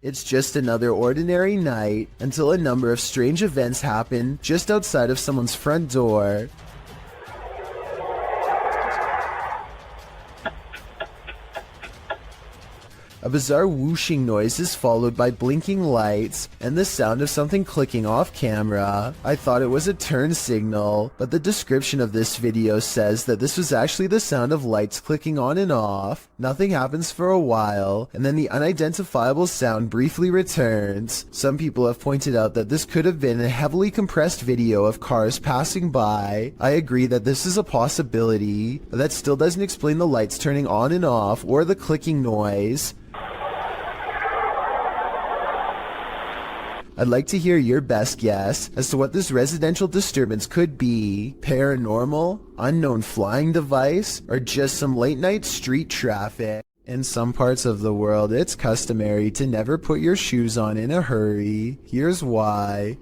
It's just another ordinary night until a number of strange events happen just outside of someone's front door. A bizarre whooshing noise is followed by blinking lights and the sound of something clicking off camera. I thought it was a turn signal, but the description of this video says that this was actually the sound of lights clicking on and off. Nothing happens for a while, and then the unidentifiable sound briefly returns. Some people have pointed out that this could have been a heavily compressed video of cars passing by. I agree that this is a possibility, but that still doesn't explain the lights turning on and off or the clicking noise. I'd like to hear your best guess as to what this residential disturbance could be. Paranormal, unknown flying device, or just some late night street traffic. In some parts of the world, it's customary to never put your shoes on in a hurry. Here's why.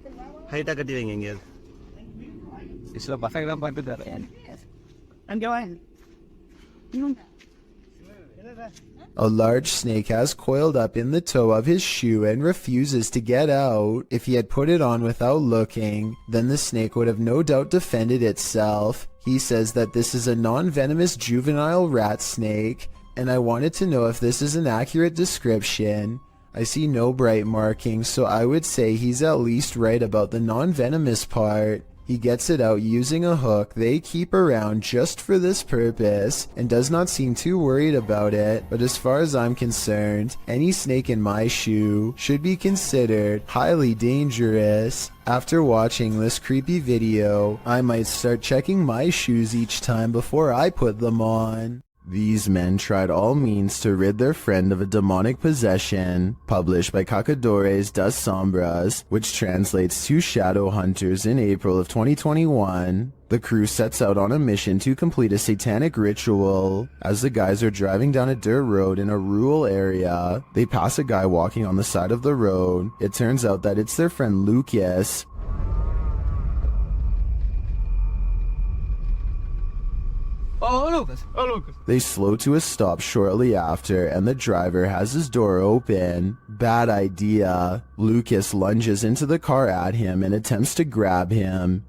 A large snake has coiled up in the toe of his shoe and refuses to get out. If he had put it on without looking, then the snake would have no doubt defended itself. He says that this is a non-venomous juvenile rat snake, and I wanted to know if this is an accurate description. I see no bright markings, so I would say he's at least right about the non-venomous part. He gets it out using a hook they keep around just for this purpose and does not seem too worried about it, but as far as I'm concerned, any snake in my shoe should be considered highly dangerous. After watching this creepy video, I might start checking my shoes each time before I put them on. These men tried all means to rid their friend of a demonic possession, published by Cacadores das Sombras, which translates to Shadow Hunters in April of 2021. The crew sets out on a mission to complete a satanic ritual. As the guys are driving down a dirt road in a rural area, they pass a guy walking on the side of the road. It turns out that it's their friend Lucas. Oh, Lucas. Oh, Lucas. They slow to a stop shortly after, and the driver has his door open. Bad idea. Lucas lunges into the car at him and attempts to grab him.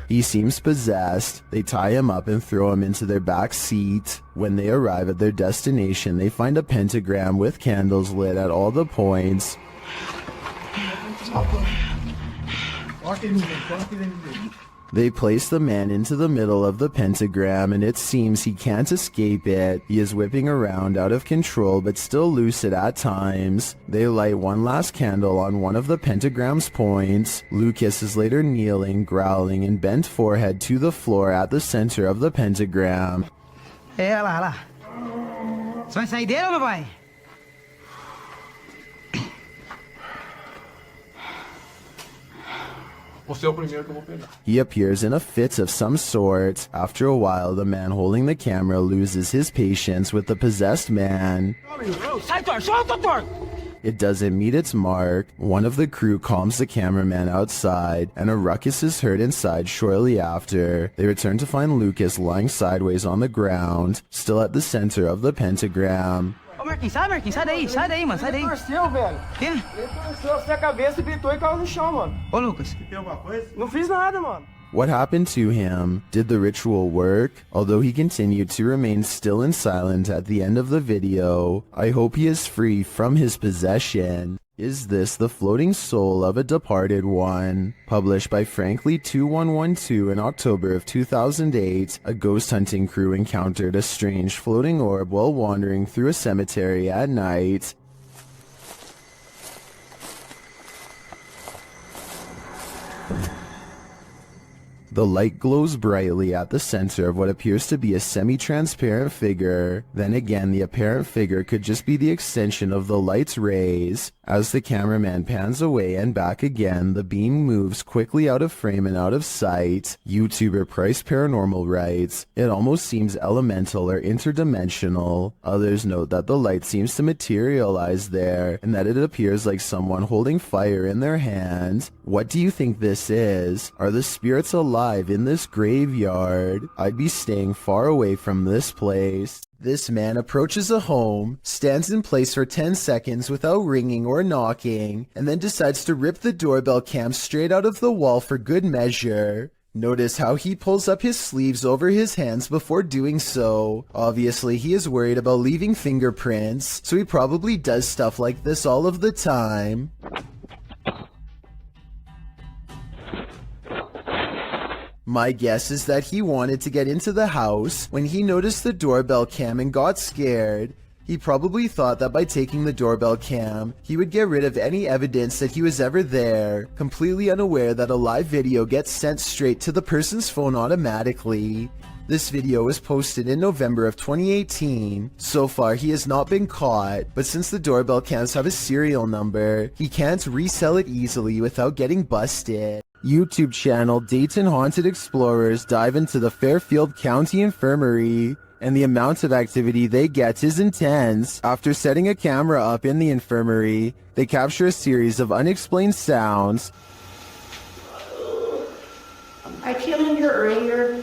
He seems possessed. They tie him up and throw him into their back seat. When they arrive at their destination, they find a pentagram with candles lit at all the points. They place the man into the middle of the pentagram, and it seems he can't escape it. He is whipping around out of control but still lucid at times. They light one last candle on one of the pentagram's points. Lucas is later kneeling, growling, and bent forehead to the floor at the center of the pentagram. Hey, hala. Você vai sair dele ou não vai? He appears in a fit of some sort. After a while, the man holding the camera loses his patience with the possessed man. It doesn't meet its mark. One of the crew calms the cameraman outside, and a ruckus is heard inside shortly after. They return to find Lucas lying sideways on the ground, still at the center of the pentagram. Ô, Marquinhos, sai daí, mano, sai daí. Ele torceu, velho. Quê? Ele torceu assim a cabeça, gritou e caiu no chão, mano. Ô, Lucas. Tem alguma coisa? Não fiz nada, mano. What happened to him? Did the ritual work? Although he continued to remain still and silent at the end of the video, I hope he is free from his possession. Is this the floating soul of a departed one? Published by Frankly2112 in October of 2008, a ghost hunting crew encountered a strange floating orb while wandering through a cemetery at night. The light glows brightly at the center of what appears to be a semi-transparent figure. Then again, the apparent figure could just be the extension of the light's rays. As the cameraman pans away and back again, the beam moves quickly out of frame and out of sight. YouTuber Price Paranormal writes, "It almost seems elemental or interdimensional." Others note that the light seems to materialize there and that it appears like someone holding fire in their hands. What do you think this is? Are the spirits alive in this graveyard? I'd be staying far away from this place. This man approaches a home, stands in place for 10 seconds without ringing or knocking, and then decides to rip the doorbell cam straight out of the wall for good measure. Notice how he pulls up his sleeves over his hands before doing so. Obviously, he is worried about leaving fingerprints, so he probably does stuff like this all of the time. My guess is that he wanted to get into the house when he noticed the doorbell cam and got scared. He probably thought that by taking the doorbell cam, he would get rid of any evidence that he was ever there, completely unaware that a live video gets sent straight to the person's phone automatically. This video was posted in November of 2018. So far, he has not been caught, but since the doorbell cams have a serial number, he can't resell it easily without getting busted. YouTube channel Dayton Haunted Explorers dive into the Fairfield County Infirmary, and the amount of activity they get is intense. After setting a camera up in the infirmary, they capture a series of unexplained sounds. I came in here earlier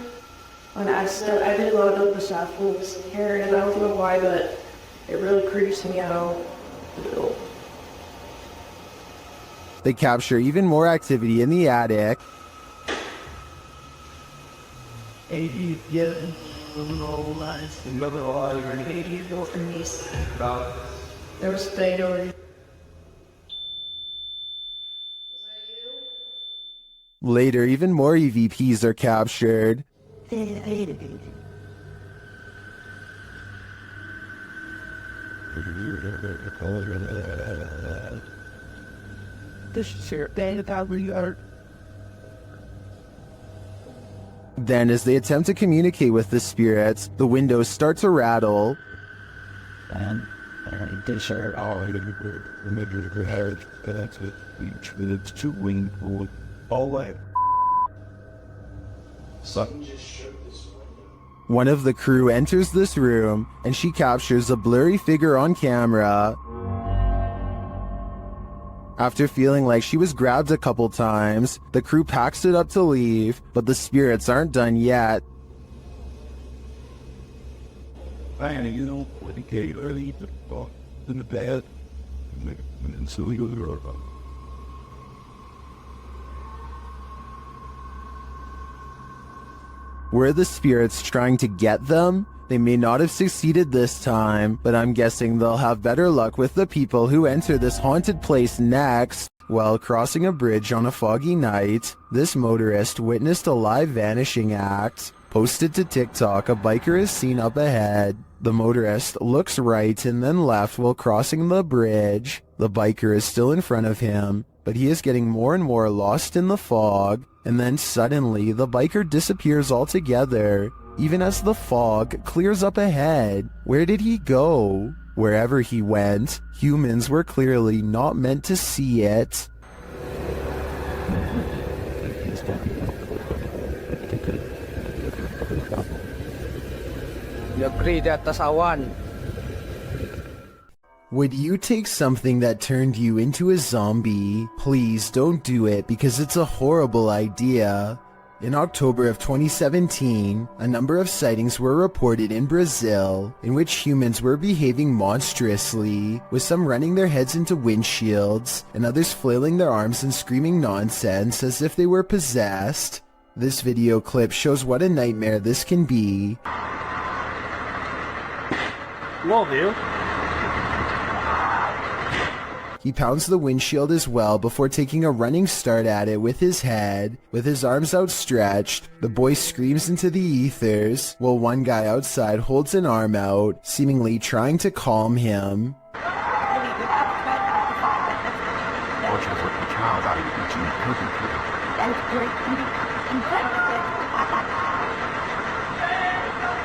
when I said I didn't load up this afternoon with some hair, and I don't know why, but it really creeps me out. They capture even more activity in the attic. There was stayed over. Later, even more EVPs are captured. Then, as they attempt to communicate with the spirits, the windows start to rattle. One of the crew enters this room, and she captures a blurry figure on camera. After feeling like she was grabbed a couple times, the crew packs it up to leave, but the spirits aren't done yet. Were the spirits trying to get them? They may not have succeeded this time, but I'm guessing they'll have better luck with the people who enter this haunted place next. While crossing a bridge on a foggy night, this motorist witnessed a live vanishing act. Posted to TikTok, a biker is seen up ahead. The motorist looks right and then left while crossing the bridge. The biker is still in front of him, but he is getting more and more lost in the fog. And then suddenly, the biker disappears altogether, even as the fog clears up ahead. Where did he go? Wherever he went, humans were clearly not meant to see it. Would you take something that turned you into a zombie? Please don't do it because it's a horrible idea. In October of 2017, a number of sightings were reported in Brazil in which humans were behaving monstrously, with some running their heads into windshields and others flailing their arms and screaming nonsense as if they were possessed. This video clip shows what a nightmare this can be. Love you. He pounds the windshield as well before taking a running start at it with his head. With his arms outstretched, the boy screams into the ethers, while one guy outside holds an arm out, seemingly trying to calm him.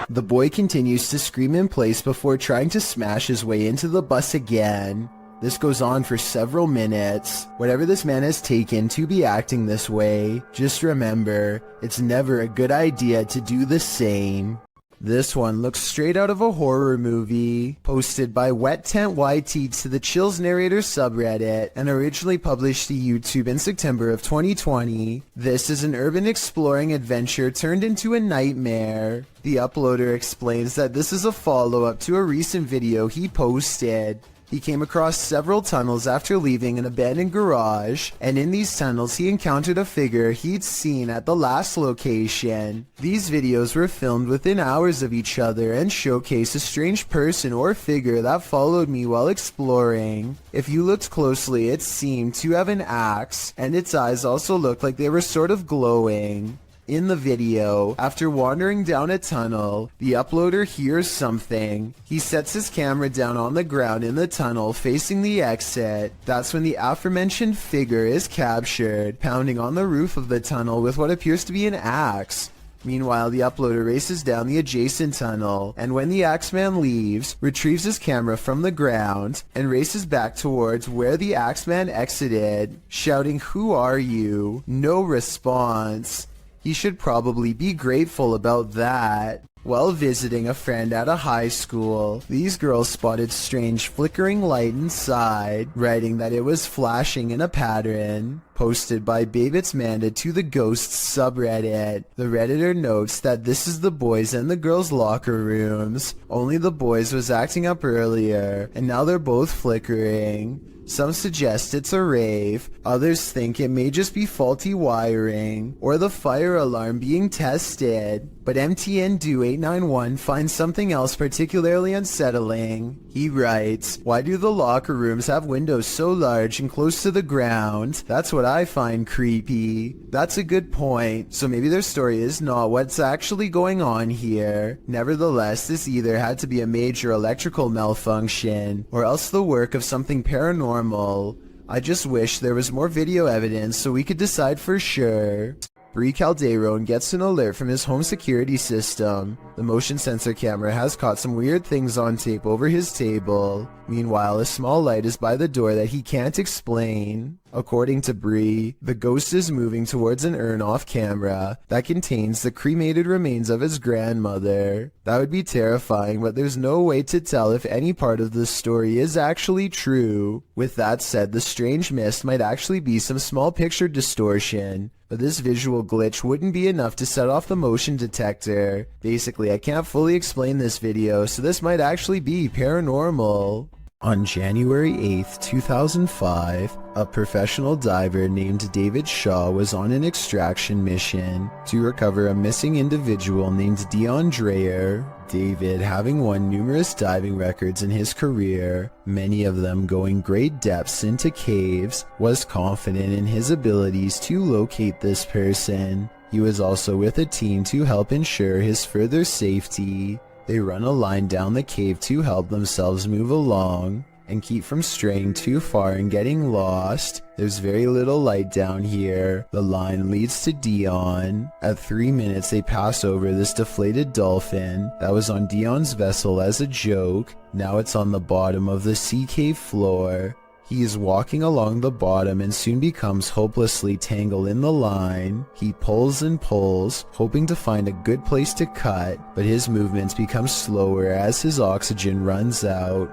The boy continues to scream in place before trying to smash his way into the bus again. This goes on for several minutes. Whatever this man has taken to be acting this way, just remember, it's never a good idea to do the same. This one looks straight out of a horror movie, posted by Wet Tent YT to the Chills Narrator subreddit, and originally published to YouTube in September of 2020. This is an urban exploring adventure turned into a nightmare. The uploader explains that this is a follow-up to a recent video he posted. He came across several tunnels after leaving an abandoned garage, and in these tunnels he encountered a figure he'd seen at the last location. These videos were filmed within hours of each other and showcase a strange person or figure that followed me while exploring. If you looked closely, it seemed to have an axe, and its eyes also looked like they were sort of glowing. In the video, after wandering down a tunnel, the uploader hears something. He sets his camera down on the ground in the tunnel facing the exit. That's when the aforementioned figure is captured, pounding on the roof of the tunnel with what appears to be an axe. Meanwhile, the uploader races down the adjacent tunnel, and when the Axeman leaves, retrieves his camera from the ground, and races back towards where the Axeman exited, shouting, "Who are you?" No response. He should probably be grateful about that. While visiting a friend at a high school, these girls spotted strange flickering light inside, writing that it was flashing in a pattern. Posted by Babitz Manda to the Ghosts subreddit. The redditor notes that this is the boys and the girls' locker rooms. Only the boys was acting up earlier, and now they're both flickering. Some suggest it's a rave, others think it may just be faulty wiring, or the fire alarm being tested. But MTNDo891 finds something else particularly unsettling. He writes, "Why do the locker rooms have windows so large and close to the ground? That's what I find creepy." That's a good point, so maybe their story is not what's actually going on here. Nevertheless, this either had to be a major electrical malfunction, or else the work of something paranormal. I just wish there was more video evidence so we could decide for sure. Bree Calderon gets an alert from his home security system. The motion sensor camera has caught some weird things on tape over his table. Meanwhile, a small light is by the door that he can't explain. According to Bree, the ghost is moving towards an urn off camera that contains the cremated remains of his grandmother. That would be terrifying, but there's no way to tell if any part of the story is actually true. With that said, the strange mist might actually be some small picture distortion, but this visual glitch wouldn't be enough to set off the motion detector. Basically, I can't fully explain this video, so this might actually be paranormal. On January 8th, 2005, a professional diver named David Shaw was on an extraction mission to recover a missing individual named Dion Dreyer. David, having won numerous diving records in his career, many of them going great depths into caves, was confident in his abilities to locate this person. He was also with a team to help ensure his further safety. They run a line down the cave to help themselves move along and keep from straying too far and getting lost. There's very little light down here. The line leads to Dion. At 3 minutes they pass over this deflated dolphin that was on Dion's vessel as a joke. Now it's on the bottom of the sea cave floor. He is walking along the bottom and soon becomes hopelessly tangled in the line. He pulls and pulls, hoping to find a good place to cut, but his movements become slower as his oxygen runs out.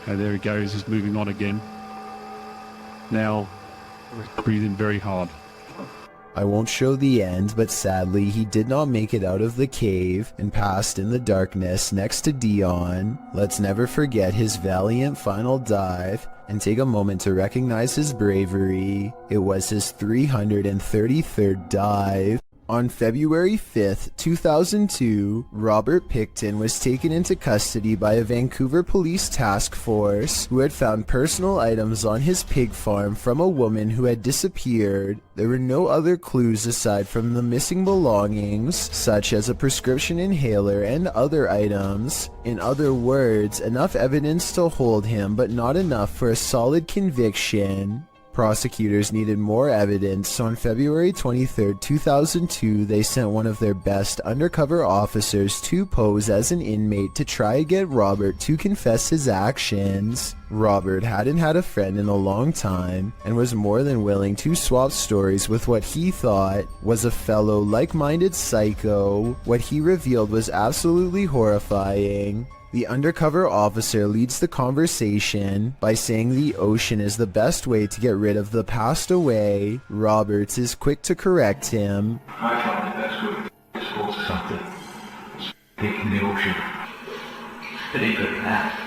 Okay, there he goes, he's moving on again. Now, breathing very hard. I won't show the end, but sadly he did not make it out of the cave and passed in the darkness next to Dion. Let's never forget his valiant final dive and take a moment to recognize his bravery. It was his 333rd dive. On February 5th, 2002, Robert Picton was taken into custody by a Vancouver police task force who had found personal items on his pig farm from a woman who had disappeared. There were no other clues aside from the missing belongings, such as a prescription inhaler and other items. In other words, enough evidence to hold him, but not enough for a solid conviction. Prosecutors needed more evidence, so on February 23, 2002, they sent one of their best undercover officers to pose as an inmate to try and get Robert to confess his actions. Robert hadn't had a friend in a long time and was more than willing to swap stories with what he thought was a fellow like-minded psycho. What he revealed was absolutely horrifying. The undercover officer leads the conversation by saying the ocean is the best way to get rid of the passed away. Roberts is quick to correct him. I find the best way to dispose of something is taking the ocean. But even that.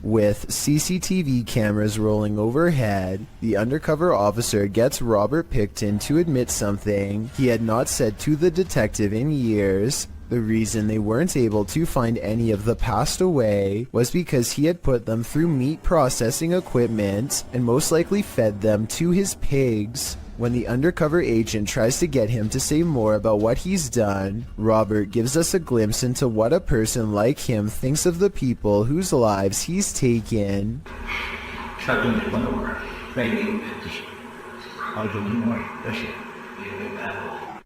With CCTV cameras rolling overhead, the undercover officer gets Robert Pickton to admit something he had not said to the detective in years. The reason they weren't able to find any of the passed away was because he had put them through meat processing equipment and most likely fed them to his pigs. When the undercover agent tries to get him to say more about what he's done, Robert gives us a glimpse into what a person like him thinks of the people whose lives he's taken.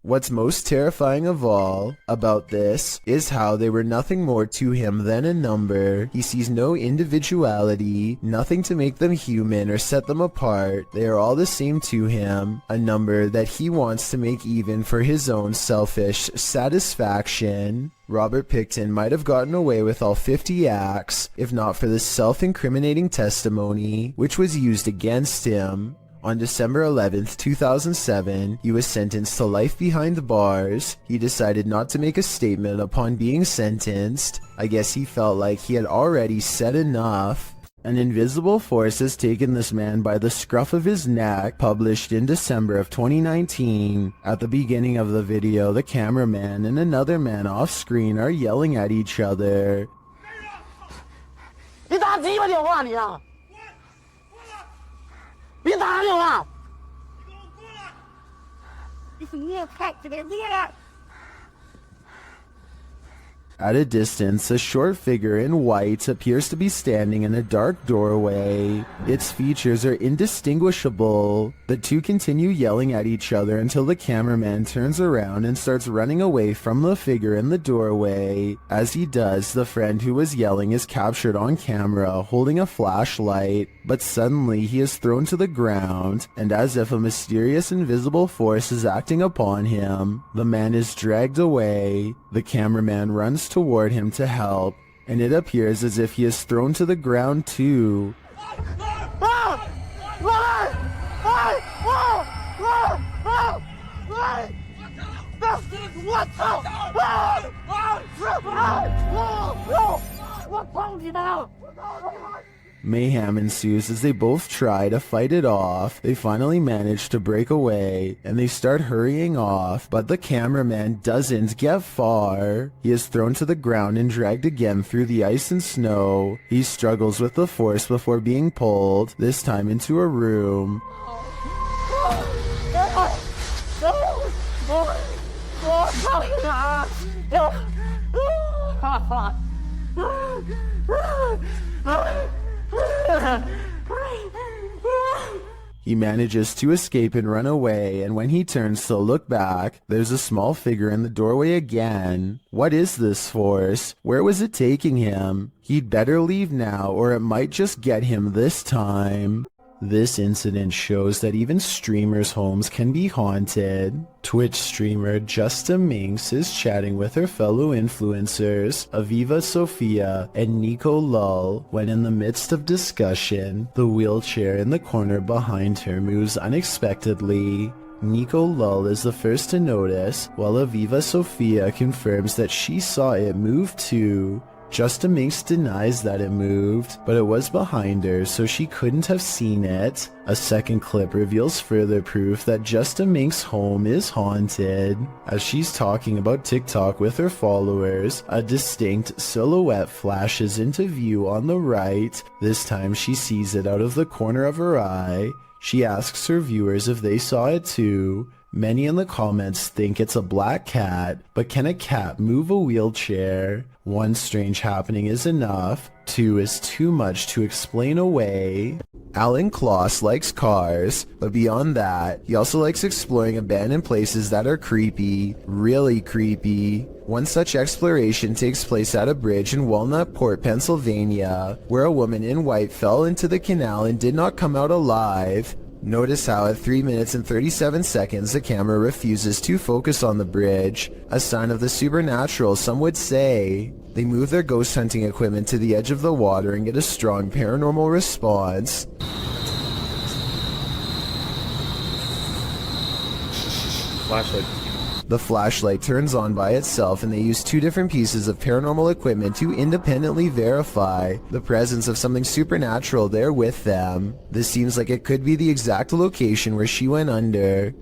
What's most terrifying of all about this is how they were nothing more to him than a number. He sees no individuality, nothing to make them human or set them apart. They are all the same to him, a number that he wants to make even for his own selfish satisfaction. Robert Pickton might have gotten away with all 50 acts, if not for this self-incriminating testimony, which was used against him. On December 11th, 2007, he was sentenced to life behind bars. He decided not to make a statement upon being sentenced. I guess he felt like he had already said enough. An invisible force has taken this man by the scruff of his neck, published in December of 2019. At the beginning of the video, the cameraman and another man off screen are yelling at each other. 你打鸡巴电话你啊！别打电话！你是你也看这个脸。 At a distance, a short figure in white appears to be standing in a dark doorway. Its features are indistinguishable. The two continue yelling at each other until the cameraman turns around and starts running away from the figure in the doorway. As he does, the friend who was yelling is captured on camera holding a flashlight, but suddenly he is thrown to the ground, and as if a mysterious invisible force is acting upon him, the man is dragged away. The cameraman runs toward him to help, and it appears as if he is thrown to the ground too. Mayhem ensues as they both try to fight it off. They finally manage to break away, and they start hurrying off, but the cameraman doesn't get far. He is thrown to the ground and dragged again through the ice and snow. He struggles with the force before being pulled, this time into a room. He manages to escape and run away, and when he turns to look back, there's a small figure in the doorway again. What is this force? Where was it taking him? He'd better leave now, or it might just get him this time. This incident shows that even streamers' homes can be haunted. Twitch streamer Justa Minx is chatting with her fellow influencers, Aviva Sophia and Nico Lull, when in the midst of discussion, the wheelchair in the corner behind her moves unexpectedly. Nico Lull is the first to notice, while Aviva Sophia confirms that she saw it move too. Justa Minx denies that it moved, but it was behind her, so she couldn't have seen it. A second clip reveals further proof that Justa Minx's home is haunted. As she's talking about TikTok with her followers, a distinct silhouette flashes into view on the right. This time she sees it out of the corner of her eye. She asks her viewers if they saw it too. Many in the comments think it's a black cat, but can a cat move a wheelchair? One strange happening is enough. Two is too much to explain away. Alan Kloss likes cars, but beyond that, he also likes exploring abandoned places that are creepy, really creepy. One such exploration takes place at a bridge in Walnut Port, Pennsylvania, where a woman in white fell into the canal and did not come out alive. Notice how at 3 minutes and 37 seconds the camera refuses to focus on the bridge, a sign of the supernatural some would say. They move their ghost hunting equipment to the edge of the water and get a strong paranormal response. Flashlight. The flashlight turns on by itself and they use two different pieces of paranormal equipment to independently verify the presence of something supernatural there with them. This seems like it could be the exact location where she went under.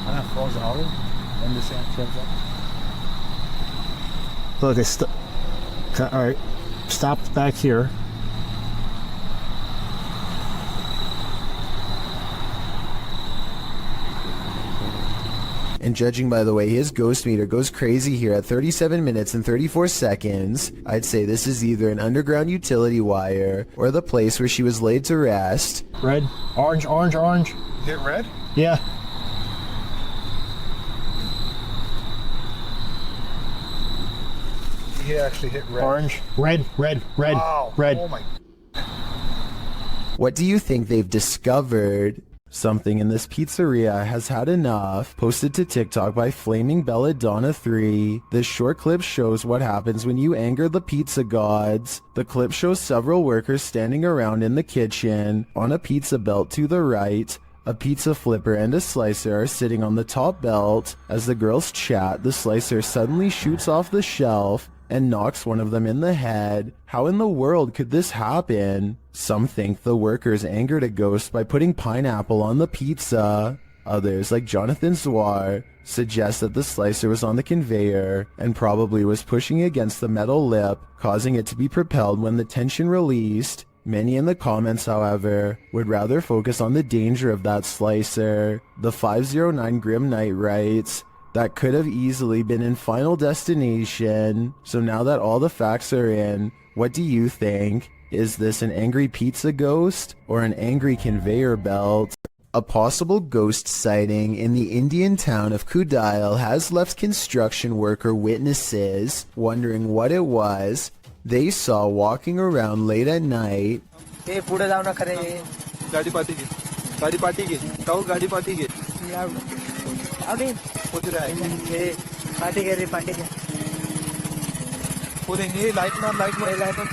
Look, alright, stopped back here. And judging by the way his ghost meter goes crazy here at 37 minutes and 34 seconds, I'd say this is either an underground utility wire or the place where she was laid to rest. Red, orange, orange, orange. Hit red? Yeah. He actually hit red. Orange, red, red, red, Wow. red. Oh my. What do you think they've discovered? Something in this pizzeria has had enough. Posted to TikTok by Flaming Belladonna 3. This short clip shows what happens when you anger the pizza gods. The clip shows several workers standing around in the kitchen. On a pizza belt to the right, a pizza flipper and a slicer are sitting on the top belt. As the girls chat, the slicer suddenly shoots off the shelf and knocks one of them in the head. How in the world could this happen? Some think the workers angered a ghost by putting pineapple on the pizza. Others, like Jonathan Zwar, suggest that the slicer was on the conveyor and probably was pushing against the metal lip, causing it to be propelled when the tension released. Many in the comments, however, would rather focus on the danger of that slicer. The 509 Grim Knight writes, "That could have easily been in Final Destination." So now that all the facts are in, what do you think? Is this an angry pizza ghost or an angry conveyor belt? A possible ghost sighting in the Indian town of Kudail has left construction worker witnesses wondering what it was they saw walking around late at night. Hey, पुढे जाऊ नका रे. गाडी पाठी घे. गाडी पाठी घे. जाऊ गाडी पाठी घे. अबे कुठे आहे? हे पाठी घे रे पाठी घे. पुढे हे लाईट मार.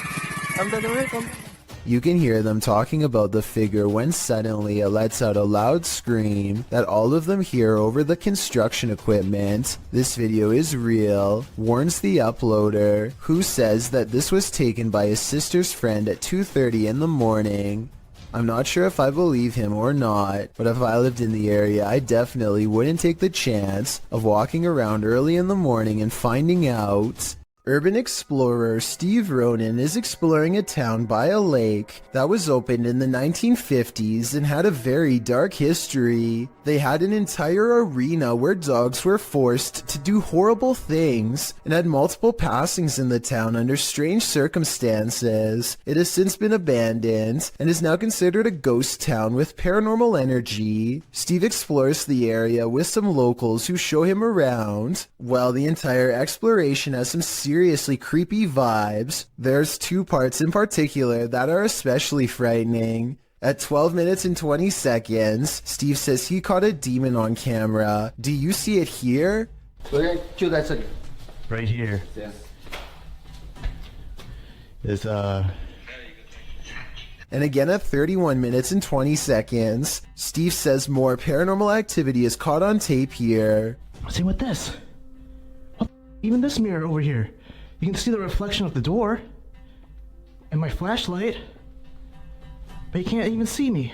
You can hear them talking about the figure when suddenly it lets out a loud scream that all of them hear over the construction equipment. This video is real, warns the uploader, who says that this was taken by his sister's friend at 2:30 in the morning. I'm not sure if I believe him or not, but if I lived in the area, I definitely wouldn't take the chance of walking around early in the morning and finding out. Urban explorer Steve Ronan is exploring a town by a lake that was opened in the 1950s and had a very dark history. They had an entire arena where dogs were forced to do horrible things and had multiple passings in the town under strange circumstances. It has since been abandoned and is now considered a ghost town with paranormal energy. Steve explores the area with some locals who show him around. While the entire exploration has some seriously creepy vibes, there's two parts in particular that are especially frightening. At 12 minutes and 20 seconds, Steve says he caught a demon on camera. Do you see it here? Right here. Yes. Is And again at 31 minutes and 20 seconds, Steve says more paranormal activity is caught on tape here. same with this. What even this mirror over here. You can see the reflection of the door and my flashlight, but you can't even see me.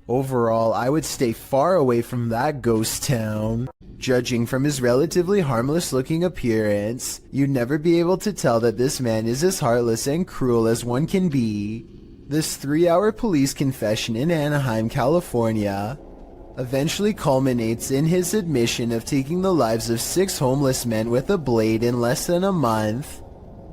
Overall, I would stay far away from that ghost town. Judging from his relatively harmless looking appearance, you'd never be able to tell that this man is as heartless and cruel as one can be. This 3-hour police confession in Anaheim, California, eventually culminates in his admission of taking the lives of 6 homeless men with a blade in less than a month.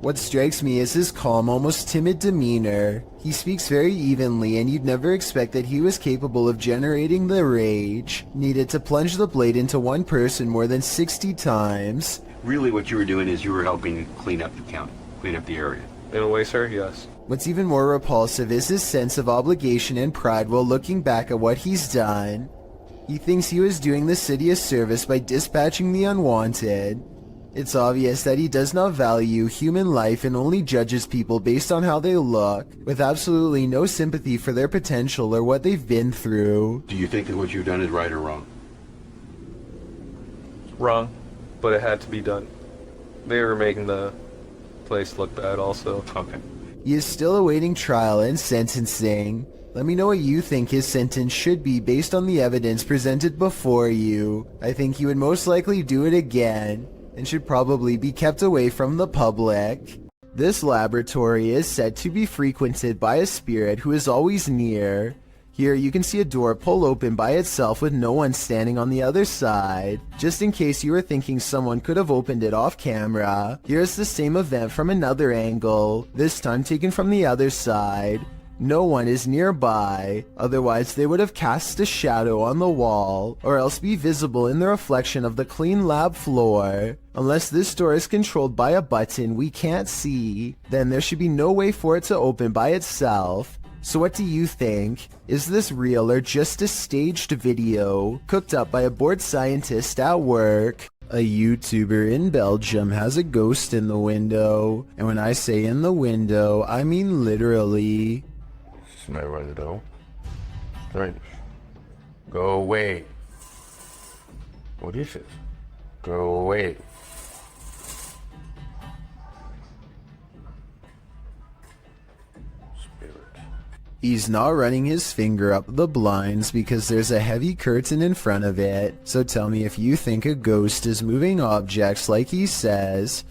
What strikes me is his calm, almost timid demeanor. He speaks very evenly, and you'd never expect that he was capable of generating the rage needed to plunge the blade into one person more than 60 times. Really what you were doing is you were helping clean up the county, clean up the area. In a way, sir, yes. What's even more repulsive is his sense of obligation and pride while looking back at what he's done. He thinks he was doing the city a service by dispatching the unwanted. It's obvious that he does not value human life and only judges people based on how they look, with absolutely no sympathy for their potential or what they've been through. Do you think that what you've done is right or wrong? Wrong, but it had to be done. They were making the place look bad also. Okay. He is still awaiting trial and sentencing. Let me know what you think his sentence should be based on the evidence presented before you. I think he would most likely do it again, and should probably be kept away from the public. This laboratory is said to be frequented by a spirit who is always near. Here you can see a door pull open by itself with no one standing on the other side. Just in case you were thinking someone could have opened it off camera, here's the same event from another angle, this time taken from the other side. No one is nearby, otherwise they would have cast a shadow on the wall, or else be visible in the reflection of the clean lab floor. Unless this door is controlled by a button we can't see, then there should be no way for it to open by itself. So what do you think? Is this real or just a staged video, cooked up by a bored scientist at work? A YouTuber in Belgium has a ghost in the window, and when I say in the window, I mean literally. Smell right though. Right. Go away. What is it? Go away. Spirit. He's not running his finger up the blinds because there's a heavy curtain in front of it. So tell me if you think a ghost is moving objects like he says.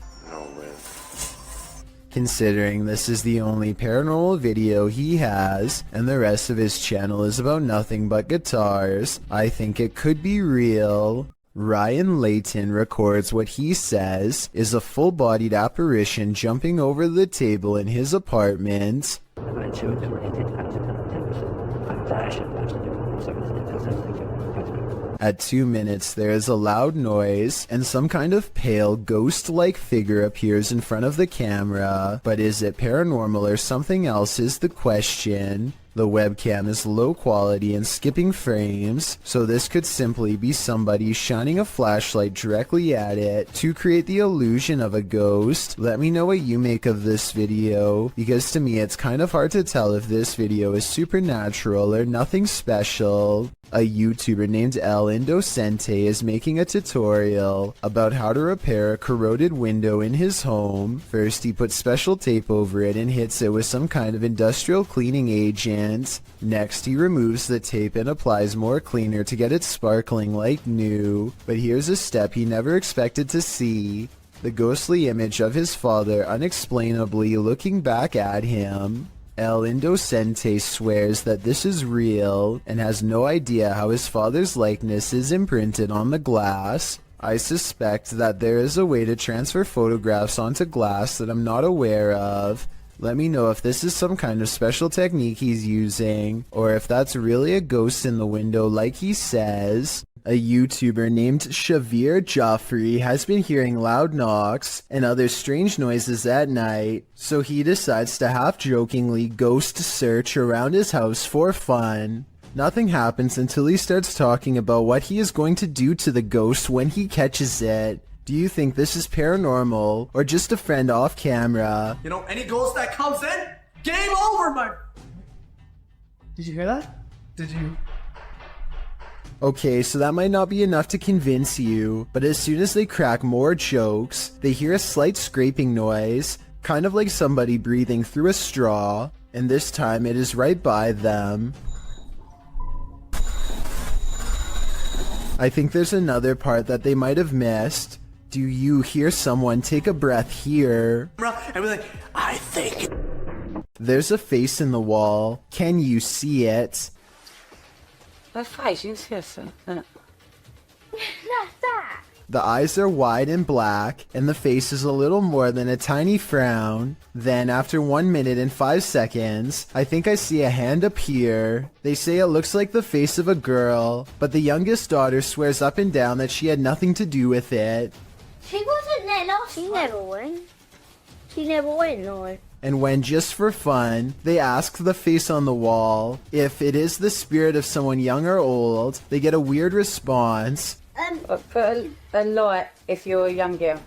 Considering this is the only paranormal video he has, and the rest of his channel is about nothing but guitars, I think it could be real. Ryan Layton records what he says is a full-bodied apparition jumping over the table in his apartment. At 2 minutes, there is a loud noise, and some kind of pale, ghost-like figure appears in front of the camera. But is it paranormal or something else is the question. The webcam is low quality and skipping frames, so this could simply be somebody shining a flashlight directly at it to create the illusion of a ghost. Let me know what you make of this video, because to me it's kind of hard to tell if this video is supernatural or nothing special. A YouTuber named El Indocente is making a tutorial about how to repair a corroded window in his home. First he puts special tape over it and hits it with some kind of industrial cleaning agent. Next he removes the tape and applies more cleaner to get it sparkling like new. But here's a step he never expected to see. The ghostly image of his father unexplainably looking back at him. El Indocente swears that this is real and has no idea how his father's likeness is imprinted on the glass. I suspect that there is a way to transfer photographs onto glass that I'm not aware of. Let me know if this is some kind of special technique he's using, or if that's really a ghost in the window like he says. A YouTuber named Shavir Joffrey has been hearing loud knocks and other strange noises at night, so he decides to half-jokingly ghost search around his house for fun. Nothing happens until he starts talking about what he is going to do to the ghost when he catches it. Do you think this is paranormal, or just a friend off camera? You know, any ghost that comes in, game over, my... Did you hear that? Did you... Okay, so that might not be enough to convince you, but as soon as they crack more jokes, they hear a slight scraping noise, kind of like somebody breathing through a straw, and this time it is right by them. I think there's another part that they might have missed. Do you hear someone take a breath here? And we're like, I think... There's a face in the wall. Can you see it? The eyes are wide and black, and the face is a little more than a tiny frown. Then, after 1 minute and 5 seconds, I think I see a hand appear. They say it looks like the face of a girl, but the youngest daughter swears up and down that she had nothing to do with it. She wasn't there last She never went. She never went, no. And when, just for fun, they ask the face on the wall if it is the spirit of someone young or old, they get a weird response. Put a light if you're a young girl.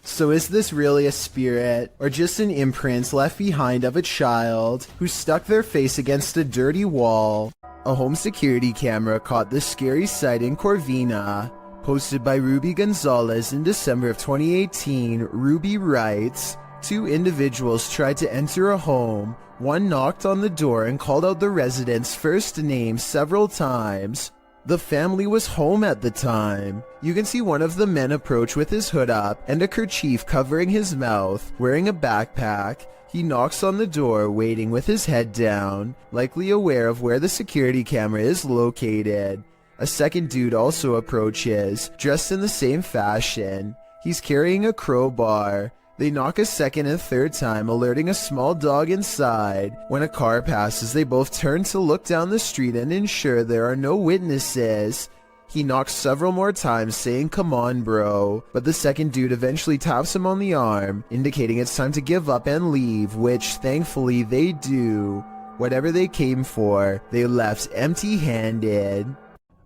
So is this really a spirit, or just an imprint left behind of a child who stuck their face against a dirty wall? A home security camera caught this scary sight in Corvina. Posted by Ruby Gonzalez in December of 2018, Ruby writes, 2 individuals tried to enter a home. One knocked on the door and called out the resident's first name several times. The family was home at the time. You can see one of the men approach with his hood up and a kerchief covering his mouth, wearing a backpack. He knocks on the door, waiting with his head down, likely aware of where the security camera is located. A second dude also approaches, dressed in the same fashion. He's carrying a crowbar. They knock a second and third time, alerting a small dog inside. When a car passes, they both turn to look down the street and ensure there are no witnesses. He knocks several more times, saying, "Come on, bro," but the second dude eventually taps him on the arm, indicating it's time to give up and leave, which thankfully they do. Whatever they came for, they left empty-handed.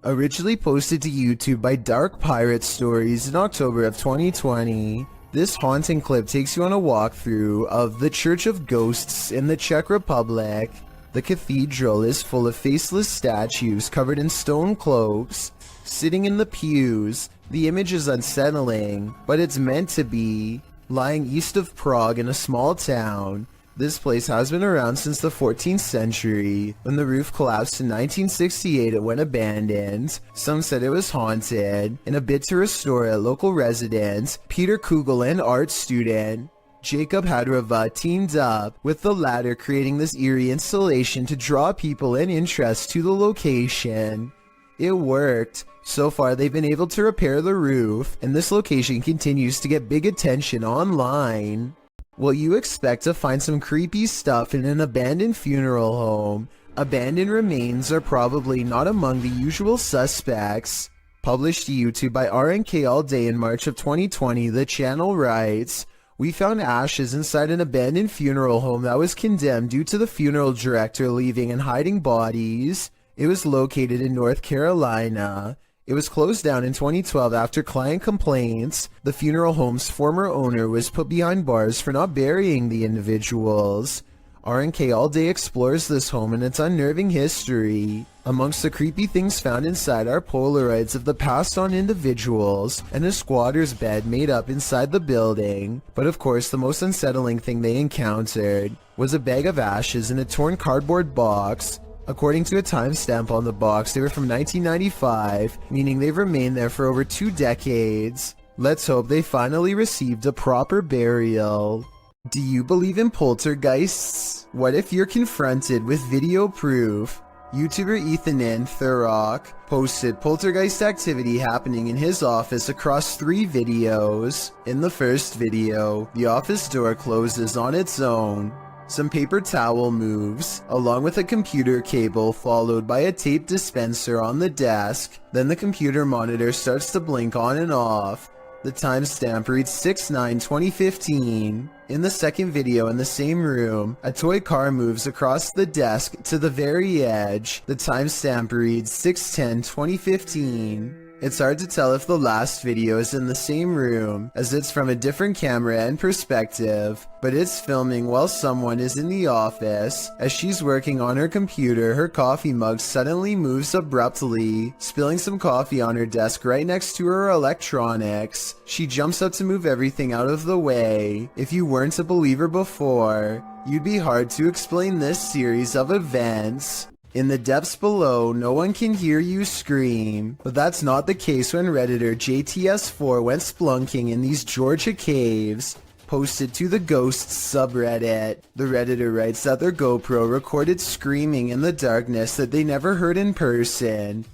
Originally posted to YouTube by Dark Pirate Stories in October of 2020. This haunting clip takes you on a walkthrough of the Church of Ghosts in the Czech Republic. The cathedral is full of faceless statues covered in stone cloaks, sitting in the pews. The image is unsettling, but it's meant to be. Lying east of Prague in a small town, this place has been around since the 14th century. When the roof collapsed in 1968, it went abandoned. Some said it was haunted. In a bid to restore it, local resident Peter Kugel and art student Jacob Hadrava teamed up with the latter, creating this eerie installation to draw people and interest to the location. It worked. So far, they've been able to repair the roof, and this location continues to get big attention online. Well, you expect to find some creepy stuff in an abandoned funeral home. Abandoned remains are probably not among the usual suspects. Published to YouTube by RNK All Day in March of 2020, the channel writes, "We found ashes inside an abandoned funeral home that was condemned due to the funeral director leaving and hiding bodies. It was located in North Carolina. It was closed down in 2012 after client complaints. The funeral home's former owner was put behind bars for not burying the individuals." RNK All Day explores this home and its unnerving history. Amongst the creepy things found inside are Polaroids of the passed on individuals and a squatter's bed made up inside the building. But of course, the most unsettling thing they encountered was a bag of ashes in a torn cardboard box. According to a timestamp on the box, they were from 1995, meaning they've remained there for over 2 decades. Let's hope they finally received a proper burial. Do you believe in poltergeists? What if you're confronted with video proof? YouTuber Ethan N. Thurrock posted poltergeist activity happening in his office across 3 videos. In the first video, the office door closes on its own. Some paper towel moves, along with a computer cable followed by a tape dispenser on the desk. Then the computer monitor starts to blink on and off. The timestamp reads 6/9/2015. In the second video in the same room, a toy car moves across the desk to the very edge. The timestamp reads 6/10/2015. It's hard to tell if the last video is in the same room, as it's from a different camera and perspective, but it's filming while someone is in the office. As she's working on her computer, her coffee mug suddenly moves abruptly, spilling some coffee on her desk right next to her electronics. She jumps up to move everything out of the way. If you weren't a believer before, you'd be hard to explain this series of events. In the depths below, no one can hear you scream, but that's not the case when Redditor JTS4 went splunking in these Georgia caves. Posted to the Ghosts subreddit, the Redditor writes that their GoPro recorded screaming in the darkness that they never heard in person.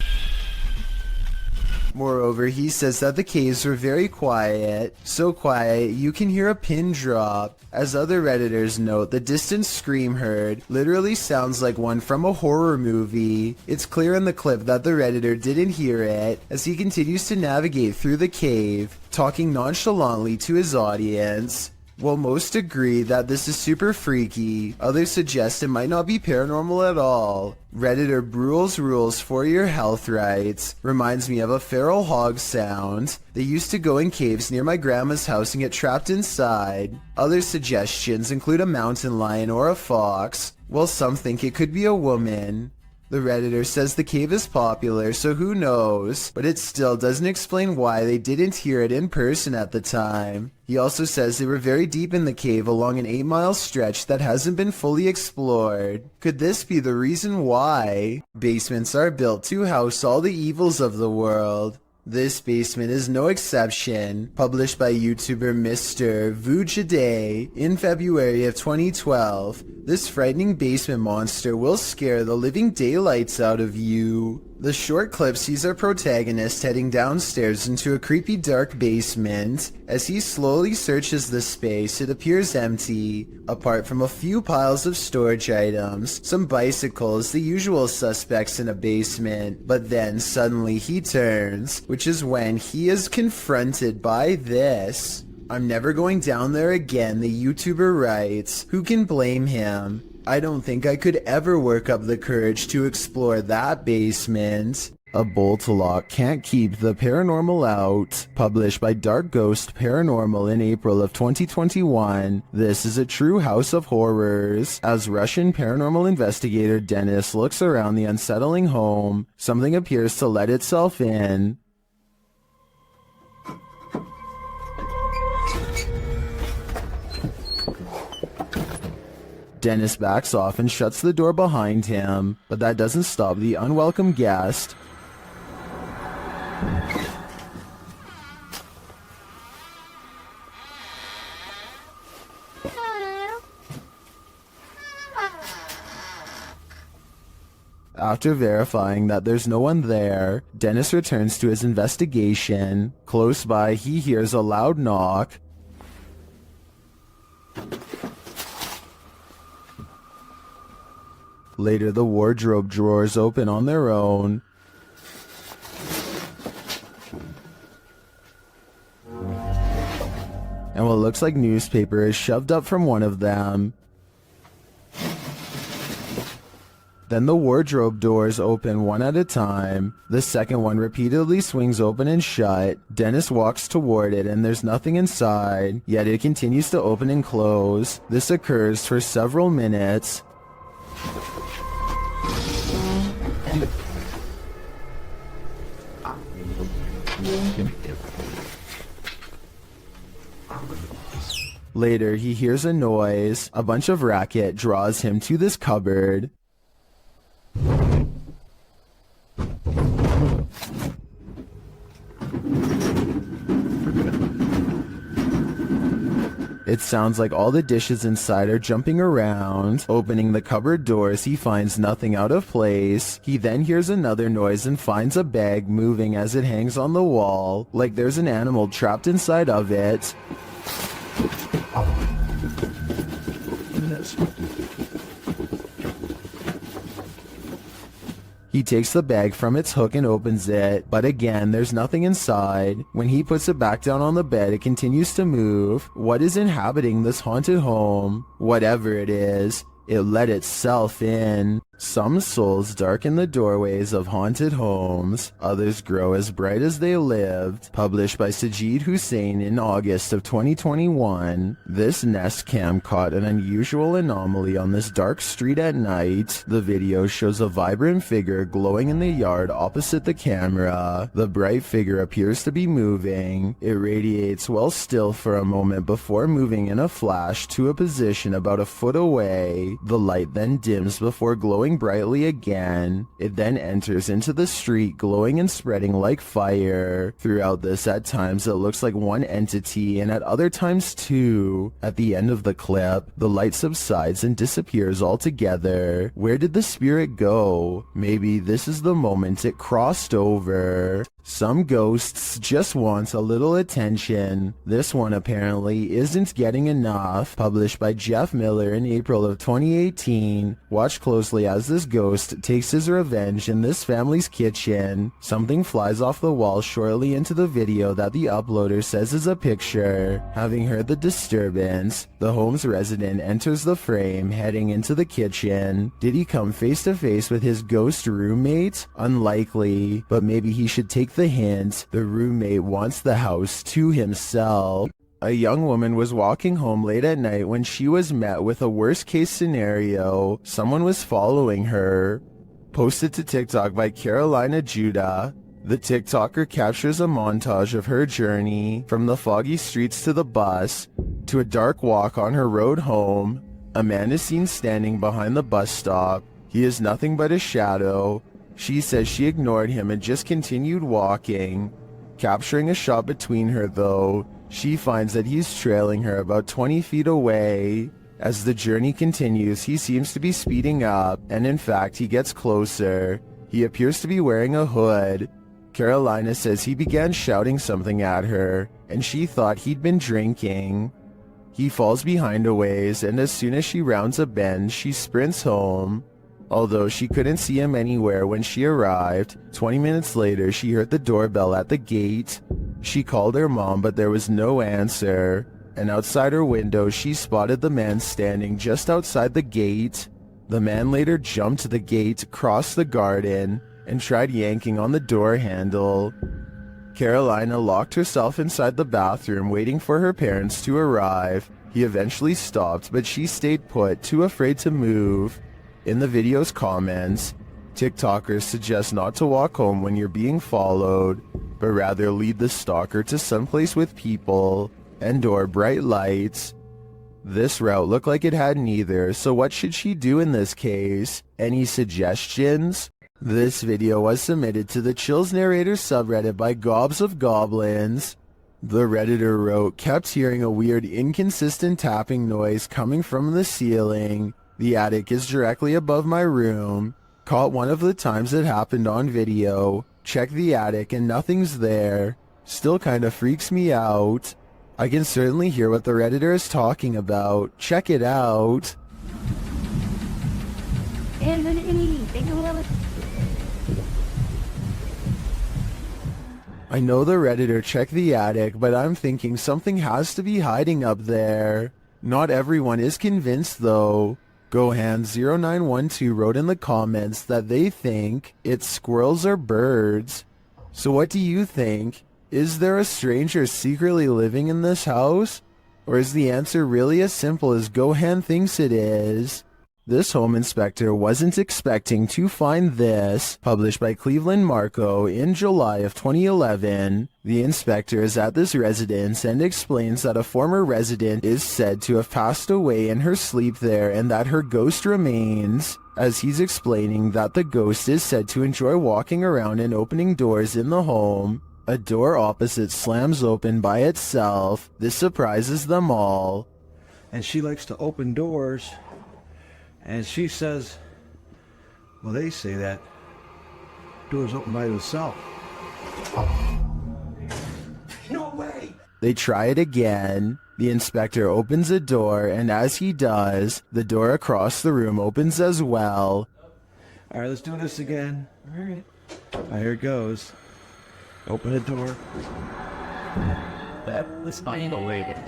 Moreover, he says that the caves were very quiet, so quiet you can hear a pin drop. As other Redditors note, the distant scream heard literally sounds like one from a horror movie. It's clear in the clip that the Redditor didn't hear it, as he continues to navigate through the cave, talking nonchalantly to his audience. While most agree that this is super freaky, others suggest it might not be paranormal at all. Redditor Brule's Rules for Your Health writes, reminds me of a feral hog sound. They used to go in caves near my grandma's house and get trapped inside. Other suggestions include a mountain lion or a fox, while some think it could be a woman. The Redditor says the cave is popular, so who knows, but it still doesn't explain why they didn't hear it in person at the time. He also says they were very deep in the cave along an 8-mile stretch that hasn't been fully explored. Could this be the reason why? Basements are built to house all the evils of the world. This basement is no exception. Published by YouTuber Mr. Vujade in February of 2012, this frightening basement monster will scare the living daylights out of you. The short clip sees our protagonist heading downstairs into a creepy dark basement. As he slowly searches the space, it appears empty, apart from a few piles of storage items, some bicycles, the usual suspects in a basement. But then suddenly he turns, which is when he is confronted by this. I'm never going down there again, the YouTuber writes. Who can blame him? I don't think I could ever work up the courage to explore that basement. A bolt lock can't keep the paranormal out. Published by Dark Ghost Paranormal in April of 2021. This is a true house of horrors. As Russian paranormal investigator Dennis looks around the unsettling home, something appears to let itself in. Dennis backs off and shuts the door behind him, but that doesn't stop the unwelcome guest. After verifying that there's no one there, Dennis returns to his investigation. Close by, he hears a loud knock. Later, the wardrobe drawers open on their own. And what looks like newspaper is shoved up from one of them. Then the wardrobe doors open one at a time. The second one repeatedly swings open and shut. Dennis walks toward it and there's nothing inside, yet it continues to open and close. This occurs for several minutes. Later, he hears a noise. A bunch of racket draws him to this cupboard. It sounds like all the dishes inside are jumping around. Opening the cupboard doors, he finds nothing out of place. He then hears another noise and finds a bag moving as it hangs on the wall, like there's an animal trapped inside of it. He takes the bag from its hook and opens it, but again, there's nothing inside. When he puts it back down on the bed, it continues to move. What is inhabiting this haunted home? Whatever it is, it let itself in. Some souls darken the doorways of haunted homes. Others grow as bright as they lived. Published by Sajid Hussein in August of 2021. This Nest Cam caught an unusual anomaly on this dark street at night. The video shows a vibrant figure glowing in the yard opposite the camera. The bright figure appears to be moving. It radiates well still for a moment before moving in a flash to a position about a foot away. The light then dims before glowing brightly again. It then enters into the street, glowing and spreading like fire. Throughout this, at times it looks like one entity, and at other times two. At the end of the clip, the light subsides and disappears altogether. Where did the spirit go? Maybe this is the moment it crossed over. Some ghosts just want a little attention. This one apparently isn't getting enough. Published by Jeff Miller in April of 2018. Watch closely as this ghost takes his revenge in this family's kitchen. Something flies off the wall shortly into the video that the uploader says is a picture. Having heard the disturbance, the home's resident enters the frame, heading into the kitchen. Did he come face to face with his ghost roommate? Unlikely, but maybe he should take the hint. The roommate wants the house to himself. A young woman was walking home late at night when she was met with a worst case scenario. Someone was following her. Posted to TikTok by Carolina Judah. The TikToker captures a montage of her journey from the foggy streets to the bus to a dark walk on her road home. A man is seen standing behind the bus stop. He is nothing but a shadow. She says she ignored him and just continued walking. Capturing a shot between her though, she finds that he's trailing her about 20 feet away. As the journey continues, he seems to be speeding up, and in fact he gets closer. He appears to be wearing a hood. Carolina says he began shouting something at her, and she thought he'd been drinking. He falls behind a ways, and as soon as she rounds a bend, she sprints home. Although she couldn't see him anywhere when she arrived, 20 minutes later she heard the doorbell at the gate. She called her mom, but there was no answer, and outside her window she spotted the man standing just outside the gate. The man later jumped the gate, crossed the garden, and tried yanking on the door handle. Carolina locked herself inside the bathroom waiting for her parents to arrive. He eventually stopped, but she stayed put, too afraid to move. In the video's comments, TikTokers suggest not to walk home when you're being followed, but rather lead the stalker to someplace with people and/or bright lights. This route looked like it had neither, so what should she do in this case? Any suggestions? This video was submitted to the Chills Narrator subreddit by Gobs of Goblins. The Redditor wrote, kept hearing a weird inconsistent tapping noise coming from the ceiling. The attic is directly above my room. Caught one of the times it happened on video. Check the attic and nothing's there. Still kinda freaks me out. I can certainly hear what the Redditor is talking about. Check it out. I know the Redditor checked the attic, but I'm thinking something has to be hiding up there. Not everyone is convinced though. Gohan0912 wrote in the comments that they think it's squirrels or birds. So what do you think? Is there a stranger secretly living in this house? Or is the answer really as simple as Gohan thinks it is? This home inspector wasn't expecting to find this. Published by Cleveland Marco in July of 2011. The inspector is at this residence and explains that a former resident is said to have passed away in her sleep there and that her ghost remains. As he's explaining that the ghost is said to enjoy walking around and opening doors in the home, a door opposite slams open by itself. This surprises them all. And she likes to open doors. And she says, well, they say that doors open by themselves. No way! They try it again. The inspector opens a door, and as he does, the door across the room opens as well. All right, let's do this again. All right. Here it goes. Open the door. That was unbelievable.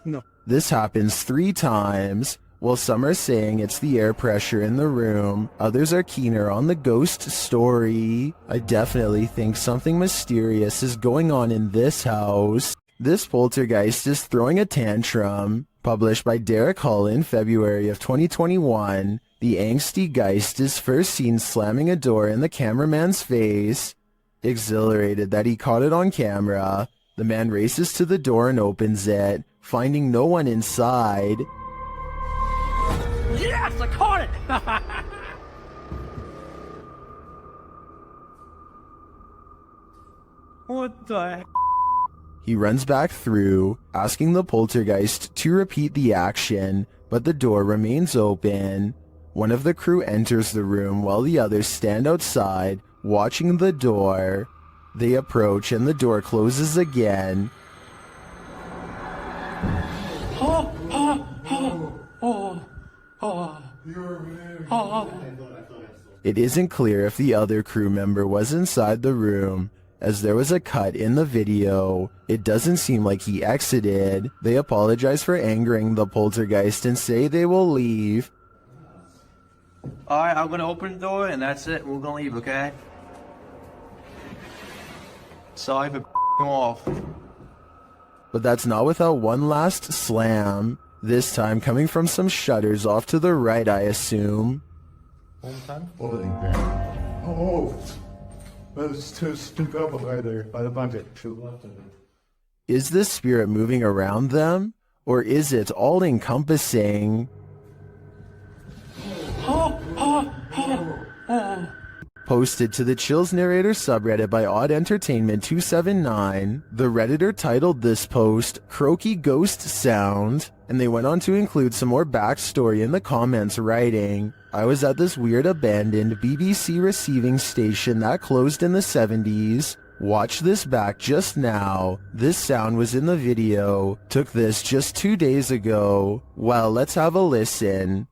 No. This happens 3 times. While some are saying it's the air pressure in the room, others are keener on the ghost story. I definitely think something mysterious is going on in this house. This poltergeist is throwing a tantrum. Published by Derek Hull in February of 2021, the angsty geist is first seen slamming a door in the cameraman's face. Exhilarated that he caught it on camera, the man races to the door and opens it, finding no one inside. Yes, I caught it! What the heck? He runs back through, asking the poltergeist to repeat the action, but the door remains open. One of the crew enters the room while the others stand outside, watching the door. They approach and the door closes again. It isn't clear if the other crew member was inside the room, as there was a cut in the video. It doesn't seem like he exited. They apologize for angering the poltergeist and say they will leave. Alright, I'm gonna open the door and that's it. We're gonna leave, okay? Sorry for off. But that's not without one last slam. This time coming from some shutters off to the right, I assume. Oh, there's two people right there by the bucket. Is this spirit moving around them? Or is it all-encompassing? Posted to the Chills Narrator subreddit by Odd Entertainment 279, the Redditor titled this post, Croaky Ghost Sound, and they went on to include some more backstory in the comments writing, I was at this weird abandoned BBC receiving station that closed in the 70s. Watch this back just now. This sound was in the video. Took this just 2 days ago. Well, let's have a listen.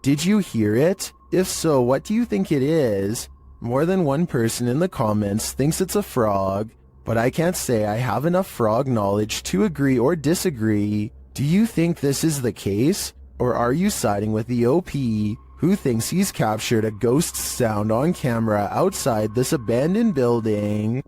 Did you hear it? If so, what do you think it is? More than one person in the comments thinks it's a frog, but I can't say I have enough frog knowledge to agree or disagree. Do you think this is the case? Or are you siding with the OP, who thinks he's captured a ghost sound on camera outside this abandoned building?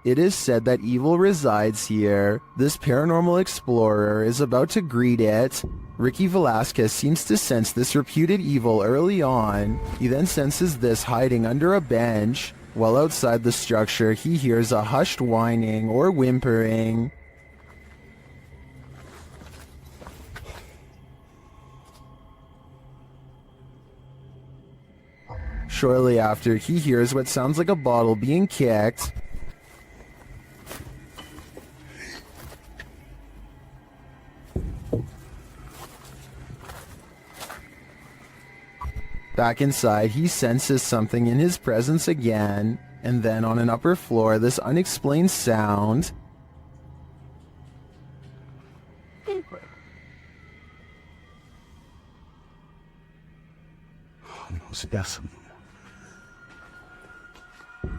It is said that evil resides here. This paranormal explorer is about to greet it. Ricky Velasquez seems to sense this reputed evil early on. He then senses this hiding under a bench. While outside the structure, he hears a hushed whining or whimpering. Shortly after, he hears what sounds like a bottle being kicked. Back inside, he senses something in his presence again, and then on an upper floor, this unexplained sound.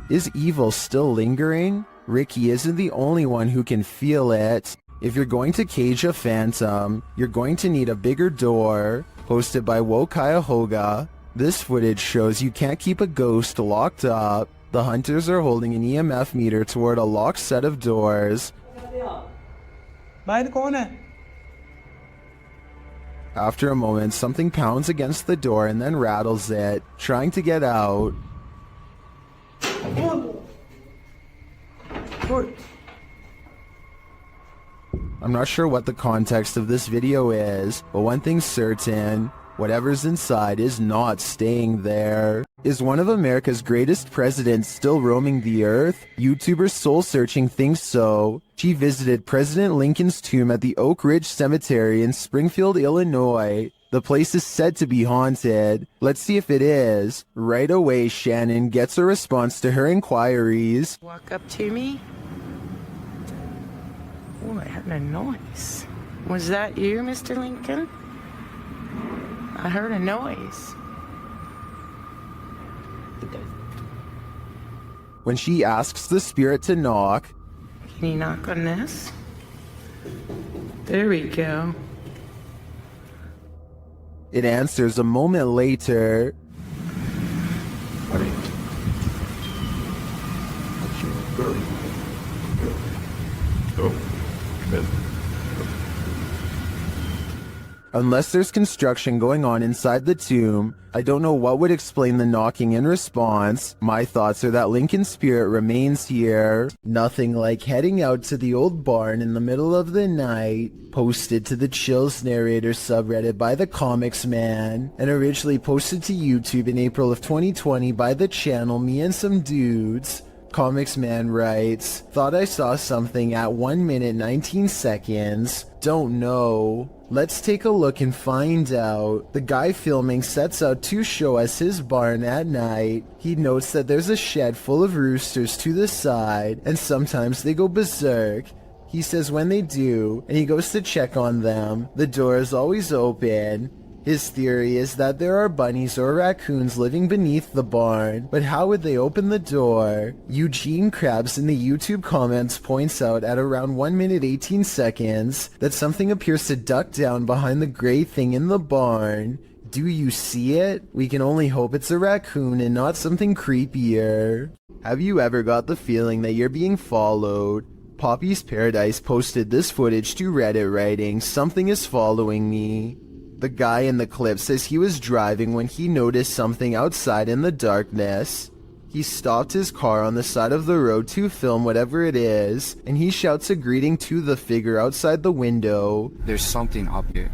Is evil still lingering? Ricky isn't the only one who can feel it. If you're going to cage a phantom, you're going to need a bigger door. Posted by Wokayahoga. This footage shows you can't keep a ghost locked up. The hunters are holding an EMF meter toward a locked set of doors. After a moment, something pounds against the door and then rattles it, trying to get out. I'm not sure what the context of this video is, but one thing's certain. Whatever's inside is not staying there. Is one of America's greatest presidents still roaming the earth? YouTuber Soul Searching thinks so. She visited President Lincoln's tomb at the Oak Ridge Cemetery in Springfield, Illinois. The place is said to be haunted. Let's see if it is. Right away, Shannon gets a response to her inquiries. Walk up to me. Oh, I heard a noise. Was that you, Mr. Lincoln? I heard a noise. When she asks the spirit to knock, Can you knock on this? There we go. it answers a moment later. Unless there's construction going on inside the tomb, I don't know what would explain the knocking in response. My thoughts are that Lincoln's spirit remains here. Nothing like heading out to the old barn in the middle of the night. Posted to the Chills Narrator subreddit by the Comics Man, and originally posted to YouTube in April of 2020 by the channel Me and Some Dudes. Comics Man writes, thought I saw something at 1 minute 19 seconds. Don't know. Let's take a look and find out. The guy filming sets out to show us his barn at night. He notes that there's a shed full of roosters to the side, and sometimes they go berserk. He says when they do, and he goes to check on them, the door is always open. His theory is that there are bunnies or raccoons living beneath the barn, but how would they open the door? Eugene Krabs in the YouTube comments points out at around 1 minute 18 seconds that something appears to duck down behind the gray thing in the barn. Do you see it? We can only hope it's a raccoon and not something creepier. Have you ever got the feeling that you're being followed? Poppy's Paradise posted this footage to Reddit writing, "Something is following me." The guy in the clip says he was driving when he noticed something outside in the darkness. He stopped his car on the side of the road to film whatever it is, and he shouts a greeting to the figure outside the window. There's something up here.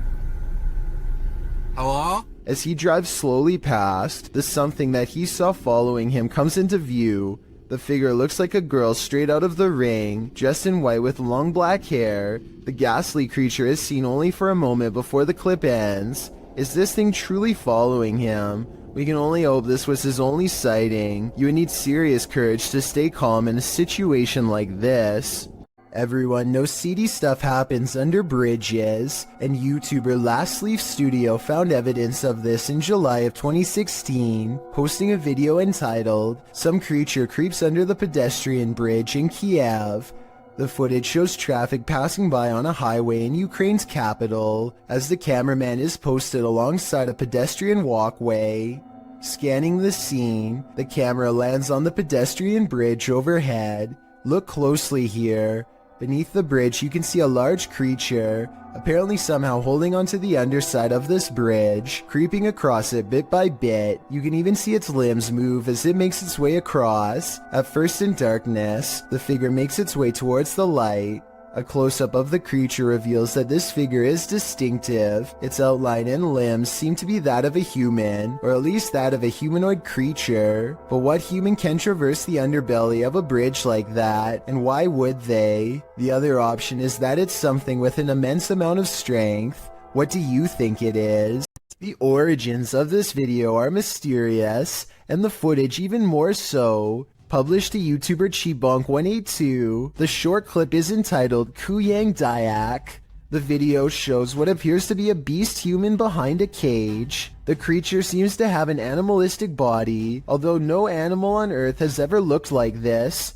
Hello? As he drives slowly past, the something that he saw following him comes into view. The figure looks like a girl straight out of The Ring, dressed in white with long black hair. The ghastly creature is seen only for a moment before the clip ends. Is this thing truly following him? We can only hope this was his only sighting. You would need serious courage to stay calm in a situation like this. Everyone knows seedy stuff happens under bridges, and YouTuber Last Leaf Studio found evidence of this in July of 2016, posting a video entitled, "Some Creature Creeps Under the Pedestrian Bridge in Kiev." The footage shows traffic passing by on a highway in Ukraine's capital, as the cameraman is posted alongside a pedestrian walkway. Scanning the scene, the camera lands on the pedestrian bridge overhead. Look closely here. Beneath the bridge you can see a large creature, apparently somehow holding onto the underside of this bridge, creeping across it bit by bit. You can even see its limbs move as it makes its way across. At first in darkness, the figure makes its way towards the light. A close-up of the creature reveals that this figure is distinctive. Its outline and limbs seem to be that of a human, or at least that of a humanoid creature. But what human can traverse the underbelly of a bridge like that, and why would they? The other option is that it's something with an immense amount of strength. What do you think it is? The origins of this video are mysterious, and the footage even more so. Published to YouTuber Chibonk182, the short clip is entitled Kuyang Dayak. The video shows what appears to be a beast human behind a cage. The creature seems to have an animalistic body, although no animal on Earth has ever looked like this.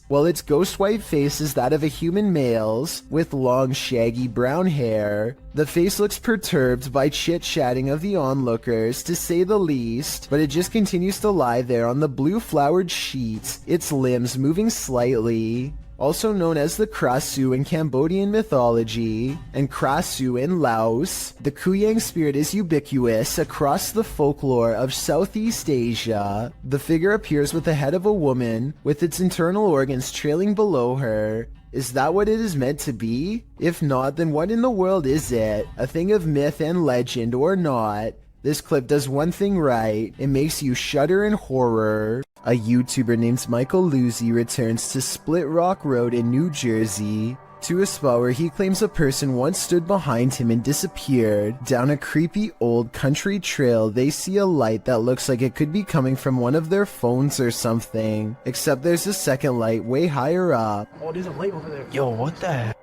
While its ghost white face is that of a human male's, with long shaggy brown hair. The face looks perturbed by chit-chatting of the onlookers, to say the least, but it just continues to lie there on the blue flowered sheets, its limbs moving slightly. Also known as the Krasu in Cambodian mythology, and Krasu in Laos, the Kuyang spirit is ubiquitous across the folklore of Southeast Asia. The figure appears with the head of a woman, with its internal organs trailing below her. Is that what it is meant to be? If not, then what in the world is it? A thing of myth and legend or not? This clip does one thing right, it makes you shudder in horror. A YouTuber named Michael Luzzi returns to Split Rock Road in New Jersey, to a spot where he claims a person once stood behind him and disappeared. Down a creepy old country trail, they see a light that looks like it could be coming from one of their phones or something, except there's a second light way higher up. Oh, there's a light over there. Yo, what the heck?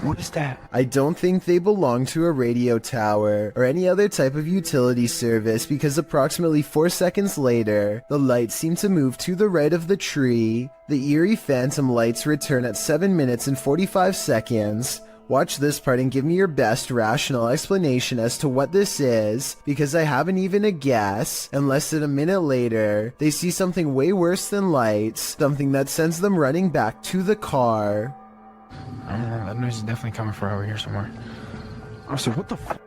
What is that? I don't think they belong to a radio tower or any other type of utility service, because approximately 4 seconds later, the lights seem to move to the right of the tree. The eerie phantom lights return at 7 minutes and 45 seconds. Watch this part and give me your best rational explanation as to what this is, because I haven't even a guess. And less than a minute later, they see something way worse than lights, something that sends them running back to the car. I don't know, that noise is definitely coming from over here somewhere. Also, what the f?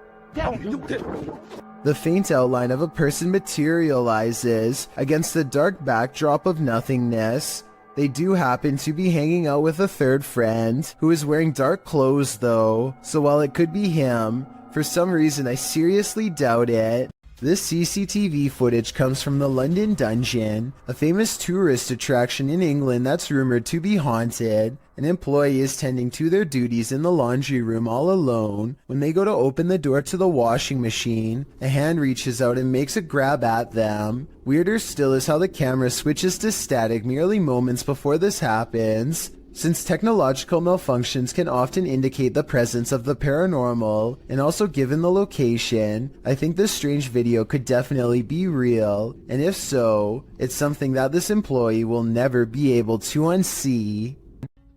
The faint outline of a person materializes against the dark backdrop of nothingness. They do happen to be hanging out with a third friend, who is wearing dark clothes though, so while it could be him, for some reason I seriously doubt it. This CCTV footage comes from the London Dungeon, a famous tourist attraction in England that's rumored to be haunted. An employee is tending to their duties in the laundry room all alone. When they go to open the door to the washing machine, a hand reaches out and makes a grab at them. Weirder still is how the camera switches to static merely moments before this happens. Since technological malfunctions can often indicate the presence of the paranormal, and also given the location, I think this strange video could definitely be real, and if so, it's something that this employee will never be able to unsee.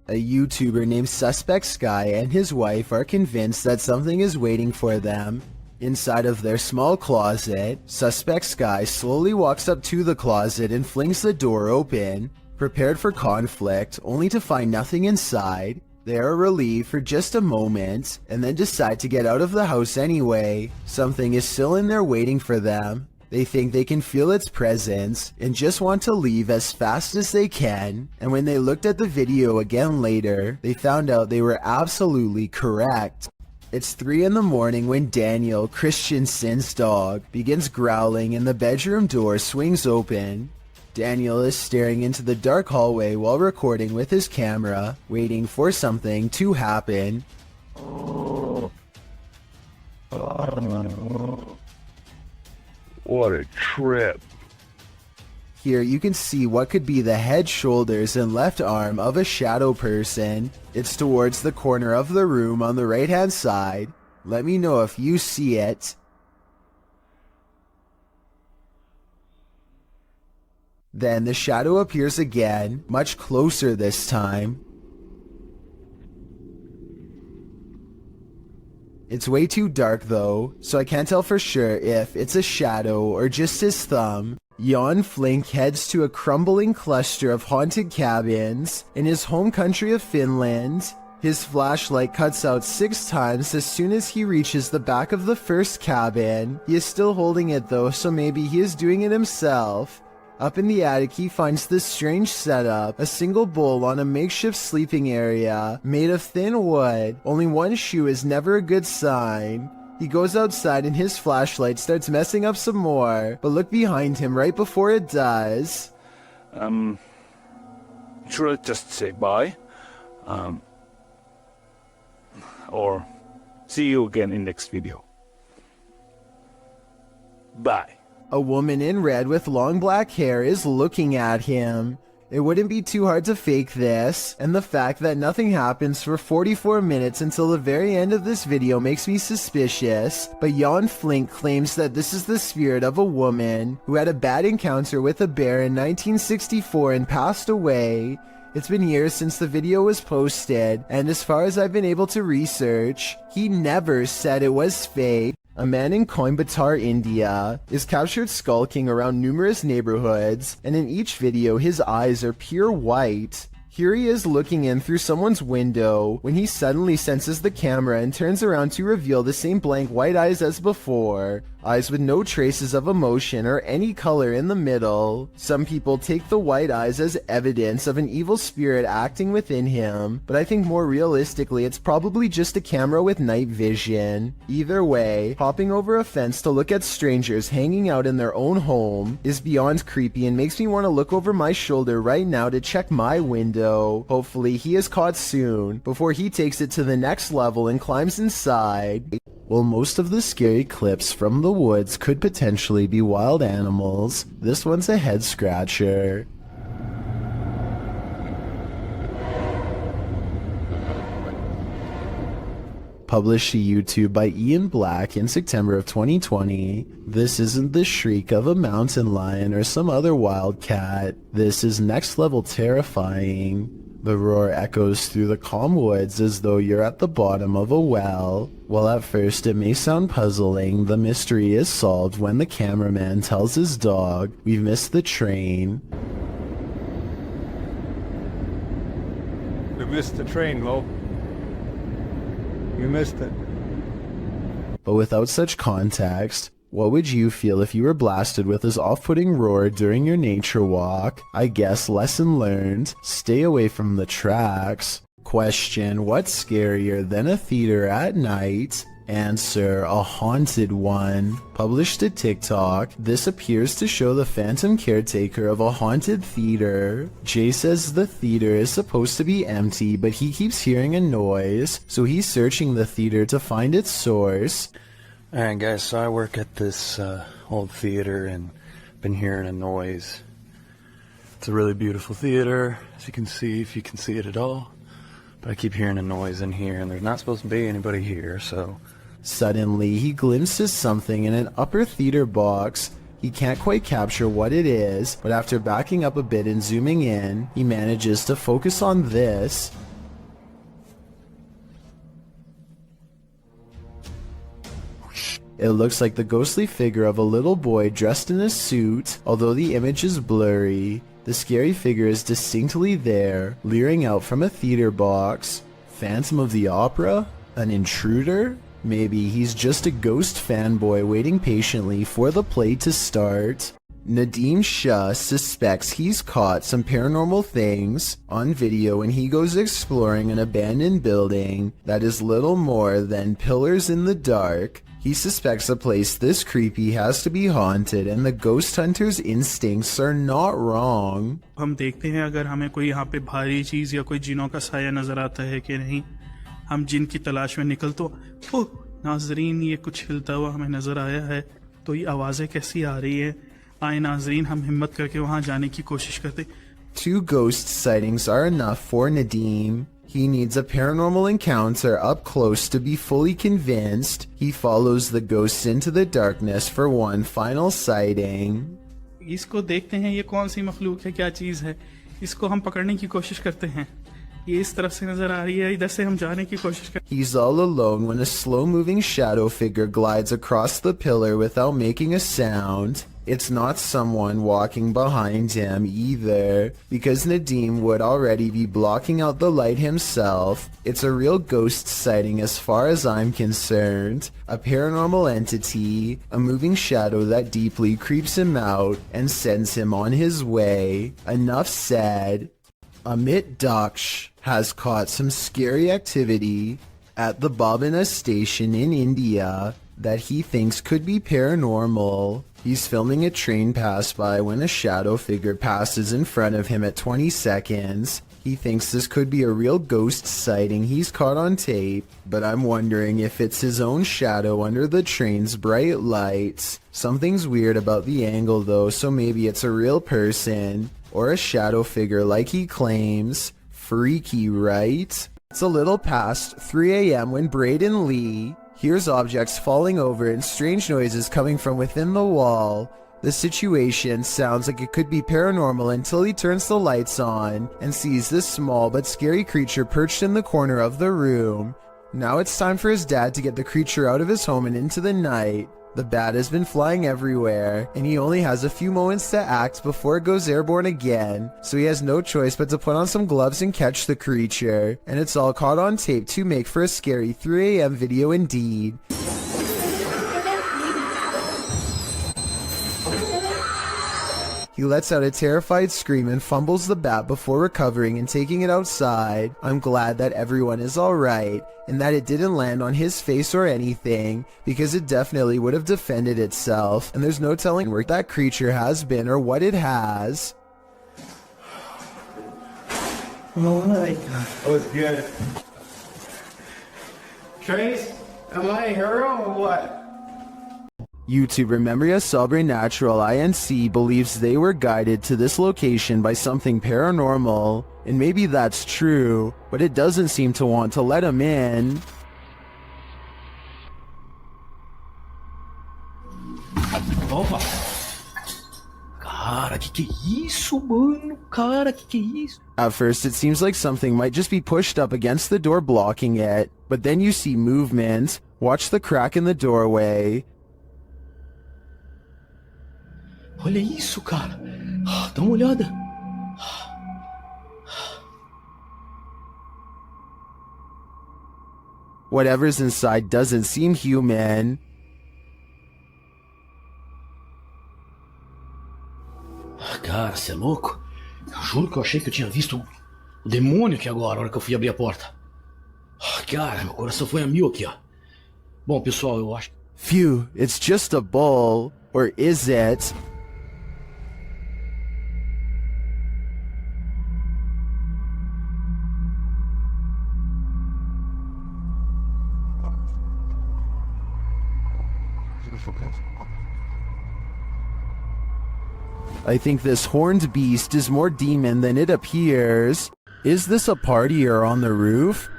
A YouTuber named Suspect Sky and his wife are convinced that something is waiting for them. Inside of their small closet, Suspect Sky slowly walks up to the closet and flings the door open. Prepared for conflict, only to find nothing inside, they are relieved for just a moment, and then decide to get out of the house anyway. Something is still in there waiting for them. They think they can feel its presence, and just want to leave as fast as they can, and when they looked at the video again later, they found out they were absolutely correct. It's 3 in the morning when Daniel, Christensen's dog, begins growling and the bedroom door swings open. Daniel is staring into the dark hallway while recording with his camera, waiting for something to happen. What a trip. Here you can see what could be the head, shoulders, and left arm of a shadow person. It's towards the corner of the room on the right hand side. Let me know if you see it. Then the shadow appears again, much closer this time. It's way too dark though, so I can't tell for sure if it's a shadow or just his thumb. Jan Flink heads to a crumbling cluster of haunted cabins in his home country of Finland. His flashlight cuts out 6 times as soon as he reaches the back of the first cabin. He is still holding it though, so maybe he is doing it himself. Up in the attic, he finds this strange setup, a single bowl on a makeshift sleeping area, made of thin wood. Only one shoe is never a good sign. He goes outside and his flashlight starts messing up some more, but look behind him right before it does. Should I just say bye? Or see you again in next video. Bye. A woman in red with long black hair is looking at him. It wouldn't be too hard to fake this, and the fact that nothing happens for 44 minutes until the very end of this video makes me suspicious, but Jan Flink claims that this is the spirit of a woman who had a bad encounter with a bear in 1964 and passed away. It's been years since the video was posted, and as far as I've been able to research, he never said it was fake. A man in Coimbatore, India, is captured skulking around numerous neighborhoods, and in each video his eyes are pure white. Here he is looking in through someone's window when he suddenly senses the camera and turns around to reveal the same blank white eyes as before. Eyes with no traces of emotion or any color in the middle. Some people take the white eyes as evidence of an evil spirit acting within him, but I think more realistically it's probably just a camera with night vision. Either way, hopping over a fence to look at strangers hanging out in their own home is beyond creepy and makes me want to look over my shoulder right now to check my window. Hopefully he is caught soon, before he takes it to the next level and climbs inside. While most of the scary clips from the woods could potentially be wild animals, this one's a head scratcher. Published to YouTube by Ian Black in September of 2020. This isn't the shriek of a mountain lion or some other wild cat. This is next level terrifying. The roar echoes through the calm woods as though you're at the bottom of a well. While at first it may sound puzzling, the mystery is solved when the cameraman tells his dog, "We've missed the train." We missed the train, Lo. You missed it. But without such context, what would you feel if you were blasted with this off-putting roar during your nature walk? I guess lesson learned, stay away from the tracks. Question, what's scarier than a theater at night? Answer: a haunted one. Published to TikTok, this appears to show the phantom caretaker of a haunted theater. Jay says the theater is supposed to be empty, but he keeps hearing a noise, so he's searching the theater to find its source. Alright guys, so I work at this old theater and been hearing a noise. It's a really beautiful theater, as you can see, if you can see it at all. But I keep hearing a noise in here, and there's not supposed to be anybody here, so... Suddenly, he glimpses something in an upper theater box. He can't quite capture what it is, but after backing up a bit and zooming in, he manages to focus on this. It looks like the ghostly figure of a little boy dressed in a suit, although the image is blurry. The scary figure is distinctly there, leering out from a theater box. Phantom of the Opera? An intruder? Maybe he's just a ghost fanboy waiting patiently for the play to start. Nadim Shah suspects he's caught some paranormal things on video when he goes exploring an abandoned building that is little more than pillars in the dark. He suspects a place this creepy has to be haunted, and the ghost hunter's instincts are not wrong. हम देखते हैं अगर हमें कोई यहाँ पे भारी चीज या कोई जिनों का साया नजर आता है कि नहीं। हम जिन की तलाश में निकल तो नाजरीन ये कुछ हिलता हुआ हमें नजर आया है, तो ये आवाजें कैसी आ रही है। आए नाजरीन, हम हिम्मत करके वहां जाने की कोशिश करते। 2 ghost sightings are enough for Nadim. He needs a paranormal encounter up close to be fully convinced. He follows the ghosts into the darkness for one final sighting. इसको देखते हैं ये कौन सी मखलूक है, क्या चीज है। इसको हम पकड़ने की कोशिश करते हैं। ये इस तरफ से नजर आ रही है, इधर से हम जाने की कोशिश करते हैं। He's all alone when a slow-moving shadow figure glides across the pillar without making a sound. It's not someone walking behind him either, because Nadim would already be blocking out the light himself. It's a real ghost sighting as far as I'm concerned. A paranormal entity, a moving shadow that deeply creeps him out and sends him on his way. Enough said. Amit Daksh has caught some scary activity at the Babina station in India that he thinks could be paranormal. He's filming a train pass by when a shadow figure passes in front of him at 20 seconds. He thinks this could be a real ghost sighting he's caught on tape, but I'm wondering if it's his own shadow under the train's bright lights. Something's weird about the angle though, so maybe it's a real person, or a shadow figure like he claims. Freaky, right? It's a little past 3 a.m. when Braden Lee hears objects falling over and strange noises coming from within the wall. The situation sounds like it could be paranormal until he turns the lights on and sees this small but scary creature perched in the corner of the room. Now it's time for his dad to get the creature out of his home and into the night. The bat has been flying everywhere, and he only has a few moments to act before it goes airborne again, so he has no choice but to put on some gloves and catch the creature, and it's all caught on tape to make for a scary 3 a.m. video indeed. He lets out a terrified scream and fumbles the bat before recovering and taking it outside. I'm glad that everyone is alright, and that it didn't land on his face or anything, because it definitely would have defended itself, and there's no telling where that creature has been or what it has. Oh, it's good. Trace, am I a hero or what? YouTuber Memoria Sobre Natural INC believes they were guided to this location by something paranormal, and maybe that's true, but it doesn't seem to want to let him in. Opa! Cara, que é isso, mano? Cara, que é isso? At first, it seems like something might just be pushed up against the door blocking it, but then you see movement. Watch the crack in the doorway. Olha isso, cara. Dá uma olhada. Whatever's inside doesn't seem human. Cara, você é louco? Eu juro que eu achei que eu tinha visto o demônio aqui agora, na hora que eu fui abrir a porta. Cara, meu coração foi a mil aqui, ó. Bom, pessoal, eu acho. Phew, it's just a bull. Or is it? I think this horned beast is more demon than it appears. Is this a partier on the roof?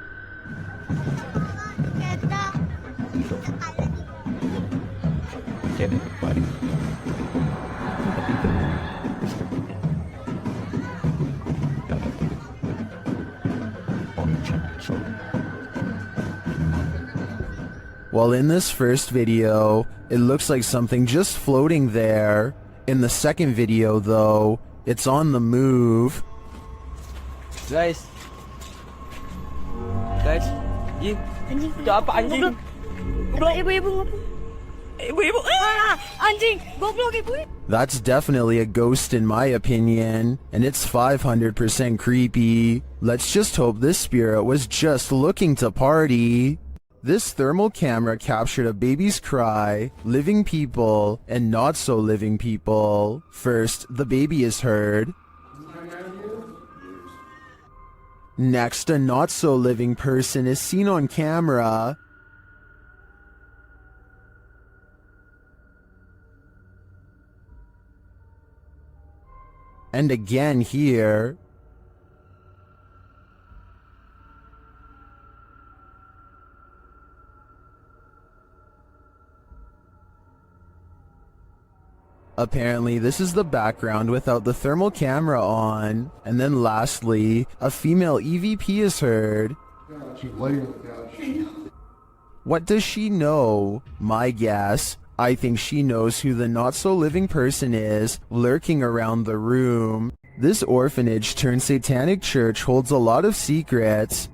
Well, in this first video, it looks like something just floating there. In the second video, though, it's on the move. Guys, Jin, itu apa anjing? Ibu, anjing, goblok ibu. That's definitely a ghost in my opinion, and it's 500% creepy. Let's just hope this spirit was just looking to party. This thermal camera captured a baby's cry, living people, and not so living people. First, the baby is heard. Next, a not so living person is seen on camera. And again here. Apparently, this is the background without the thermal camera on. And then lastly, a female EVP is heard. What does she know? My guess, I think she knows who the not-so-living person is lurking around the room. This orphanage turned satanic church holds a lot of secrets.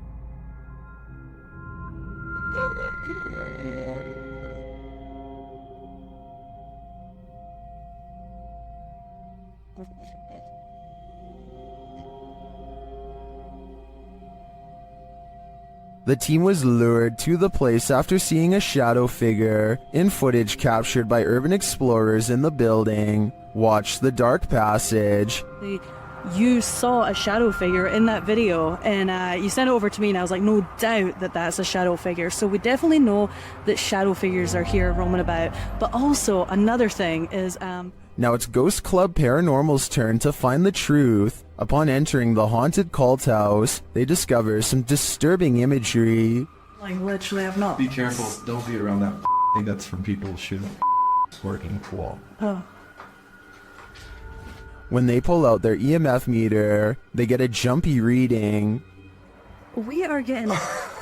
The team was lured to the place after seeing a shadow figure in footage captured by urban explorers in the building. Watch the dark passage. You saw a shadow figure in that video, and you sent it over to me, and I was like, no doubt that that's a shadow figure. So we definitely know that shadow figures are here roaming about. But also, another thing is... Now it's Ghost Club Paranormal's turn to find the truth. Upon entering the haunted cult house, they discover some disturbing imagery. Like, literally, I've not... Be careful, don't be around that thing that's from people shooting working cool. Oh. When they pull out their EMF meter, they get a jumpy reading. We are getting...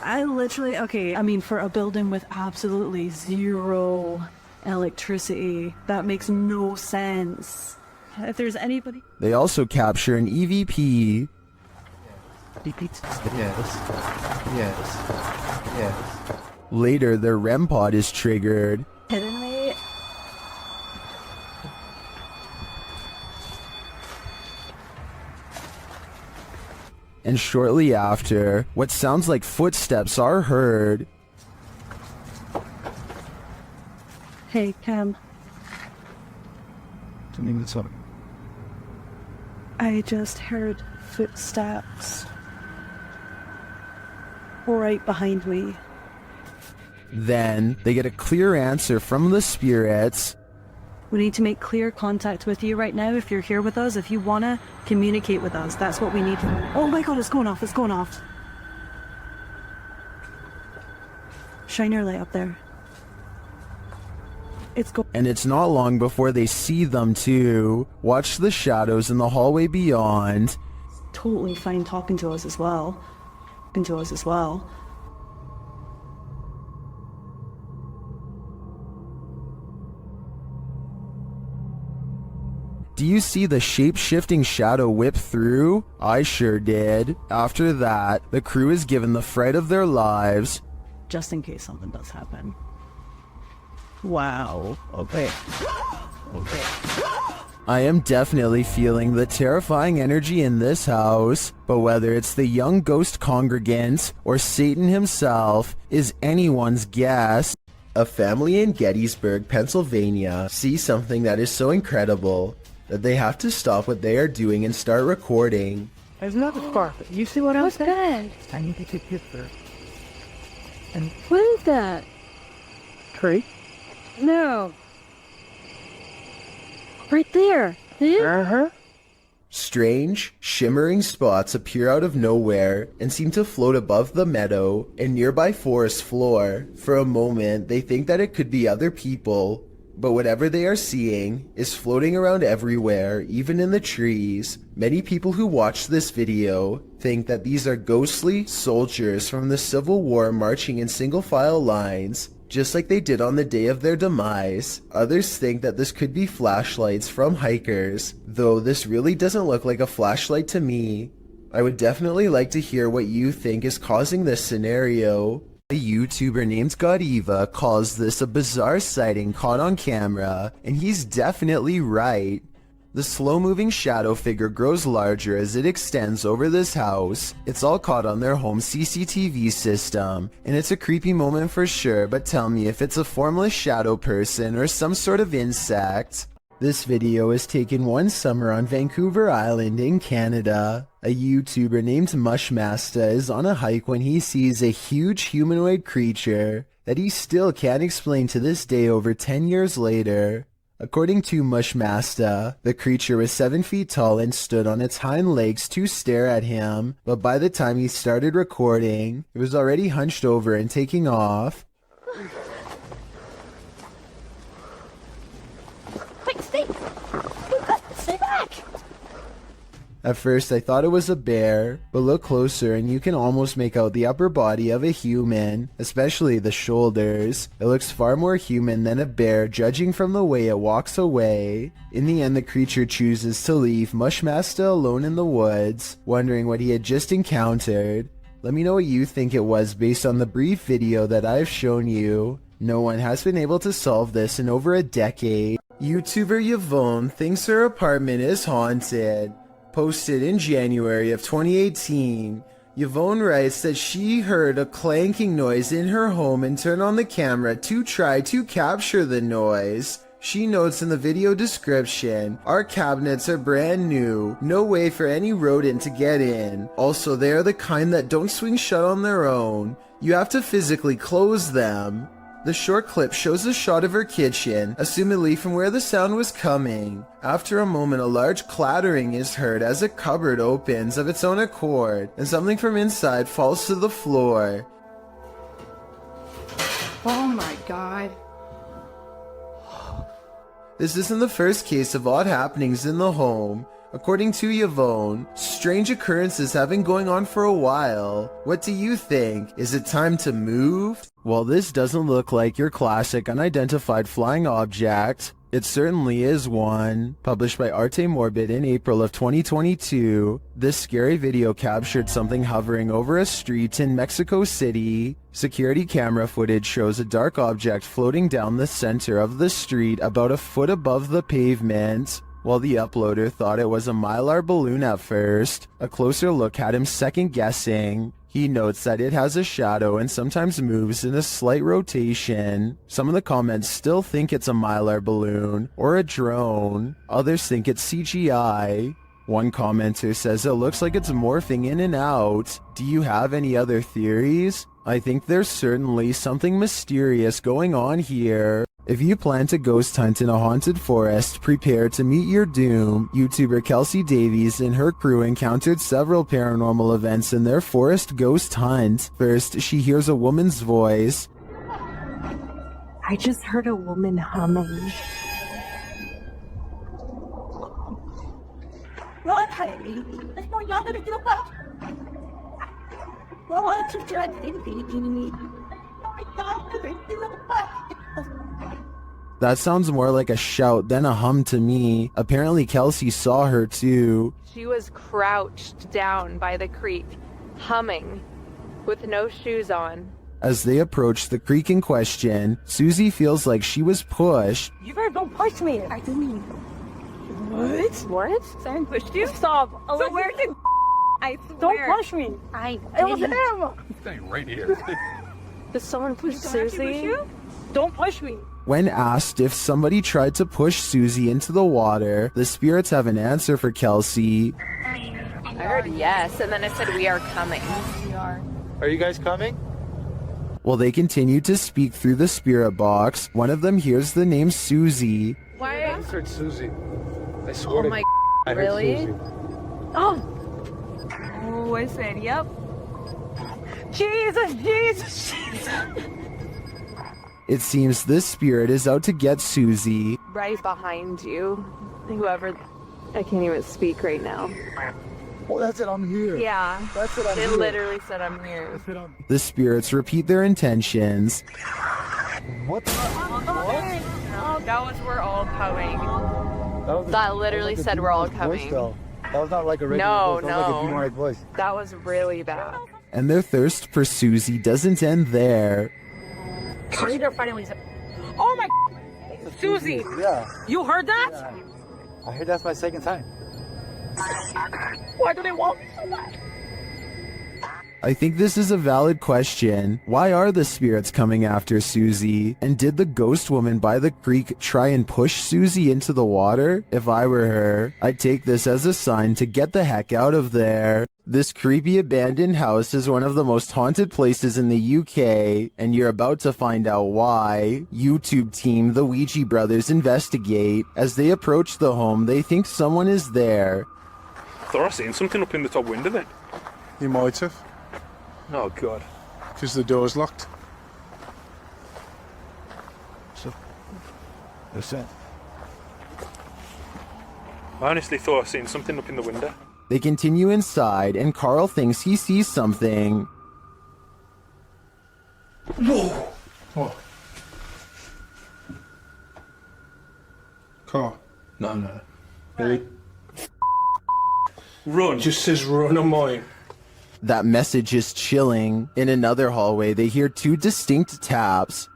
I literally... Okay, I mean, for a building with absolutely zero electricity, that makes no sense. If there's anybody... They also capture an EVP. Yes. Later, their REM pod is triggered. Kidding me? And shortly after, what sounds like footsteps are heard. Hey, Cam. I just heard footsteps right behind me. Then, they get a clear answer from the spirits. We need to make clear contact with you right now if you're here with us. If you want to communicate with us, that's what we need. Oh my god, it's going off, it's going off. Shine your light up there. And it's not long before they see them too. Watch the shadows in the hallway beyond. Totally fine talking to us as well. Do you see the shape-shifting shadow whip through? I sure did. After that, the crew is given the fright of their lives. Just in case something does happen. Wow. Okay. I am definitely feeling the terrifying energy in this house, but whether it's the young ghost congregants or Satan himself is anyone's guess. A family in Gettysburg, Pennsylvania sees something that is so incredible that they have to stop what they are doing and start recording. There's another scarf. You see what else? What's that? I need to take picture. And What is that? tree. No. Right there. See? Strange, shimmering spots appear out of nowhere and seem to float above the meadow and nearby forest floor. For a moment, they think that it could be other people, but whatever they are seeing is floating around everywhere, even in the trees. Many people who watch this video think that these are ghostly soldiers from the Civil War marching in single file lines, just like they did on the day of their demise. Others think that this could be flashlights from hikers, though this really doesn't look like a flashlight to me. I would definitely like to hear what you think is causing this scenario. A YouTuber named Godiva calls this a bizarre sighting caught on camera, and he's definitely right. The slow-moving shadow figure grows larger as it extends over this house. It's all caught on their home CCTV system, and it's a creepy moment for sure, but tell me if it's a formless shadow person or some sort of insect. This video is taken one summer on Vancouver Island in Canada. A YouTuber named Mushmaster is on a hike when he sees a huge humanoid creature that he still can't explain to this day over 10 years later. According to Mushmaster, the creature was 7 feet tall and stood on its hind legs to stare at him, but by the time he started recording, it was already hunched over and taking off. Quick, stay back! At first I thought it was a bear, but look closer and you can almost make out the upper body of a human, especially the shoulders. It looks far more human than a bear, judging from the way it walks away. In the end, the creature chooses to leave Mushmaster alone in the woods, wondering what he had just encountered. Let me know what you think it was based on the brief video that I've shown you. No one has been able to solve this in over a decade. YouTuber Yvonne thinks her apartment is haunted. Posted in January of 2018, Yvonne writes that she heard a clanking noise in her home and turned on the camera to try to capture the noise. She notes in the video description, "Our cabinets are brand new, no way for any rodent to get in. Also, they are the kind that don't swing shut on their own. You have to physically close them." The short clip shows a shot of her kitchen, assumedly from where the sound was coming. After a moment, a large clattering is heard as a cupboard opens of its own accord, and something from inside falls to the floor. Oh my god. This isn't the first case of odd happenings in the home. According to Yvonne, strange occurrences have been going on for a while. What do you think? Is it time to move? While this doesn't look like your classic unidentified flying object, it certainly is one. Published by Arte Morbid in April of 2022, this scary video captured something hovering over a street in Mexico City. Security camera footage shows a dark object floating down the center of the street about a foot above the pavement. While the uploader thought it was a Mylar balloon at first, a closer look had him second-guessing. He notes that it has a shadow and sometimes moves in a slight rotation. Some of the comments still think it's a Mylar balloon or a drone. Others think it's CGI. One commenter says it looks like it's morphing in and out. Do you have any other theories? I think there's certainly something mysterious going on here. If you plan to ghost hunt in a haunted forest, prepare to meet your doom. YouTuber Kelsey Davies and her crew encountered several paranormal events in their forest ghost hunt. First, she hears a woman's voice. I just heard a woman humming. That sounds more like a shout than a hum to me. Apparently Kelsey saw her too. She was crouched down by the creek, humming, with no shoes on. As they approach the creek in question, Susie feels like she was pushed. You better don't push me. I didn't. What? What? Someone pushed you? Stop. So where did... I swear. Don't push me. It was him. He's staying right here. Did someone push Susie? Don't push me. When asked if somebody tried to push Susie into the water, the spirits have an answer for Kelsey. I heard yes, and then it said we are coming. We are. Are you guys coming? While they continue to speak through the spirit box, one of them hears the name Susie. Why? I heard Susie. I swear Oh to my I heard really? Susie. Oh. Oh, I said, yep. Jesus, Jesus, Jesus. It seems this spirit is out to get Susie. Right behind you. Whoever. I can't even speak right now. Oh, that's it. I'm here. Yeah. That's it. I'm It here. literally said I'm here. The spirits repeat their intentions. What the? Oh, that was we're all coming. Was That literally said we're all coming. That was not like a regular No, voice. That was like a no. demonic voice. That was really bad. And their thirst for Susie doesn't end there. They're fighting when he said, "Oh my, Susie, Yeah. you heard that? Yeah. I heard that's my second time. Why do they want me so bad?" I think this is a valid question. Why are the spirits coming after Susie? And did the ghost woman by the creek try and push Susie into the water? If I were her, I'd take this as a sign to get the heck out of there. This creepy abandoned house is one of the most haunted places in the UK, and you're about to find out why. YouTube team The Ouija Brothers investigate. As they approach the home, they think someone is there. Thought I seen something up in the top window then. You might have, Oh god. because the door's locked. So, listen. I honestly thought I seen something up in the window. They continue inside, and Carl thinks he sees something. Whoa! What? Car. No. Really? Run. It just says run on mine. That message is chilling. In another hallway, they hear two distinct taps.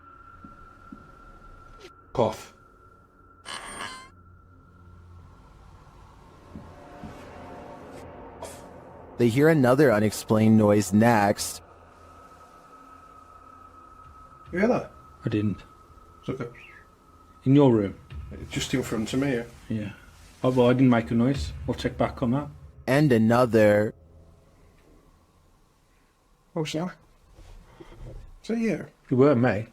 Cough. They hear another unexplained noise next. You hear that? I didn't. It's okay. In your room? Just in front of me, yeah. Yeah. Oh, well, I didn't make a noise. I'll check back on that. And another. Oh, sorry. Is that you? You were, mate.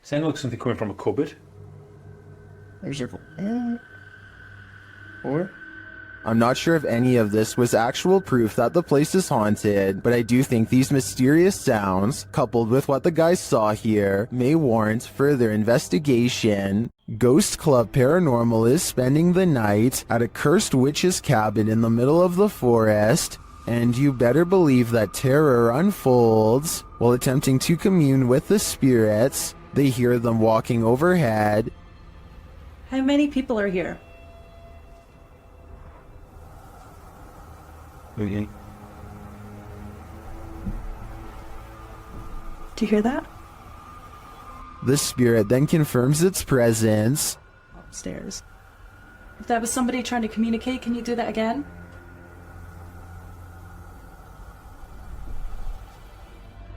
Sounded like something coming from a cupboard. It was like, or? I'm not sure if any of this was actual proof that the place is haunted, but I do think these mysterious sounds, coupled with what the guys saw here, may warrant further investigation. Ghost Club Paranormal is spending the night at a cursed witch's cabin in the middle of the forest, and you better believe that terror unfolds. While attempting to commune with the spirits, they hear them walking overhead. How many people are here? Okay. Do you hear that? The spirit then confirms its presence. Upstairs. If that was somebody trying to communicate, can you do that again?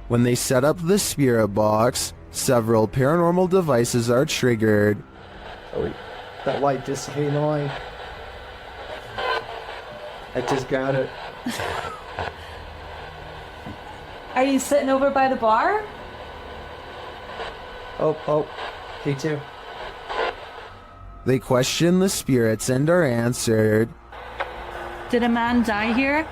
When they set up the spirit box, several paranormal devices are triggered. Oh, wait. That light just came on. I just got it. Are you sitting over by the bar? Oh. Me too. They question the spirits and are answered. Did a man die here?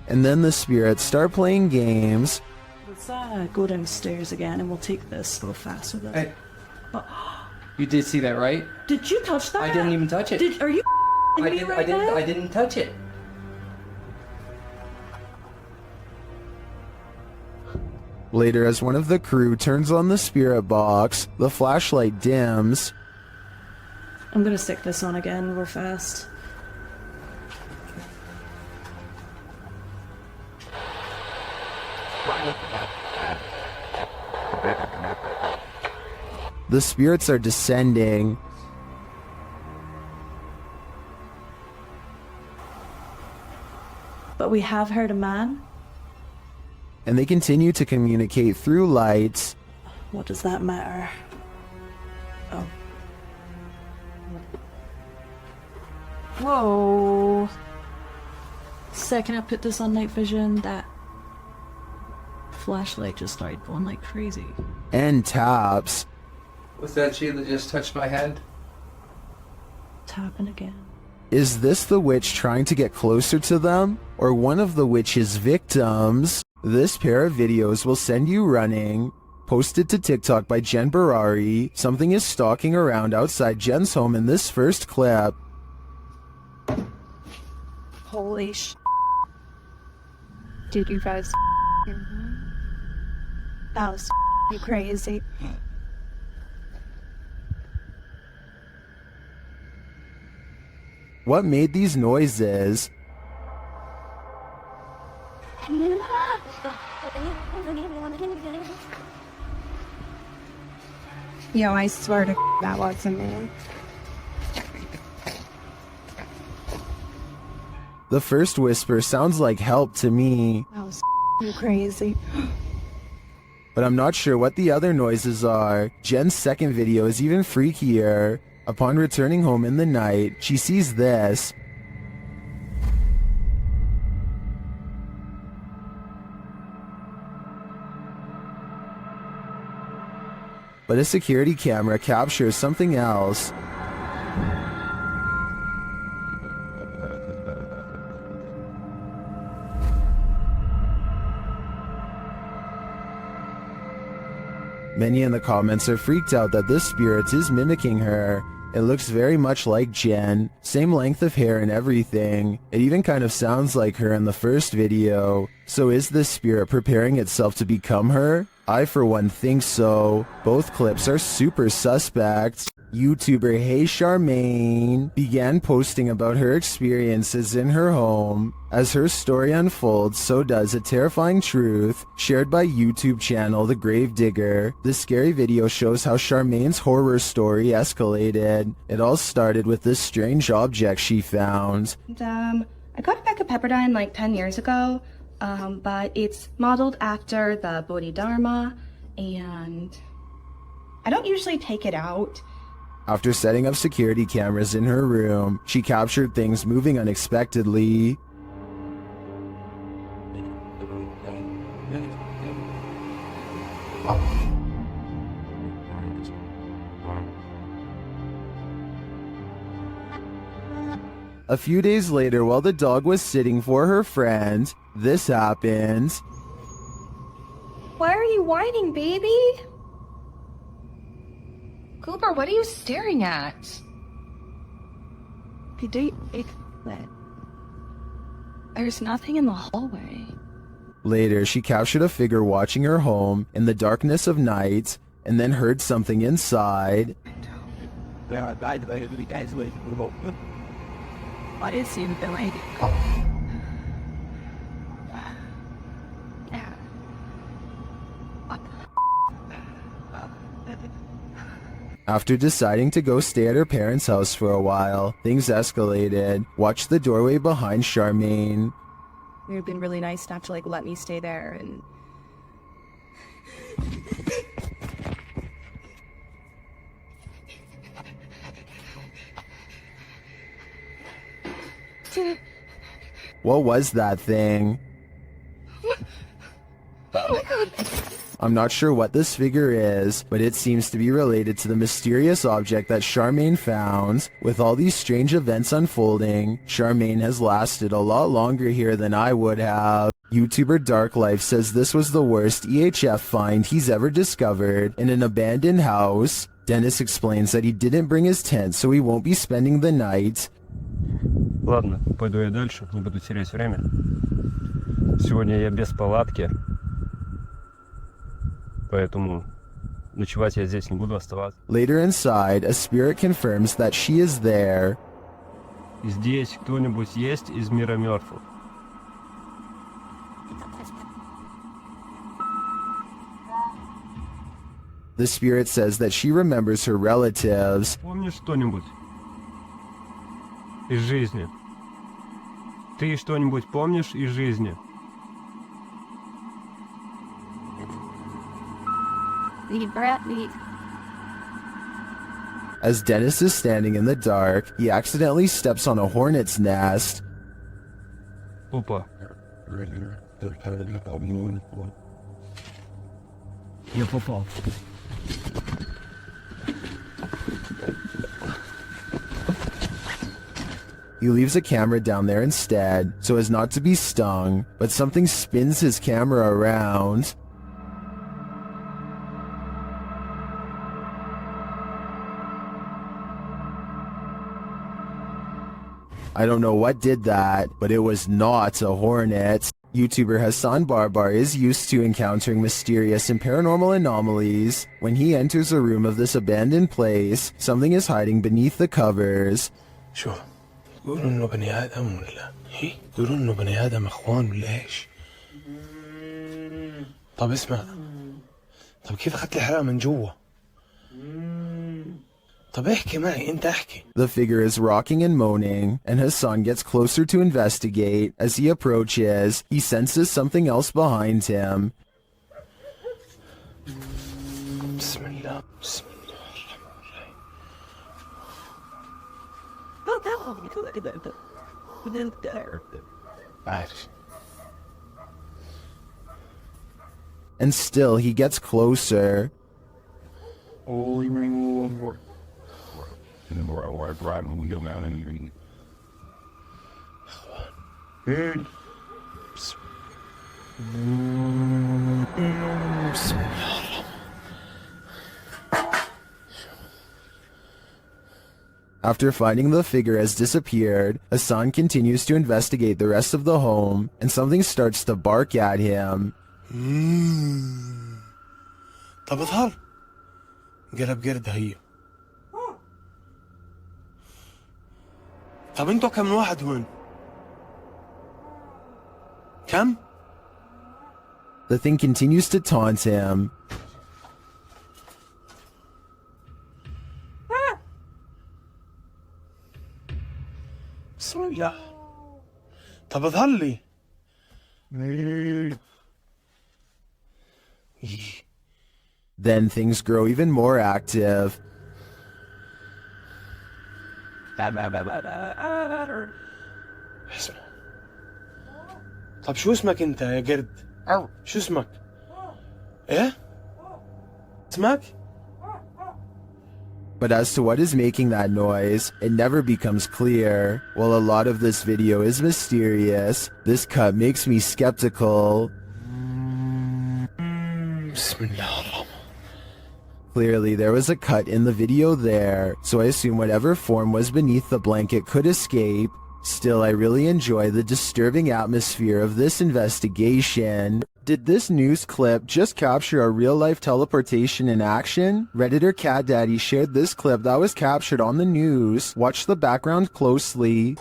And then the spirits start playing games. Let's go downstairs again and we'll take this a little faster then. Hey. But, You did see that, right? did you touch that? I didn't even touch it. Are you me right now? I didn't touch it. Later, as one of the crew turns on the spirit box, the flashlight dims. I'm gonna stick this on again real fast. The spirits are descending. but we have heard a man. And they continue to communicate through lights. What does that matter? Oh. Whoa. Second I put this on night vision, that flashlight just started going like crazy. And taps. Was that she that just touched my head? Tapping again. Is this the witch trying to get closer to them? Or one of the witch's victims? This pair of videos will send you running. Posted to TikTok by Jen Barari, something is stalking around outside Jen's home in this first clip. Holy sh! Dude, you guys. That was crazy. What made these noises? Yo, I swear to that wasn't me. The first whisper sounds like help to me, That was crazy. but I'm not sure what the other noises are. Jen's second video is even freakier. Upon returning home in the night, she sees this. But a security camera captures something else. Many in the comments are freaked out that this spirit is mimicking her. It looks very much like Jen, same length of hair and everything. It even kind of sounds like her in the first video. So is this spirit preparing itself to become her? I for one think so. Both clips are super suspect. YouTuber Hey Charmaine began posting about her experiences in her home. As her story unfolds, so does a terrifying truth shared by YouTube channel The Grave Digger. This scary video shows how Charmaine's horror story escalated. It all started with this strange object she found. I got a bag of Pepperdine like 10 years ago, but it's modeled after the Bodhidharma, and I don't usually take it out. After setting up security cameras in her room, she captured things moving unexpectedly. A few days later, while the dog was sitting for her friend, this happened. Why are you whining, baby? Cooper, what are you staring at? There's nothing in the hallway. Later, she captured a figure watching her home in the darkness of night, and then heard something inside. What is he doing? After deciding to go stay at her parents' house for a while, things escalated. Watch the doorway behind Charmaine. It would have been really nice not to like let me stay there and What was that thing? Oh my god. I'm not sure what this figure is, but it seems to be related to the mysterious object that Charmaine found. With all these strange events unfolding, Charmaine has lasted a lot longer here than I would have. YouTuber Dark Life says this was the worst EHF find he's ever discovered in an abandoned house. Dennis explains that he didn't bring his tent, so he won't be spending the night. Ладно, пойду я дальше, не буду терять время. Сегодня я без палатки, поэтому ночевать я здесь не буду оставаться. Later inside, a spirit confirms that she is there. Здесь кто-нибудь есть из мира мертвых? The spirit says that she remembers her relatives. Помнишь что-нибудь из жизни? Ты что-нибудь помнишь из жизни? As Dennis is standing in the dark, he accidentally steps on a hornet's nest. Опа. Я попал. He leaves a camera down there instead, so as not to be stung, but something spins his camera around. I don't know what did that, but it was not a hornet. YouTuber Hassan Barbar is used to encountering mysterious and paranormal anomalies. When he enters a room of this abandoned place, something is hiding beneath the covers. شو يقولوا انه بني ادم ولا هي يقولوا انه بني ادم اخوان ولا ايش؟ طب اسمع، طب كيف اخذت الحرقة من جوا؟ طب احكي معي، انت احكي. The figure is rocking and moaning, and Hassan gets closer to investigate. As he approaches, he senses something else behind him. بسم الله بسم الله. And still he gets closer. After finding the figure has disappeared, Hassan continues to investigate the rest of the home, and something starts to bark at him. طب اظهر قلب قرد هي. طب انتوا كم واحد هون؟ كم؟ The thing continues to taunt him. بسم الله. طب اظهر لي. Then things grow even more active. طب شو اسمك انت يا قرد؟ شو اسمك؟ ايه؟ اسمك؟ But as to what is making that noise, it never becomes clear. While a lot of this video is mysterious, this cut makes me skeptical. Clearly, there was a cut in the video there, so I assume whatever form was beneath the blanket could escape. Still, I really enjoy the disturbing atmosphere of this investigation. Did this news clip just capture a real-life teleportation in action? Redditor Cat Daddy shared this clip that was captured on the news. Watch the background closely.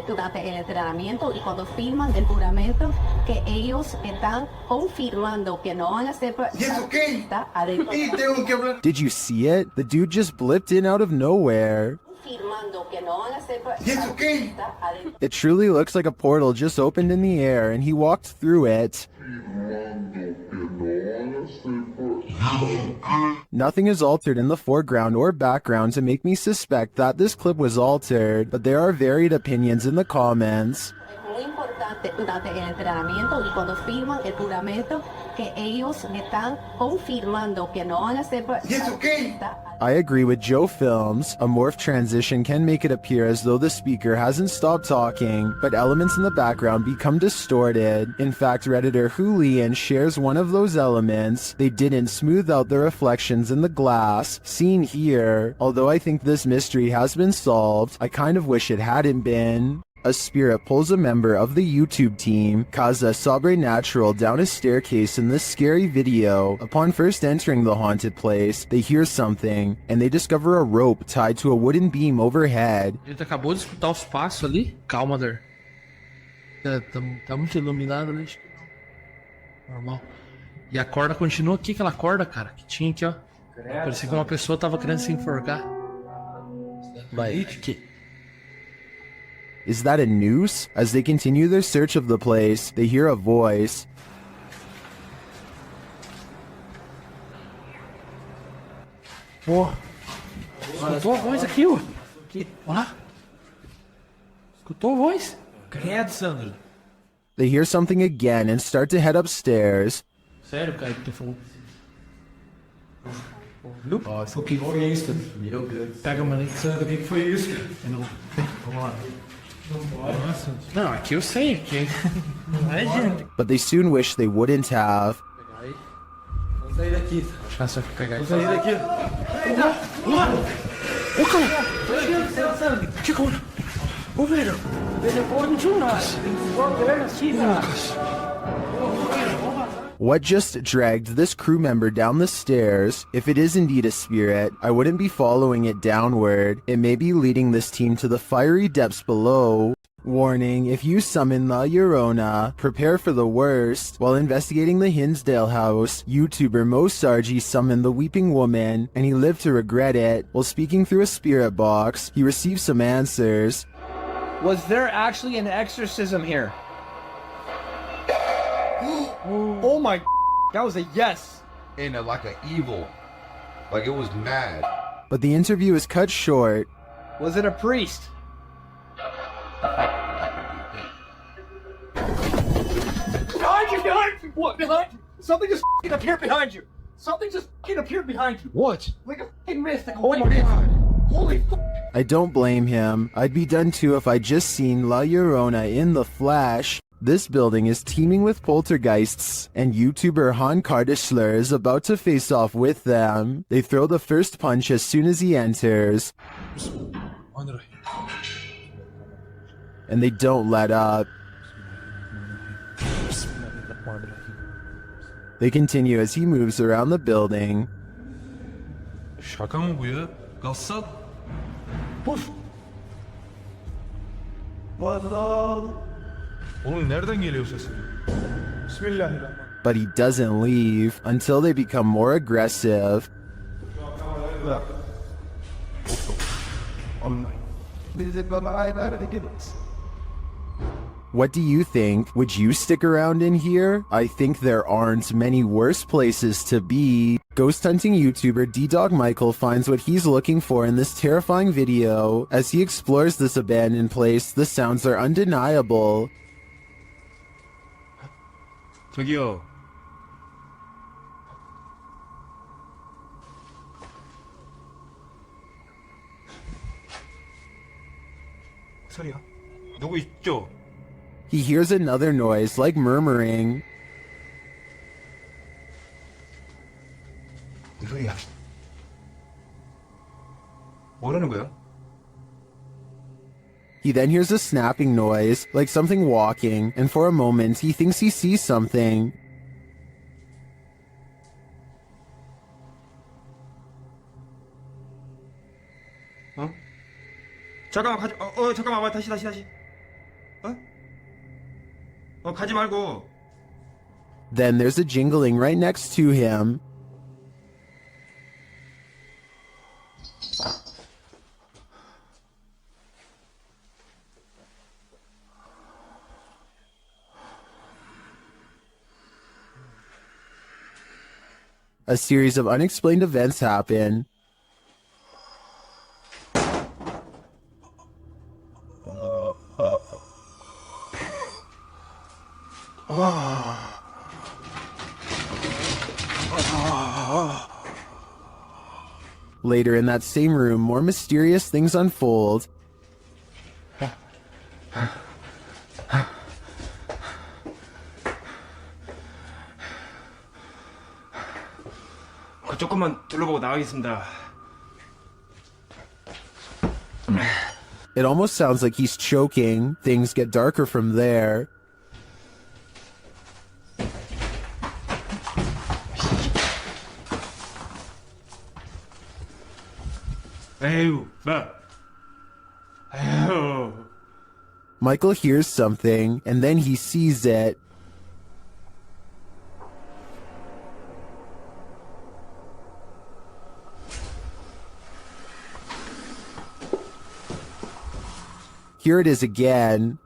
Durante el entrenamiento y cuando firman el juramento que ellos están confirmando que no van a ser Did you see it? The dude just blipped in out of nowhere. It truly looks like a portal just opened in the air and he walked through it. Nothing is altered in the foreground or background to make me suspect that this clip was altered, but there are varied opinions in the comments. durante el entrenamiento y cuando firman el juramento que ellos están confirmando que no van a ser I agree with Joe Films. A morph transition can make it appear as though the speaker hasn't stopped talking, but elements in the background become distorted. In fact, Redditor Hulian shares one of those elements. They didn't smooth out the reflections in the glass, seen here. Although I think this mystery has been solved, I kind of wish it hadn't been. A spirit pulls a member of the YouTube team, Kaza Sobrenatural, down a staircase in this scary video. Upon first entering the haunted place, they hear something, and they discover a rope tied to a wooden beam overhead. A gente acabou de escutar os passos ali. Calma, Der. Tá muito iluminado ali. Normal. E a corda continua aqui, aquela corda, cara, que tinha aqui, ó. Parecia que uma pessoa tava querendo se enforcar. Vai. Que... Is that a noose? As they continue their search of the place, they hear a voice. Pô, escutou a voz aqui, ó. Aqui, olha lá. Escutou a voz? Credo, Sandro. They hear something again and start to head upstairs. Sério, cara, que tu falou? O que foi isso? Meu Deus. Pega uma lente, Sandro, o que foi isso? Vamos lá. Nossa. Não, aqui eu sei, aqui. Não é, gente. But they soon wish they wouldn't have. Vamos sair daqui. Deixa eu pegar aqui. Vamos sair daqui. Ô, cara! Chico! Ô, velho! What just dragged this crew member down the stairs? If it is indeed a spirit, I wouldn't be following it downward. It may be leading this team to the fiery depths below. Warning, if you summon La Llorona, prepare for the worst. While investigating the Hinsdale house, YouTuber Mo Sargi summoned the Weeping Woman, and he lived to regret it. While speaking through a spirit box, he received some answers. Was there actually an exorcism here? Oh my, that was a yes. And like an evil, like it was mad. But the interview is cut short. Was it a priest? Behind you, behind you! What? Behind you? Something just appeared behind you. Something just appeared behind you. What? Like a mist. Like, oh my god. Holy I don't blame him. I'd be done too if I'd just seen La Llorona in the flash. This building is teeming with poltergeists, and YouTuber Han Kardashler is about to face off with them. They throw the first punch as soon as he enters. And they don't let up. They continue as he moves around the building. Şaka mı bu ya? Gassal. Puf. Oğlum nereden geliyor sesin? Bismillahirrahmanirrahim. But he doesn't leave until they become more aggressive. What do you think? Would you stick around in here? I think there aren't many worse places to be. Ghost hunting YouTuber D-Dog Michael finds what he's looking for in this terrifying video. As he explores this abandoned place, the sounds are undeniable. 저기요. 소리야? 누구 있죠? He hears another noise, like murmuring. 누구야? 뭐라는 거야? He then hears a snapping noise, like something walking, and for a moment he thinks he sees something. 어? 잠깐만 잠깐만 와 다시 가지 말고. Then there's a jingling right next to him. A series of unexplained events happen. Later in that same room, more mysterious things unfold. 조금만 둘러보고 나가겠습니다. It almost sounds like he's choking. Things get darker from there. 에휴, 에휴. Michael hears something, and then he sees it. Here it is again.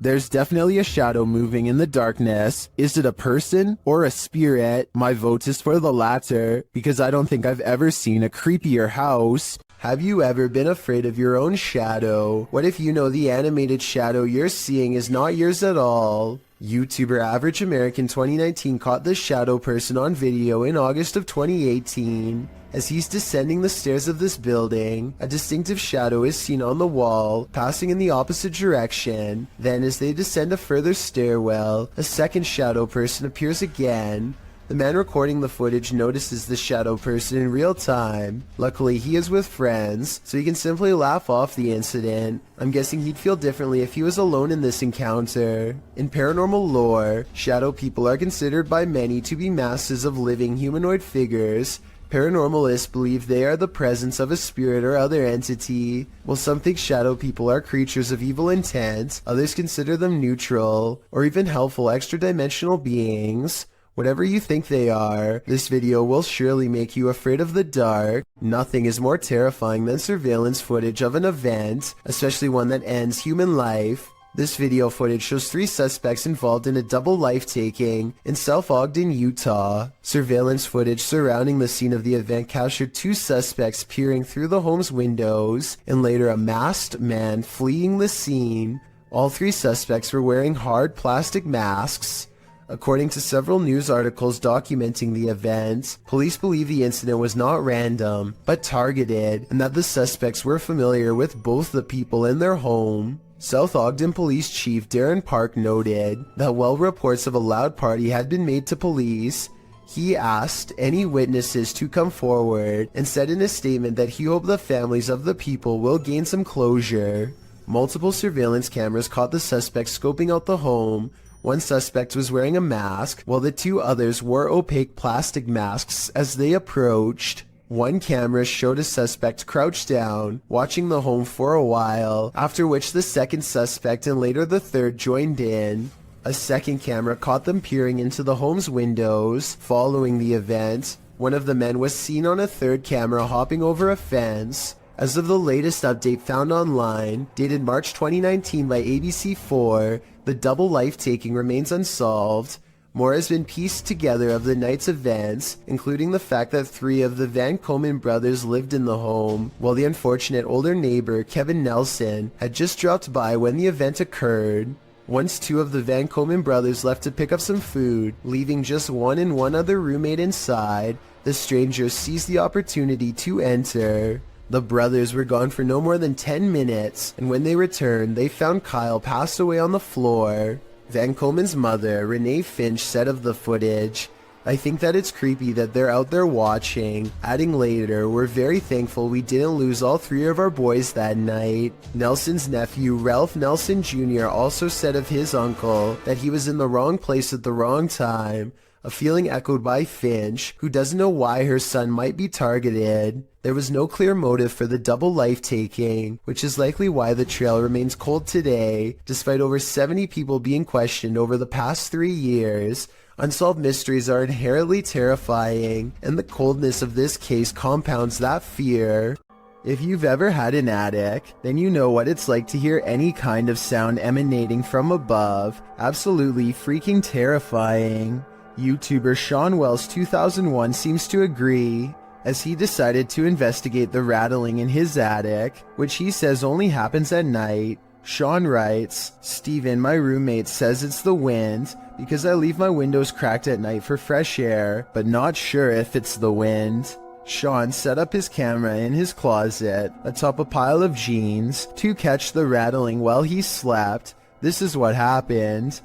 There's definitely a shadow moving in the darkness. Is it a person or a spirit? My vote is for the latter, because I don't think I've ever seen a creepier house. Have you ever been afraid of your own shadow? What if you know the animated shadow you're seeing is not yours at all? YouTuber Average American 2019 caught this shadow person on video in August of 2018. As he's descending the stairs of this building, a distinctive shadow is seen on the wall, passing in the opposite direction. Then as they descend a further stairwell, a second shadow person appears again. The man recording the footage notices the shadow person in real time. Luckily, he is with friends, so he can simply laugh off the incident. I'm guessing he'd feel differently if he was alone in this encounter. In paranormal lore, shadow people are considered by many to be masses of living humanoid figures. Paranormalists believe they are the presence of a spirit or other entity. While some think shadow people are creatures of evil intent, others consider them neutral, or even helpful extra-dimensional beings. Whatever you think they are, this video will surely make you afraid of the dark. Nothing is more terrifying than surveillance footage of an event, especially one that ends human life. This video footage shows 3 suspects involved in a double life-taking in South Ogden, Utah. Surveillance footage surrounding the scene of the event captured 2 suspects peering through the home's windows, and later a masked man fleeing the scene. All 3 suspects were wearing hard plastic masks. According to several news articles documenting the event, police believe the incident was not random, but targeted, and that the suspects were familiar with both the people in their home. South Ogden Police Chief Darren Park noted that while reports of a loud party had been made to police, he asked any witnesses to come forward and said in a statement that he hoped the families of the people will gain some closure. Multiple surveillance cameras caught the suspects scoping out the home. One suspect was wearing a mask, while the 2 others wore opaque plastic masks as they approached. One camera showed a suspect crouched down, watching the home for a while, after which the second suspect and later the third joined in. A second camera caught them peering into the home's windows. Following the event, one of the men was seen on a third camera hopping over a fence. As of the latest update found online, dated March 2019 by ABC4, the double life-taking remains unsolved. More has been pieced together of the night's events, including the fact that 3 of the Van Komen brothers lived in the home, while the unfortunate older neighbor, Kevin Nelson, had just dropped by when the event occurred. Once 2 of the Van Komen brothers left to pick up some food, leaving just one and one other roommate inside, the strangers seized the opportunity to enter. The brothers were gone for no more than 10 minutes, and when they returned, they found Kyle passed away on the floor. Van Komen's mother, Renee Finch, said of the footage, "I think that it's creepy that they're out there watching." Adding later, "We're very thankful we didn't lose all 3 of our boys that night." Nelson's nephew, Ralph Nelson Jr., also said of his uncle that he was in the wrong place at the wrong time, a feeling echoed by Finch, who doesn't know why her son might be targeted. There was no clear motive for the double life-taking, which is likely why the trail remains cold today, despite over 70 people being questioned over the past 3 years. Unsolved mysteries are inherently terrifying, and the coldness of this case compounds that fear. If you've ever had an attic, then you know what it's like to hear any kind of sound emanating from above. Absolutely freaking terrifying. YouTuber Sean Wells 2001 seems to agree, as he decided to investigate the rattling in his attic, which he says only happens at night. Sean writes, "Steven, my roommate, says it's the wind because I leave my windows cracked at night for fresh air, but not sure if it's the wind." Sean set up his camera in his closet atop a pile of jeans to catch the rattling while he slept. This is what happened.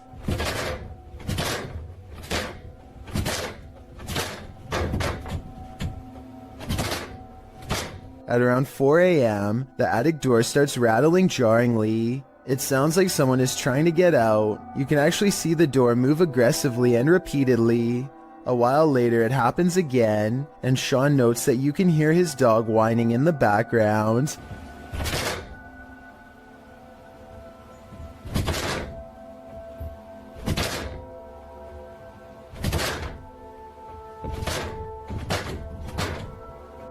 At around 4 a.m., the attic door starts rattling jarringly. It sounds like someone is trying to get out. You can actually see the door move aggressively and repeatedly. A while later, it happens again, and Sean notes that you can hear his dog whining in the background.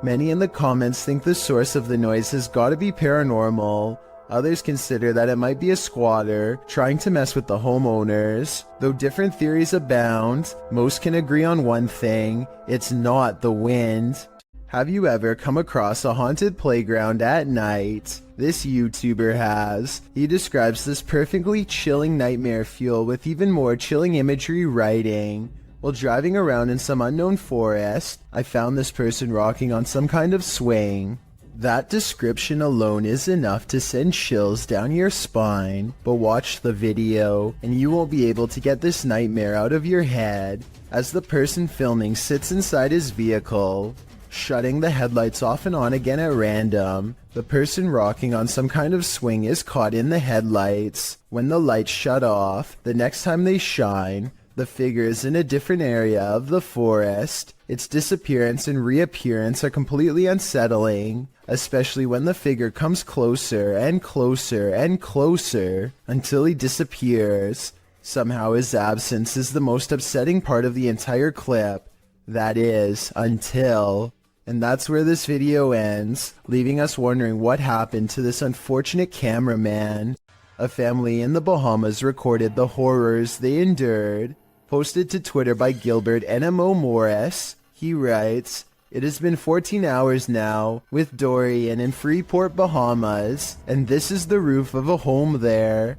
Many in the comments think the source of the noise has gotta be paranormal. Others consider that it might be a squatter trying to mess with the homeowners. Though different theories abound, most can agree on one thing: it's not the wind. Have you ever come across a haunted playground at night? This YouTuber has. He describes this perfectly chilling nightmare fuel with even more chilling imagery writing. While driving around in some unknown forest, I found this person rocking on some kind of swing. That description alone is enough to send chills down your spine, but watch the video and you won't be able to get this nightmare out of your head as the person filming sits inside his vehicle, shutting the headlights off and on again at random. The person rocking on some kind of swing is caught in the headlights. When the lights shut off, the next time they shine, the figure is in a different area of the forest. Its disappearance and reappearance are completely unsettling, especially when the figure comes closer and closer and closer until he disappears. Somehow his absence is the most upsetting part of the entire clip. That is, until... And that's where this video ends, leaving us wondering what happened to this unfortunate cameraman. A family in the Bahamas recorded the horrors they endured. Posted to Twitter by Gilbert NMO Morris, he writes, "It has been 14 hours now, with Dorian in Freeport, Bahamas, and this is the roof of a home there."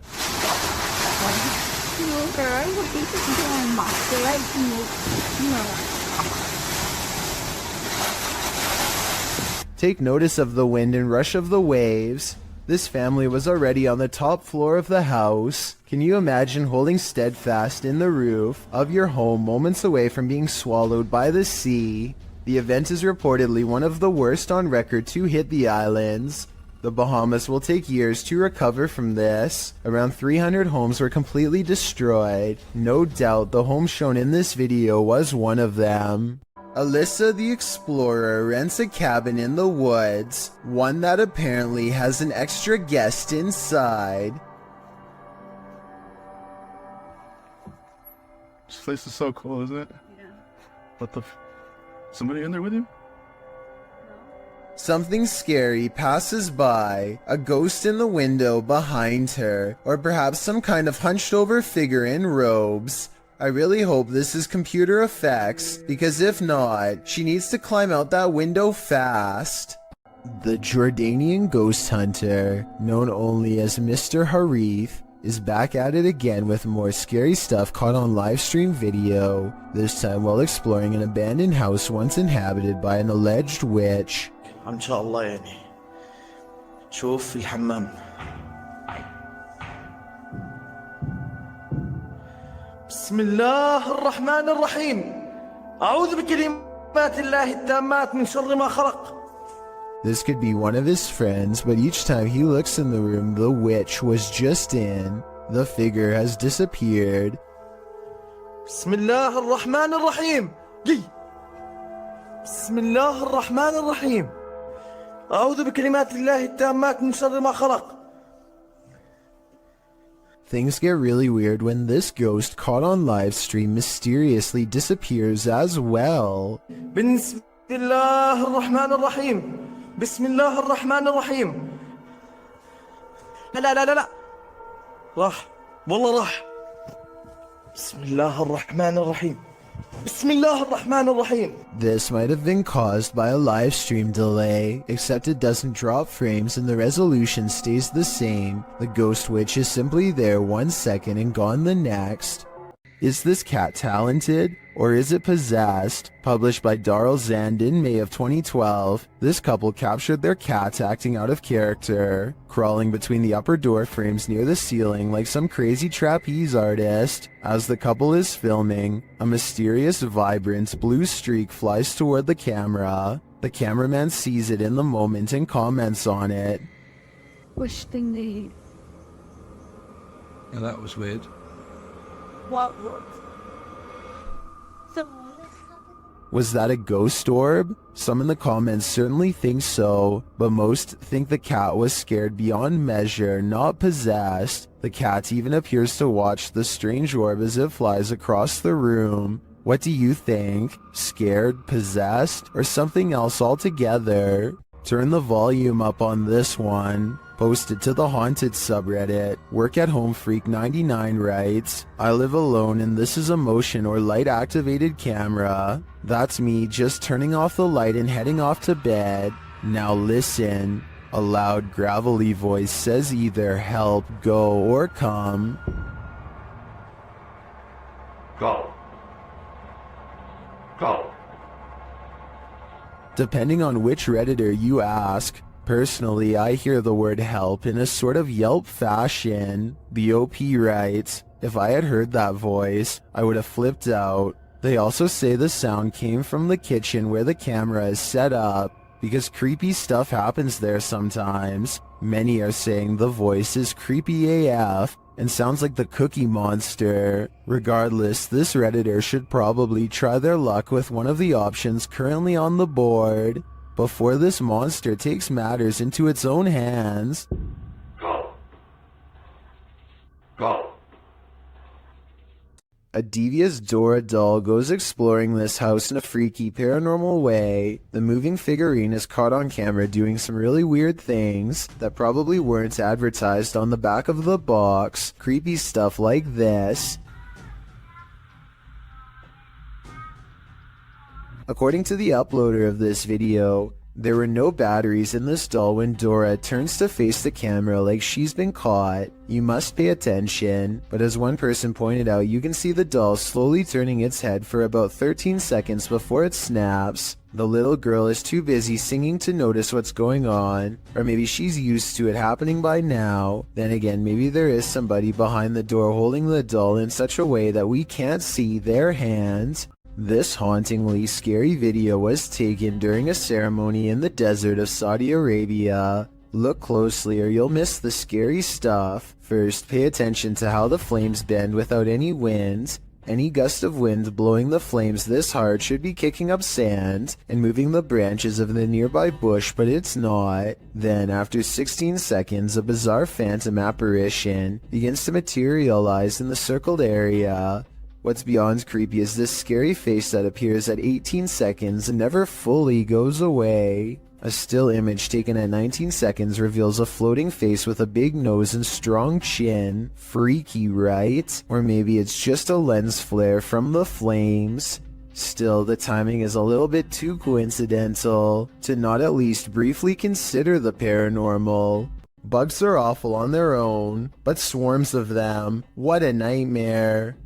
Take notice of the wind and rush of the waves. This family was already on the top floor of the house. Can you imagine holding steadfast in the roof of your home moments away from being swallowed by the sea? The event is reportedly one of the worst on record to hit the islands. The Bahamas will take years to recover from this. Around 300 homes were completely destroyed. No doubt the home shown in this video was one of them. Alyssa the Explorer rents a cabin in the woods, one that apparently has an extra guest inside. This place is so cool, isn't it? Yeah. What the somebody in there with you? Something scary passes by, a ghost in the window behind her, or perhaps some kind of hunched over figure in robes. I really hope this is computer effects, because if not, she needs to climb out that window fast. The Jordanian ghost hunter, known only as Mr. Harith, is back at it again with more scary stuff caught on live stream video, this time while exploring an abandoned house once inhabited by an alleged witch. إن شاء الله يعني شوف في الحمام. بسم الله الرحمن الرحيم أعوذ بكلمات الله التامات من شر ما خلق. This could be one of his friends, but each time he looks in the room the witch was just in, the figure has disappeared. بسم الله الرحمن الرحيم. بسم الله الرحمن الرحيم أعوذ بكلمات الله التامات من شر ما خلق. Things get really weird when this ghost caught on live stream mysteriously disappears as well. بسم الله الرحمن الرحيم. بسم الله الرحمن الرحيم. لا لا لا لا لا راح والله راح. بسم الله الرحمن الرحيم. بسم الله الرحمن الرحيم. This might have been caused by a live stream delay, except it doesn't drop frames and the resolution stays the same. The ghost witch is simply there 1 second and gone the next. Is this cat talented, or is it possessed? Published by Darl Zand in May of 2012, this couple captured their cats acting out of character, crawling between the upper door frames near the ceiling like some crazy trapeze artist. As the couple is filming, a mysterious, vibrant blue streak flies toward the camera. The cameraman sees it in the moment and comments on it. Which thing they... Yeah, that was weird. What? So... Was that a ghost orb? Some in the comments certainly think so, but most think the cat was scared beyond measure, not possessed. The cat even appears to watch the strange orb as it flies across the room. What do you think? Scared, possessed, or something else altogether? Turn the volume up on this one. Posted to the Haunted subreddit. Work at Home Freak 99 writes, I live alone and this is a motion or light activated camera. That's me just turning off the light and heading off to bed. Now listen. A loud gravelly voice says either help, go, or come. Go. Go. Depending on which Redditor you ask. Personally, I hear the word help in a sort of Yelp fashion. The OP writes, if I had heard that voice, I would have flipped out. They also say the sound came from the kitchen where the camera is set up, because creepy stuff happens there sometimes. Many are saying the voice is creepy AF and sounds like the Cookie Monster. Regardless, this Redditor should probably try their luck with one of the options currently on the board before this monster takes matters into its own hands. Go. Go. A devious Dora doll goes exploring this house in a freaky paranormal way. The moving figurine is caught on camera doing some really weird things that probably weren't advertised on the back of the box. Creepy stuff like this. According to the uploader of this video, there were no batteries in this doll when Dora turns to face the camera like she's been caught. You must pay attention, but as one person pointed out, you can see the doll slowly turning its head for about 13 seconds before it snaps. The little girl is too busy singing to notice what's going on, or maybe she's used to it happening by now. Then again, maybe there is somebody behind the door holding the doll in such a way that we can't see their hands. This hauntingly scary video was taken during a ceremony in the desert of Saudi Arabia. Look closely or you'll miss the scary stuff. First, pay attention to how the flames bend without any wind. Any gust of wind blowing the flames this hard should be kicking up sand and moving the branches of the nearby bush, but it's not. Then, after 16 seconds, a bizarre phantom apparition begins to materialize in the circled area. What's beyond creepy is this scary face that appears at 18 seconds and never fully goes away. A still image taken at 19 seconds reveals a floating face with a big nose and strong chin. Freaky, right? Or maybe it's just a lens flare from the flames. Still, the timing is a little bit too coincidental to not at least briefly consider the paranormal. Bugs are awful on their own, but swarms of them, what a nightmare.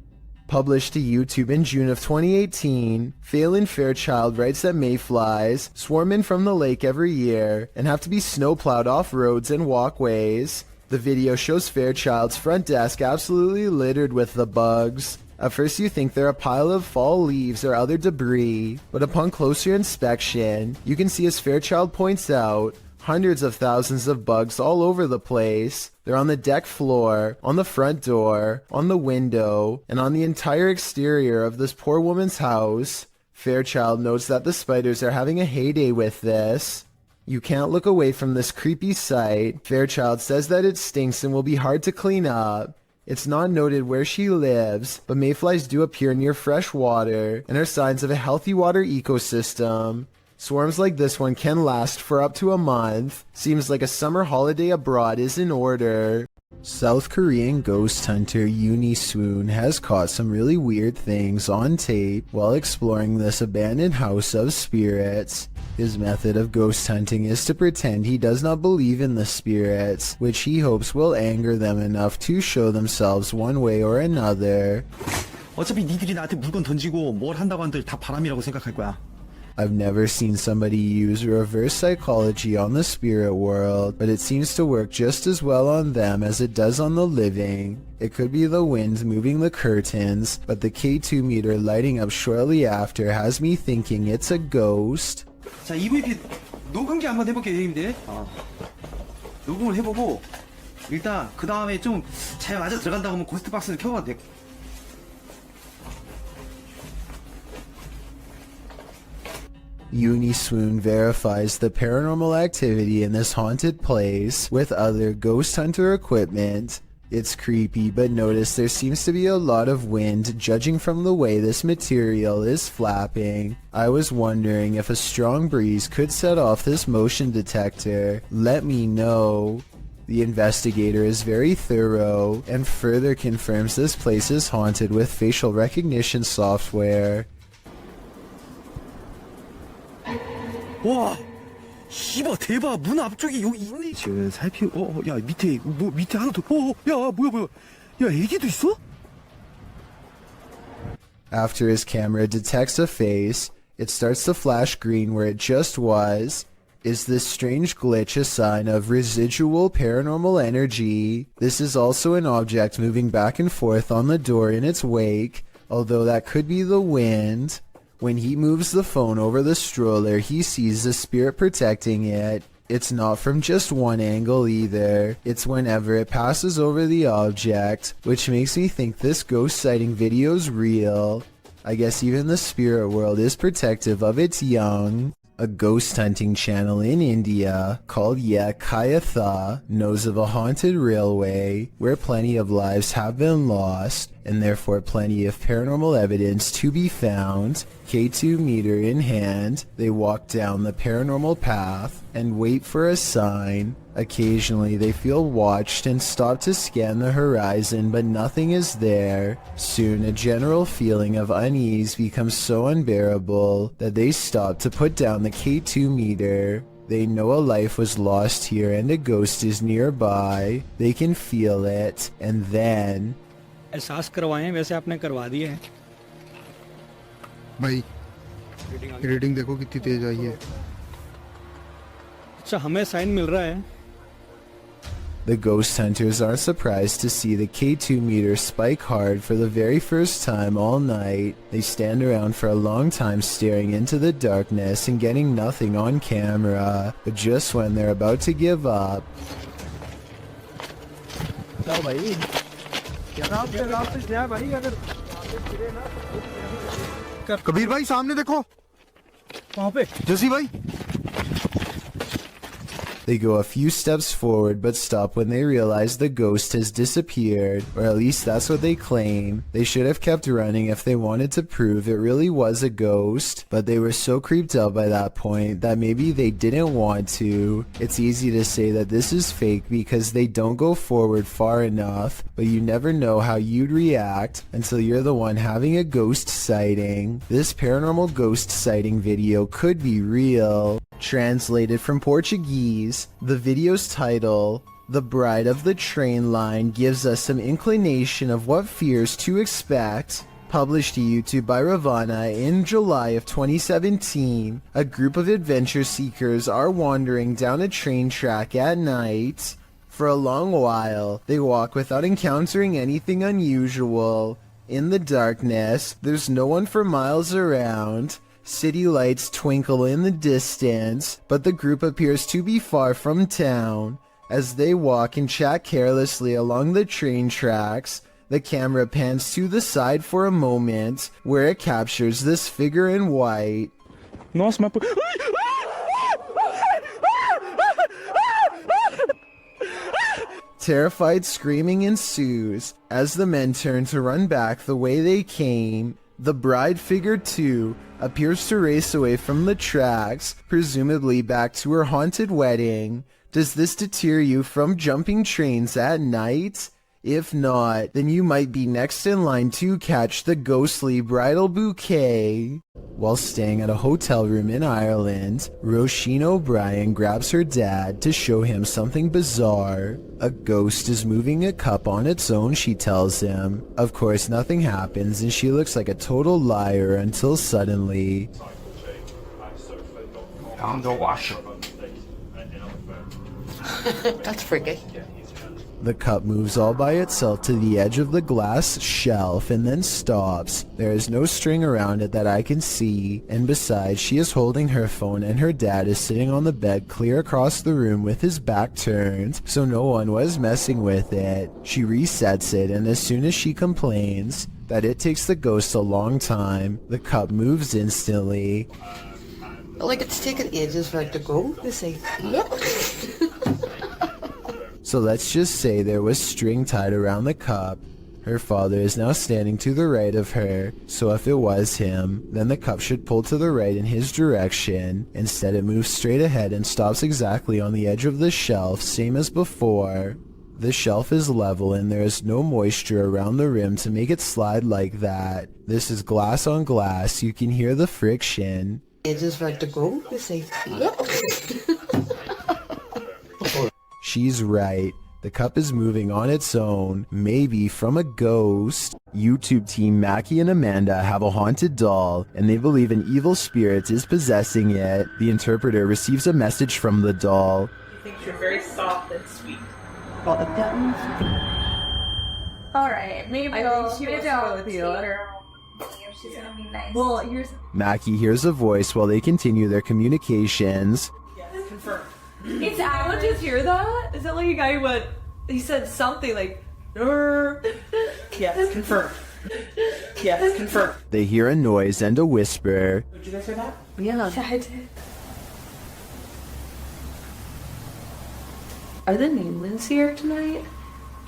Published to YouTube in June of 2018, Phelan Fairchild writes that mayflies swarm in from the lake every year and have to be snowplowed off roads and walkways. The video shows Fairchild's front desk absolutely littered with the bugs. At first you think they're a pile of fall leaves or other debris, but upon closer inspection, you can see, as Fairchild points out, hundreds of thousands of bugs all over the place. They're on the deck floor, on the front door, on the window, and on the entire exterior of this poor woman's house. Fairchild notes that the spiders are having a heyday with this. You can't look away from this creepy sight. Fairchild says that it stinks and will be hard to clean up. It's not noted where she lives, but mayflies do appear near fresh water and are signs of a healthy water ecosystem. Swarms like this one can last for up to a month. Seems like a summer holiday abroad is in order. South Korean ghost hunter Uni Swoon has caught some really weird things on tape while exploring this abandoned house of spirits. His method of ghost hunting is to pretend he does not believe in the spirits, which he hopes will anger them enough to show themselves one way or another. 어차피 니들이 나한테 물건 던지고 뭘 한다고 한들 다 바람이라고 생각할 거야. I've never seen somebody use reverse psychology on the spirit world, but it seems to work just as well on them as it does on the living. It could be the wind moving the curtains, but the K2 meter lighting up shortly after has me thinking it's a ghost. 자, EVP 녹음기 한번 해볼게요, 형님들. 녹음을 해보고 일단 그 다음에 좀 잘 맞아 들어간다고 하면 고스트 박스를 켜봐도 돼. Uni Swoon verifies the paranormal activity in this haunted place with other ghost hunter equipment. It's creepy, but notice there seems to be a lot of wind judging from the way this material is flapping. I was wondering if a strong breeze could set off this motion detector. Let me know. The investigator is very thorough and further confirms this place is haunted with facial recognition software. 와, 씨발 대박. 문 앞쪽에 여기 있네. 지금 야 밑에 밑에 하나 더. 야 뭐야. 야 애기도 있어? After his camera detects a face, it starts to flash green where it just was. Is this strange glitch a sign of residual paranormal energy? This is also an object moving back and forth on the door in its wake, although that could be the wind. When he moves the phone over the stroller, he sees the spirit protecting it. It's not from just one angle either. It's whenever it passes over the object, which makes me think this ghost sighting video's real. I guess even the spirit world is protective of its young. A ghost hunting channel in India called Kayatha knows of a haunted railway where plenty of lives have been lost and therefore plenty of paranormal evidence to be found. K2 meter in hand, they walk down the paranormal path and wait for a sign. Occasionally they feel watched and stop to scan the horizon, but nothing is there. Soon a general feeling of unease becomes so unbearable that they stop to put down the K2 meter. They know a life was lost here and a ghost is nearby. They can feel it, and then... एहसास करवाएं वैसे आपने करवा दिए हैं भाई reading देखो कितनी तेज आई है अच्छा हमें साइन मिल रहा है The ghost hunters aren't surprised to see the K2 meter spike hard for the very first time all night. They stand around for a long time staring into the darkness and getting nothing on camera. But just when they're about to give up... Kabir भाई सामने देखो वहाँ पे जसी भाई They go a few steps forward but stop when they realize the ghost has disappeared, or at least that's what they claim. They should have kept running if they wanted to prove it really was a ghost, but they were so creeped out by that point that maybe they didn't want to. It's easy to say that this is fake because they don't go forward far enough, but you never know how you'd react until you're the one having a ghost sighting. This paranormal ghost sighting video could be real. Translated from Portuguese, the video's title, The Bride of the Train Line, gives us some inclination of what fears to expect. Published to YouTube by Ravana in July of 2017, a group of adventure seekers are wandering down a train track at night. For a long while, they walk without encountering anything unusual. In the darkness, there's no one for miles around. City lights twinkle in the distance, but the group appears to be far from town. As they walk and chat carelessly along the train tracks, the camera pans to the side for a moment, where it captures this figure in white. Terrified screaming ensues as the men turn to run back the way they came. The bride figure, too, appears to race away from the tracks, presumably back to her haunted wedding. Does this deter you from jumping trains at night? If not, then you might be next in line to catch the ghostly bridal bouquet. While staying at a hotel room in Ireland, Roisin O'Brien grabs her dad to show him something bizarre. A ghost is moving a cup on its own, she tells him. Of course, nothing happens and she looks like a total liar until suddenly... Found the washer. That's freaky. The cup moves all by itself to the edge of the glass shelf and then stops. There is no string around it that I can see, and besides, she is holding her phone and her dad is sitting on the bed clear across the room with his back turned, so no one was messing with it. She resets it, and as soon as she complains that it takes the ghost a long time, the cup moves instantly. Like it's taken ages for it to go. You see. Look. So let's just say there was string tied around the cup. Her father is now standing to the right of her, so if it was him, then the cup should pull to the right in his direction. Instead it moves straight ahead and stops exactly on the edge of the shelf, same as before. The shelf is level and there is no moisture around the rim to make it slide like that. This is glass on glass, you can hear the friction. It is like to go to safety. She's right. The cup is moving on its own, maybe from a ghost. YouTube team Mackie and Amanda have a haunted doll, and they believe an evil spirit is possessing it. The interpreter receives a message from the doll. He thinks you're very soft and sweet. Got the buttons. Alright, maybe I think she maybe wants to I'll go with you. take her home. She's gonna be nice. Well, here's Mackie hears a voice while they continue their communications. confirmed. It's Alan. Did you hear that? Is that like a guy who went? He said something like, Yes, confirmed. Yes, confirmed. They hear a noise and a whisper. Did you guys hear that? Yeah. I did. Are the Newlands here tonight?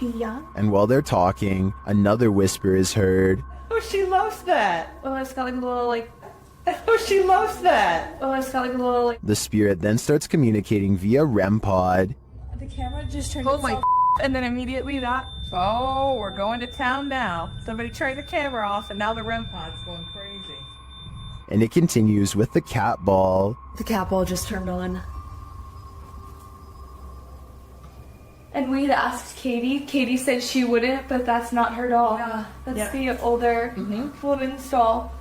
Yeah. And while they're talking, another whisper is heard. Oh, she loves that. Oh, it's got like a little like. Oh, she loves that. Oh, it's got like a little like. The spirit then starts communicating via REM pod. The camera just turned. Oh my. And then immediately that. Oh, we're going to town now. Somebody turned the camera off, and now the REM pod's going crazy. And it continues with the cat ball. The cat ball just turned on. And we had asked Katie. Katie said she wouldn't, but that's not her doll. Yeah. That's the older woman's doll.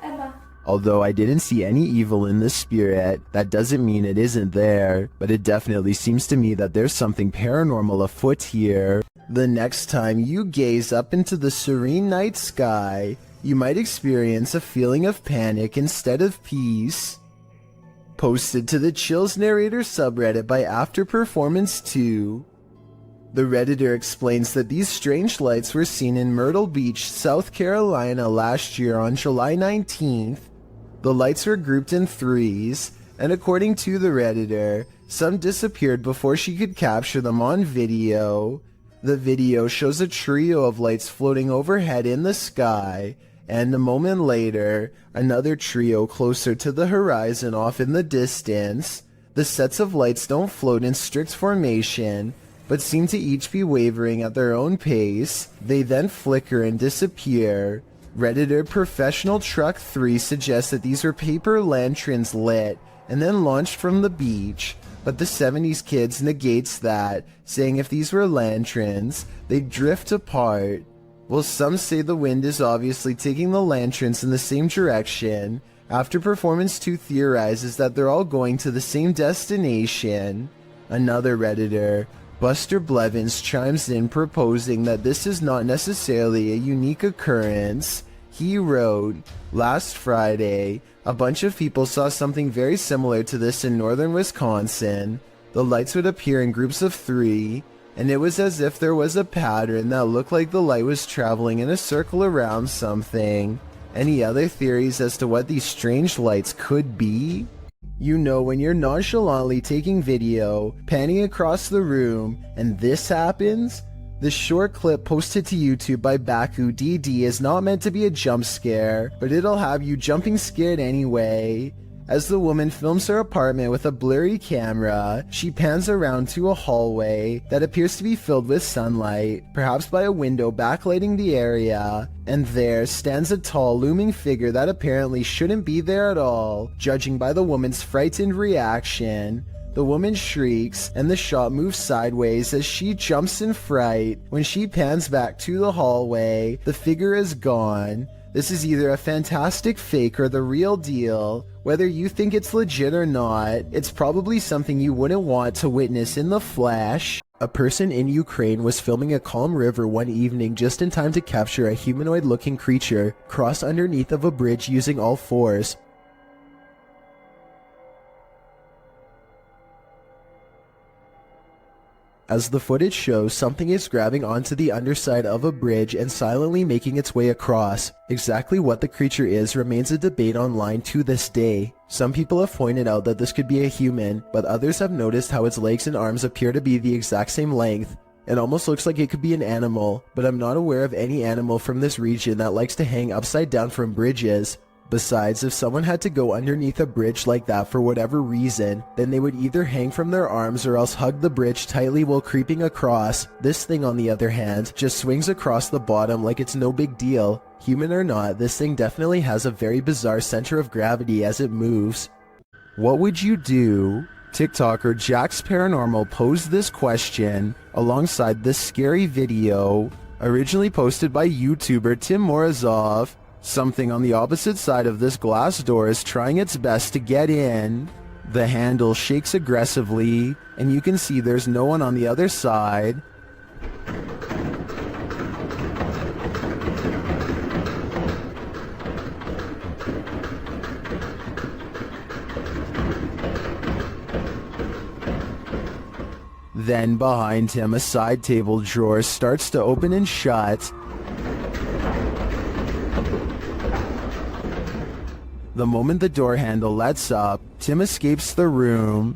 Emma. Although I didn't see any evil in the spirit, that doesn't mean it isn't there, but it definitely seems to me that there's something paranormal afoot here. The next time you gaze up into the serene night sky, you might experience a feeling of panic instead of peace. Posted to the Chills Narrator subreddit by After Performance 2. The Redditor explains that these strange lights were seen in Myrtle Beach, South Carolina last year on July 19th. The lights were grouped in threes, and according to the Redditor, some disappeared before she could capture them on video. The video shows a trio of lights floating overhead in the sky, and a moment later, another trio closer to the horizon off in the distance. The sets of lights don't float in strict formation, but seem to each be wavering at their own pace. They then flicker and disappear. Redditor Professional Truck 3 suggests that these were paper lanterns lit and then launched from the beach, but the 70s Kids negates that, saying if these were lanterns, they'd drift apart. Well, some say the wind is obviously taking the lanterns in the same direction. After Performance 2 theorizes that they're all going to the same destination. Another Redditor, Buster Blevins, chimes in proposing that this is not necessarily a unique occurrence. He wrote, "Last Friday, a bunch of people saw something very similar to this in northern Wisconsin. The lights would appear in groups of 3, and it was as if there was a pattern that looked like the light was traveling in a circle around something. Any other theories as to what these strange lights could be?" You know when you're nonchalantly taking video, panning across the room, and this happens? This short clip posted to YouTube by Baku DD is not meant to be a jump scare, but it'll have you jumping scared anyway. As the woman films her apartment with a blurry camera, she pans around to a hallway that appears to be filled with sunlight, perhaps by a window backlighting the area, and there stands a tall looming figure that apparently shouldn't be there at all, judging by the woman's frightened reaction. The woman shrieks, and the shot moves sideways as she jumps in fright. When she pans back to the hallway, the figure is gone. This is either a fantastic fake or the real deal. Whether you think it's legit or not, it's probably something you wouldn't want to witness in the flesh. A person in Ukraine was filming a calm river one evening just in time to capture a humanoid-looking creature cross underneath of a bridge using all fours. As the footage shows, something is grabbing onto the underside of a bridge and silently making its way across. Exactly what the creature is remains a debate online to this day. Some people have pointed out that this could be a human, but others have noticed how its legs and arms appear to be the exact same length. It almost looks like it could be an animal, but I'm not aware of any animal from this region that likes to hang upside down from bridges. Besides, if someone had to go underneath a bridge like that for whatever reason, then they would either hang from their arms or else hug the bridge tightly while creeping across. This thing, on the other hand, just swings across the bottom like it's no big deal. Human or not, this thing definitely has a very bizarre center of gravity as it moves. What would you do? TikToker Jack's Paranormal posed this question alongside this scary video, originally posted by YouTuber Tim Morozov. Something on the opposite side of this glass door is trying its best to get in. The handle shakes aggressively, and you can see there's no one on the other side. Then behind him, a side table drawer starts to open and shut. The moment the door handle lets up, Tim escapes the room.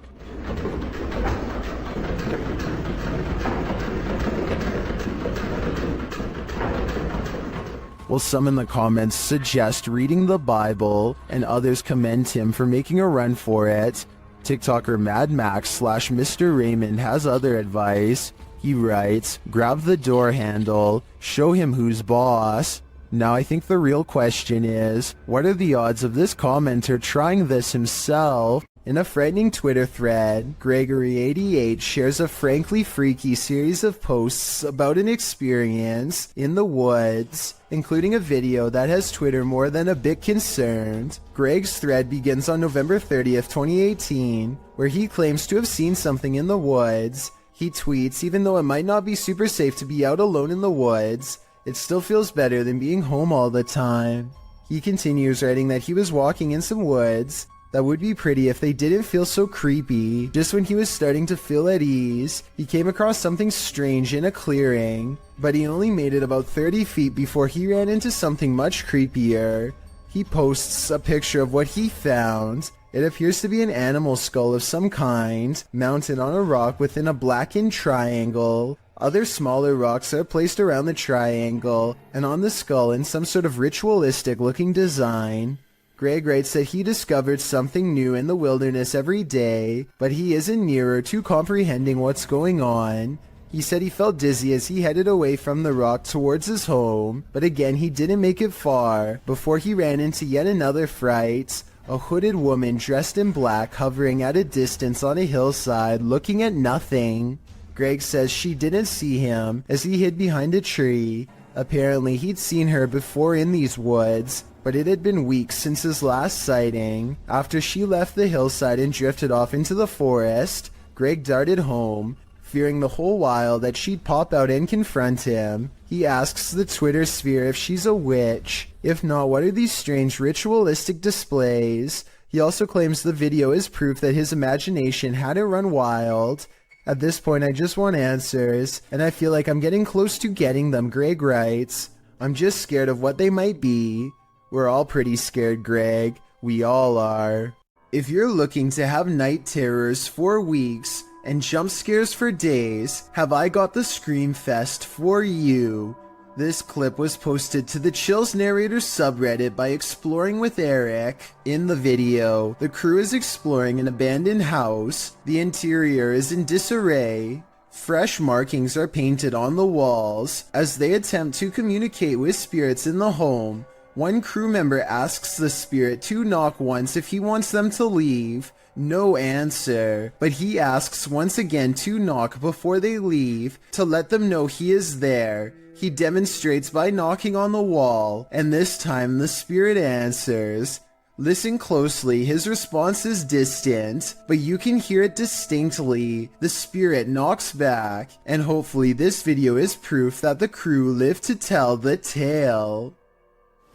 While some in the comments suggest reading the Bible, and others commend him for making a run for it, TikToker Mad Max / Mr. Raymond has other advice. He writes, grab the door handle, show him who's boss. Now I think the real question is, what are the odds of this commenter trying this himself? In a frightening Twitter thread, Gregory88 shares a frankly freaky series of posts about an experience in the woods, including a video that has Twitter more than a bit concerned. Greg's thread begins on November 30th, 2018, where he claims to have seen something in the woods. He tweets, even though it might not be super safe to be out alone in the woods, it still feels better than being home all the time. He continues writing that he was walking in some woods that would be pretty if they didn't feel so creepy. Just when he was starting to feel at ease, he came across something strange in a clearing, but he only made it about 30 feet before he ran into something much creepier. He posts a picture of what he found. It appears to be an animal skull of some kind, mounted on a rock within a blackened triangle. Other smaller rocks are placed around the triangle, and on the skull in some sort of ritualistic looking design. Greg writes that he discovered something new in the wilderness every day, but he isn't nearer to comprehending what's going on. He said he felt dizzy as he headed away from the rock towards his home, but again he didn't make it far before he ran into yet another fright. A hooded woman dressed in black hovering at a distance on a hillside looking at nothing. Greg says she didn't see him as he hid behind a tree. Apparently he'd seen her before in these woods, but it had been weeks since his last sighting. After she left the hillside and drifted off into the forest, Greg darted home, fearing the whole while that she'd pop out and confront him. He asks the Twitter sphere if she's a witch. If not, what are these strange ritualistic displays? He also claims the video is proof that his imagination hadn't run wild. At this point, I just want answers, and I feel like I'm getting close to getting them, Greg writes. I'm just scared of what they might be. We're all pretty scared, Greg. We all are. If you're looking to have night terrors for weeks and jump scares for days, have I got the Scream Fest for you. This clip was posted to the Chills Narrator subreddit by Exploring with Eric. In the video, the crew is exploring an abandoned house. The interior is in disarray. Fresh markings are painted on the walls as they attempt to communicate with spirits in the home. One crew member asks the spirit to knock once if he wants them to leave. No answer, but he asks once again to knock before they leave to let them know he is there. He demonstrates by knocking on the wall, and this time the spirit answers. Listen closely, his response is distant, but you can hear it distinctly. The spirit knocks back, and hopefully this video is proof that the crew lived to tell the tale.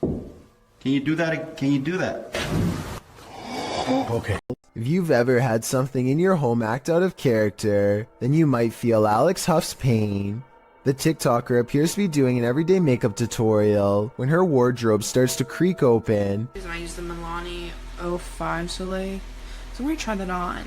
Can you do that? Can you do that? Okay. If you've ever had something in your home act out of character, then you might feel Alex Huff's pain. The TikToker appears to be doing an everyday makeup tutorial when her wardrobe starts to creak open. I use the Milani 05 Soleil. So I'm going to try that on.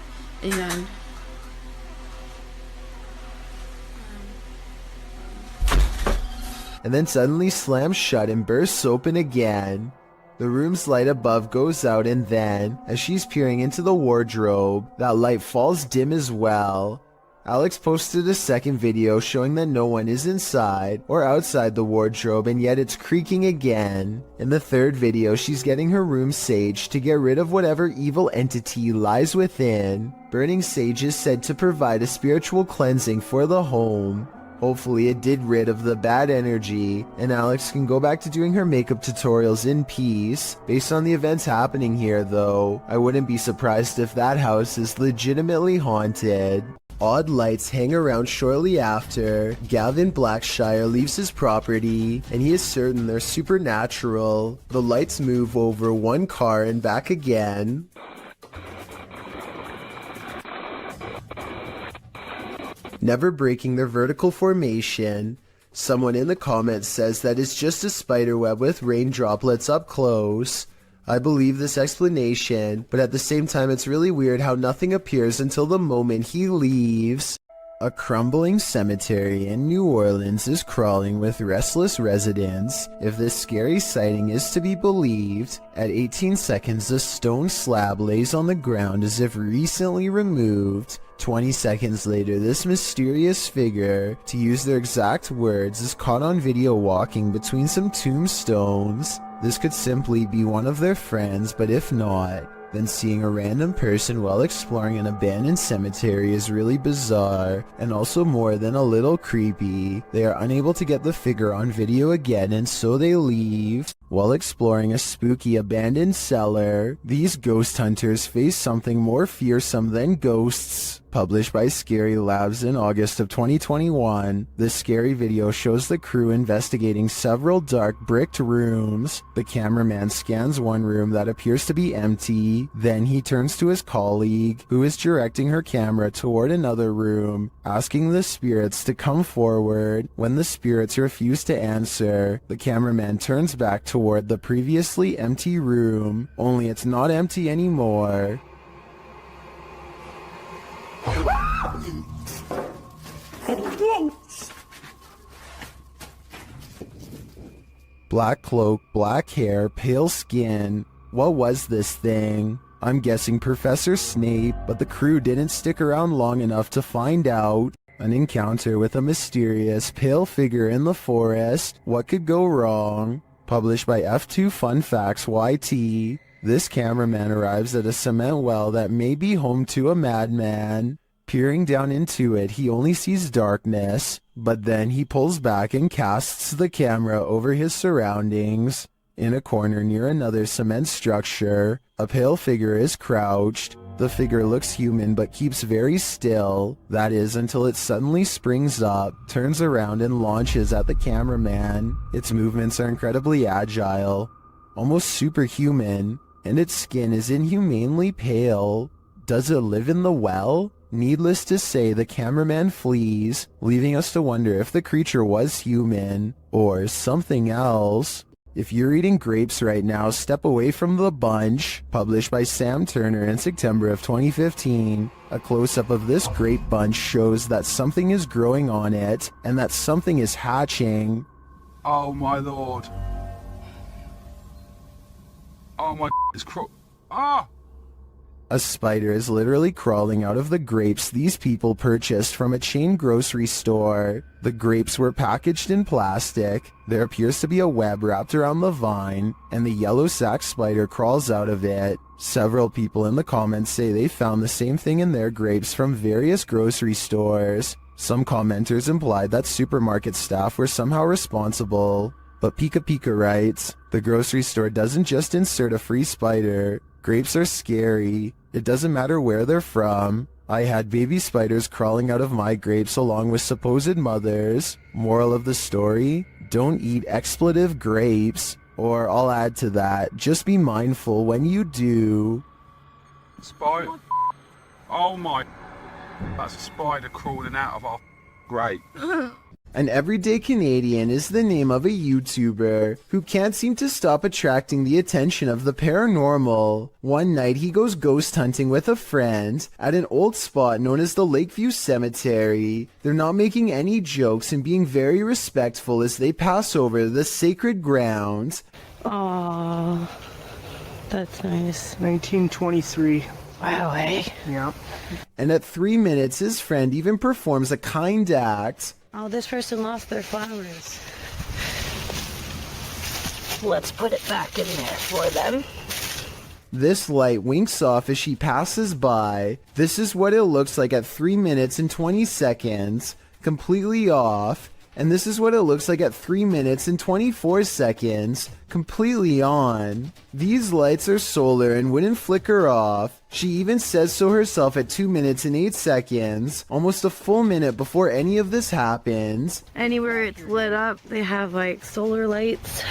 And then suddenly slams shut and bursts open again. The room's light above goes out, and then, as she's peering into the wardrobe, that light falls dim as well. Alex posted a second video showing that no one is inside or outside the wardrobe, and yet it's creaking again. In the third video, she's getting her room saged to get rid of whatever evil entity lies within. Burning sage is said to provide a spiritual cleansing for the home. Hopefully it did rid of the bad energy, and Alex can go back to doing her makeup tutorials in peace. Based on the events happening here though, I wouldn't be surprised if that house is legitimately haunted. Odd lights hang around shortly after. Gavin Blackshire leaves his property, and he is certain they're supernatural. The lights move over one car and back again. Never breaking their vertical formation. Someone in the comments says that it's just a spiderweb with rain droplets up close. I believe this explanation, but at the same time it's really weird how nothing appears until the moment he leaves. A crumbling cemetery in New Orleans is crawling with restless residents. If this scary sighting is to be believed, at 18 seconds a stone slab lays on the ground as if recently removed. 20 seconds later, this mysterious figure, to use their exact words, is caught on video walking between some tombstones. This could simply be one of their friends, but if not, then seeing a random person while exploring an abandoned cemetery is really bizarre, and also more than a little creepy. They are unable to get the figure on video again, and so they leave. While exploring a spooky abandoned cellar, these ghost hunters face something more fearsome than ghosts. Published by Scary Labs in August of 2021, this scary video shows the crew investigating several dark bricked rooms. The cameraman scans one room that appears to be empty, then he turns to his colleague, who is directing her camera toward another room, asking the spirits to come forward. When the spirits refuse to answer, the cameraman turns back toward the previously empty room, only it's not empty anymore. Black cloak, black hair, pale skin. What was this thing? I'm guessing Professor Snape, but the crew didn't stick around long enough to find out. An encounter with a mysterious, pale figure in the forest. What could go wrong? Published by F2 Fun Facts YT. This cameraman arrives at a cement well that may be home to a madman. Peering down into it, he only sees darkness, but then he pulls back and casts the camera over his surroundings. In a corner near another cement structure, a pale figure is crouched. The figure looks human but keeps very still, that is until it suddenly springs up, turns around and launches at the cameraman. Its movements are incredibly agile, almost superhuman, and its skin is inhumanely pale. Does it live in the well? Needless to say, the cameraman flees, leaving us to wonder if the creature was human, or something else. If you're eating grapes right now, step away from the bunch. Published by Sam Turner in September of 2015. A close-up of this grape bunch shows that something is growing on it, and that something is hatching. Oh my lord. Oh my it's Ah! A spider is literally crawling out of the grapes these people purchased from a chain grocery store. The grapes were packaged in plastic. There appears to be a web wrapped around the vine, and the yellow sac spider crawls out of it. Several people in the comments say they found the same thing in their grapes from various grocery stores. Some commenters implied that supermarket staff were somehow responsible. But Pika Pika writes, the grocery store doesn't just insert a free spider. Grapes are scary. It doesn't matter where they're from. I had baby spiders crawling out of my grapes along with supposed mothers. Moral of the story? Don't eat expletive grapes. Or I'll add to that, just be mindful when you do. Spider. Oh my. That's a spider crawling out of our grate. An everyday Canadian is the name of a YouTuber who can't seem to stop attracting the attention of the paranormal. One night he goes ghost hunting with a friend at an old spot known as the Lakeview Cemetery. They're not making any jokes and being very respectful as they pass over the sacred ground. Aww, that's nice. 1923. Wow, eh? Yeah. And at 3 minutes his friend even performs a kind act. Oh, this person lost their flowers. Let's put it back in there for them. This light winks off as she passes by. This is what it looks like at 3 minutes and 20 seconds, completely off. And this is what it looks like at 3 minutes and 24 seconds, completely on. These lights are solar and wouldn't flicker off. She even says so herself at 2 minutes and 8 seconds, almost a full minute before any of this happens. Anywhere it's lit up, they have like solar lights.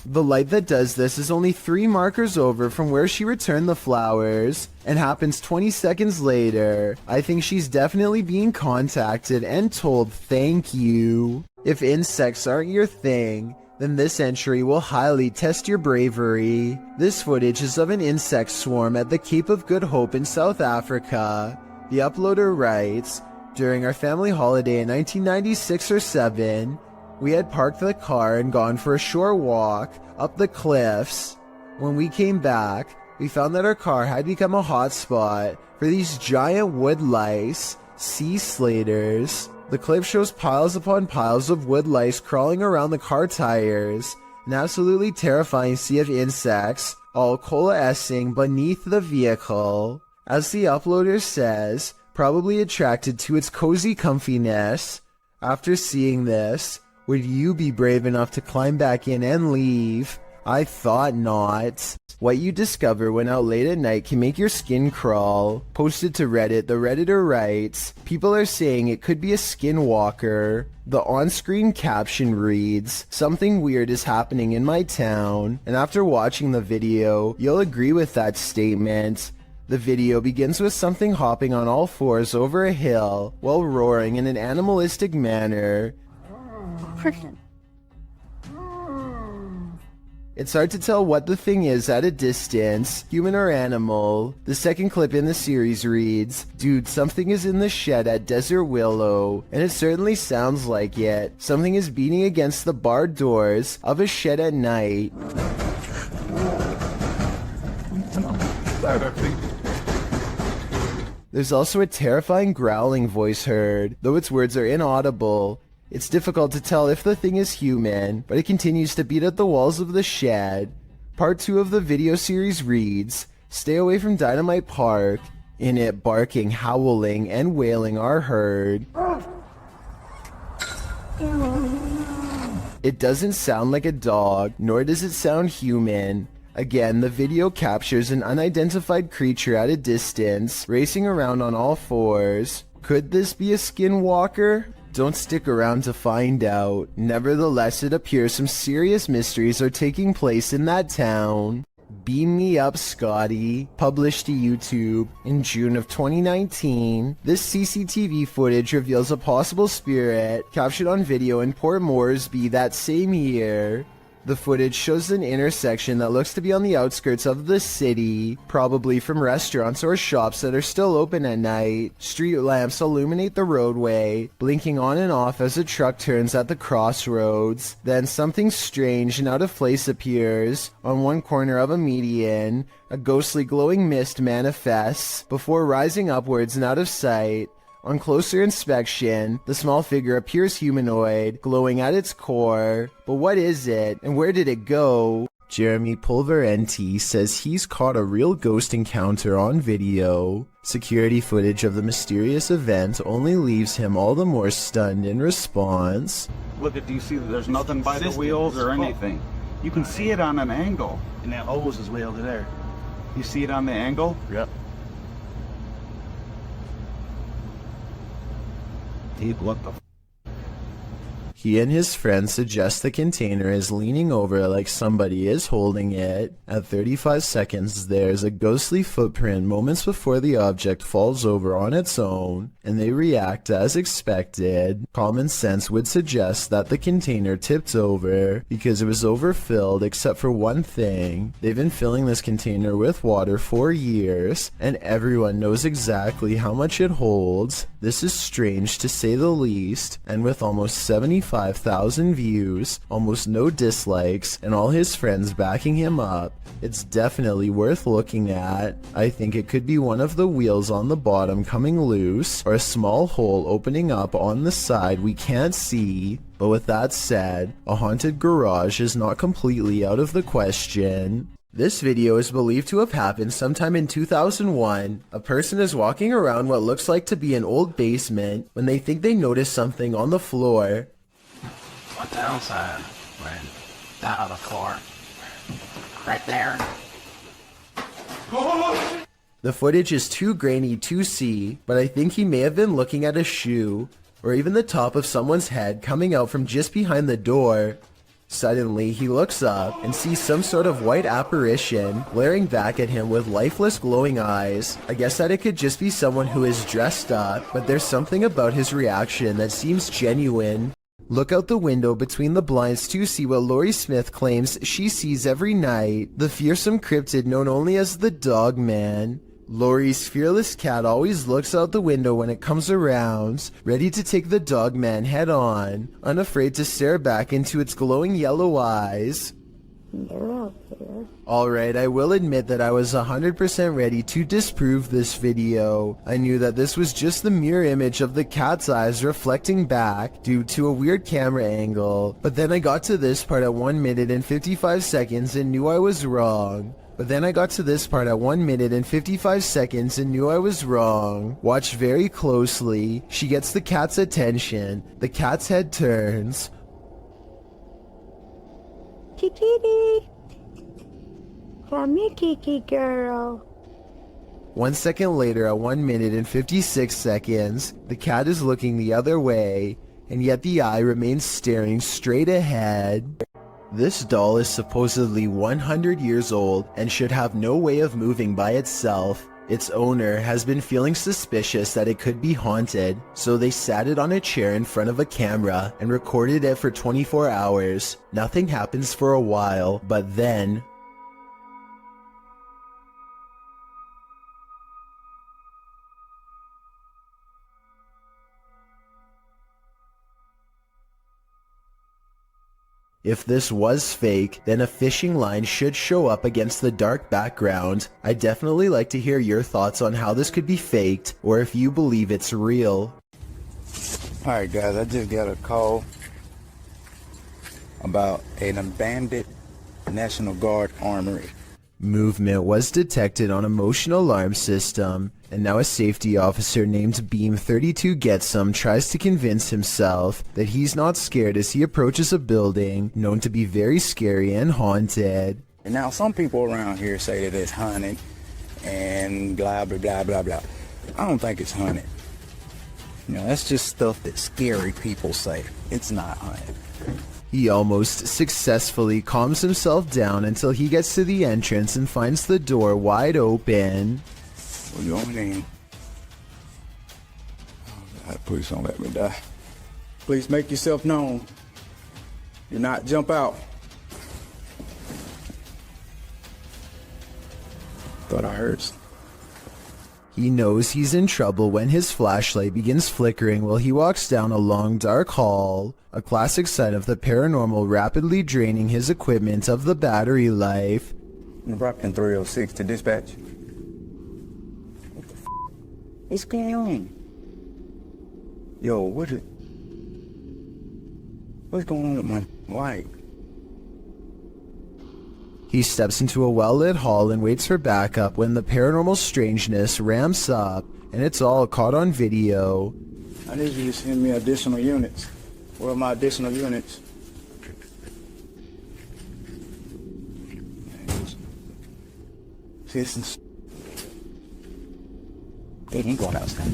The light that does this is only 3 markers over from where she returned the flowers, and happens 20 seconds later. I think she's definitely being contacted and told thank you. If insects aren't your thing, then this entry will highly test your bravery. This footage is of an insect swarm at the Cape of Good Hope in South Africa. The uploader writes, "During our family holiday in 1996 or 7, we had parked the car and gone for a short walk up the cliffs. When we came back, we found that our car had become a hotspot for these giant wood lice, sea slaters. The clip shows piles upon piles of wood lice crawling around the car tires, an absolutely terrifying sea of insects, all coalescing beneath the vehicle. As the uploader says, probably attracted to its cozy comfiness. After seeing this, would you be brave enough to climb back in and leave? I thought not. What you discover when out late at night can make your skin crawl." Posted to Reddit, the Redditor writes, "People are saying it could be a skinwalker." The on-screen caption reads, "Something weird is happening in my town." And after watching the video, you'll agree with that statement. The video begins with something hopping on all fours over a hill while roaring in an animalistic manner. It's hard to tell what the thing is at a distance, human or animal. The second clip in the series reads, "Dude, something is in the shed at Desert Willow," and it certainly sounds like it. Something is beating against the barred doors of a shed at night. There's also a terrifying growling voice heard, though its words are inaudible. It's difficult to tell if the thing is human, but it continues to beat at the walls of the shed. Part 2 of the video series reads, "Stay away from Dynamite Park." In it, barking, howling, and wailing are heard. It doesn't sound like a dog, nor does it sound human. Again, the video captures an unidentified creature at a distance, racing around on all fours. Could this be a skinwalker? Don't stick around to find out. Nevertheless, it appears some serious mysteries are taking place in that town. Beam Me Up, Scotty, published to YouTube in June of 2019. This CCTV footage reveals a possible spirit captured on video in Port Moresby that same year. The footage shows an intersection that looks to be on the outskirts of the city, probably from restaurants or shops that are still open at night. Street lamps illuminate the roadway, blinking on and off as a truck turns at the crossroads. Then something strange and out of place appears. On one corner of a median, a ghostly glowing mist manifests before rising upwards and out of sight. On closer inspection, the small figure appears humanoid, glowing at its core. But what is it, and where did it go? Jeremy Pulverenti says he's caught a real ghost encounter on video. Security footage of the mysterious event only leaves him all the more stunned in response. Look at, do you see that there's nothing by the wheels or anything? You can see it on an angle. And that hose is way over there. You see it on the angle? Yep. Dude, what the He and his friend suggest the container is leaning over like somebody is holding it. At 35 seconds, there's a ghostly footprint moments before the object falls over on its own, and they react as expected. Common sense would suggest that the container tipped over because it was overfilled except for one thing. They've been filling this container with water for years, and everyone knows exactly how much it holds. This is strange to say the least, and with almost 75,000 views, almost no dislikes, and all his friends backing him up, it's definitely worth looking at. I think it could be one of the wheels on the bottom coming loose, or a small hole opening up on the side we can't see. But with that said, a haunted garage is not completely out of the question. This video is believed to have happened sometime in 2001. A person is walking around what looks like to be an old basement when they think they notice something on the floor. What the hell's that? Right down on the floor. Right there. The footage is too grainy to see, but I think he may have been looking at a shoe, or even the top of someone's head coming out from just behind the door. Suddenly, he looks up and sees some sort of white apparition glaring back at him with lifeless glowing eyes. I guess that it could just be someone who is dressed up, but there's something about his reaction that seems genuine. Look out the window between the blinds to see what Laurie Smith claims she sees every night, the fearsome cryptid known only as the Dog Man. Laurie's fearless cat always looks out the window when it comes around, ready to take the Dog Man head on, unafraid to stare back into its glowing yellow eyes. Alright, I will admit that I was 100% ready to disprove this video. I knew that this was just the mirror image of the cat's eyes reflecting back due to a weird camera angle, but then I got to this part at 1 minute and 55 seconds and knew I was wrong. Watch very closely. She gets the cat's attention. The cat's head turns. Kitty, come here, Kiki girl. 1 second later, at 1 minute and 56 seconds, the cat is looking the other way, and yet the eye remains staring straight ahead. This doll is supposedly 100 years old and should have no way of moving by itself. Its owner has been feeling suspicious that it could be haunted, so they sat it on a chair in front of a camera and recorded it for 24 hours. Nothing happens for a while, but then... If this was fake, then a fishing line should show up against the dark background. I'd definitely like to hear your thoughts on how this could be faked, or if you believe it's real. Alright guys, I just got a call about an abandoned National Guard armory. Movement was detected on a motion alarm system, and now a safety officer named Beam 32 Getsum tries to convince himself that he's not scared as he approaches a building known to be very scary and haunted. And now some people around here say that it's haunted and blah blah blah blah blah. I don't think it's haunted. You know, that's just stuff that scary people say. It's not haunted. He almost successfully calms himself down until he gets to the entrance and finds the door wide open. We're going in. Oh God, please don't let me die. Please make yourself known. Do not jump out. Thought I heard something. He knows he's in trouble when his flashlight begins flickering while he walks down a long dark hall, a classic sign of the paranormal rapidly draining his equipment of the battery life. Nebraska 306 to dispatch. What the f*** is going on? Yo, what's going on with my light? He steps into a well-lit hall and waits for backup when the paranormal strangeness ramps up, and it's all caught on video. I need you to send me additional units. Where are my additional units? Citizens. He ain't going outside.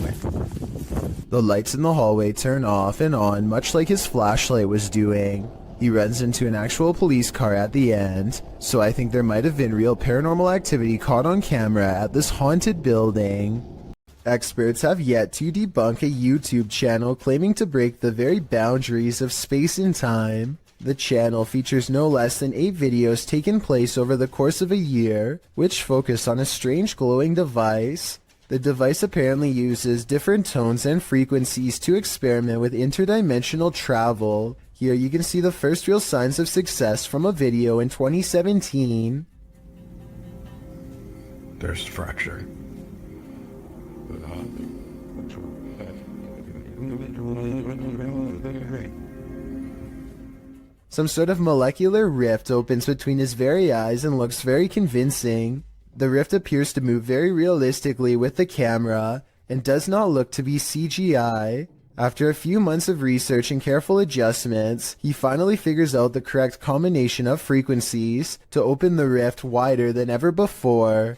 The lights in the hallway turn off and on, much like his flashlight was doing. He runs into an actual police car at the end, so I think there might have been real paranormal activity caught on camera at this haunted building. Experts have yet to debunk a YouTube channel claiming to break the very boundaries of space and time. The channel features no less than 8 videos taken place over the course of a year, which focus on a strange glowing device. The device apparently uses different tones and frequencies to experiment with interdimensional travel. Here you can see the first real signs of success from a video in 2017. There's fracture. Some sort of molecular rift opens between his very eyes and looks very convincing. The rift appears to move very realistically with the camera and does not look to be CGI. After a few months of research and careful adjustments, he finally figures out the correct combination of frequencies to open the rift wider than ever before.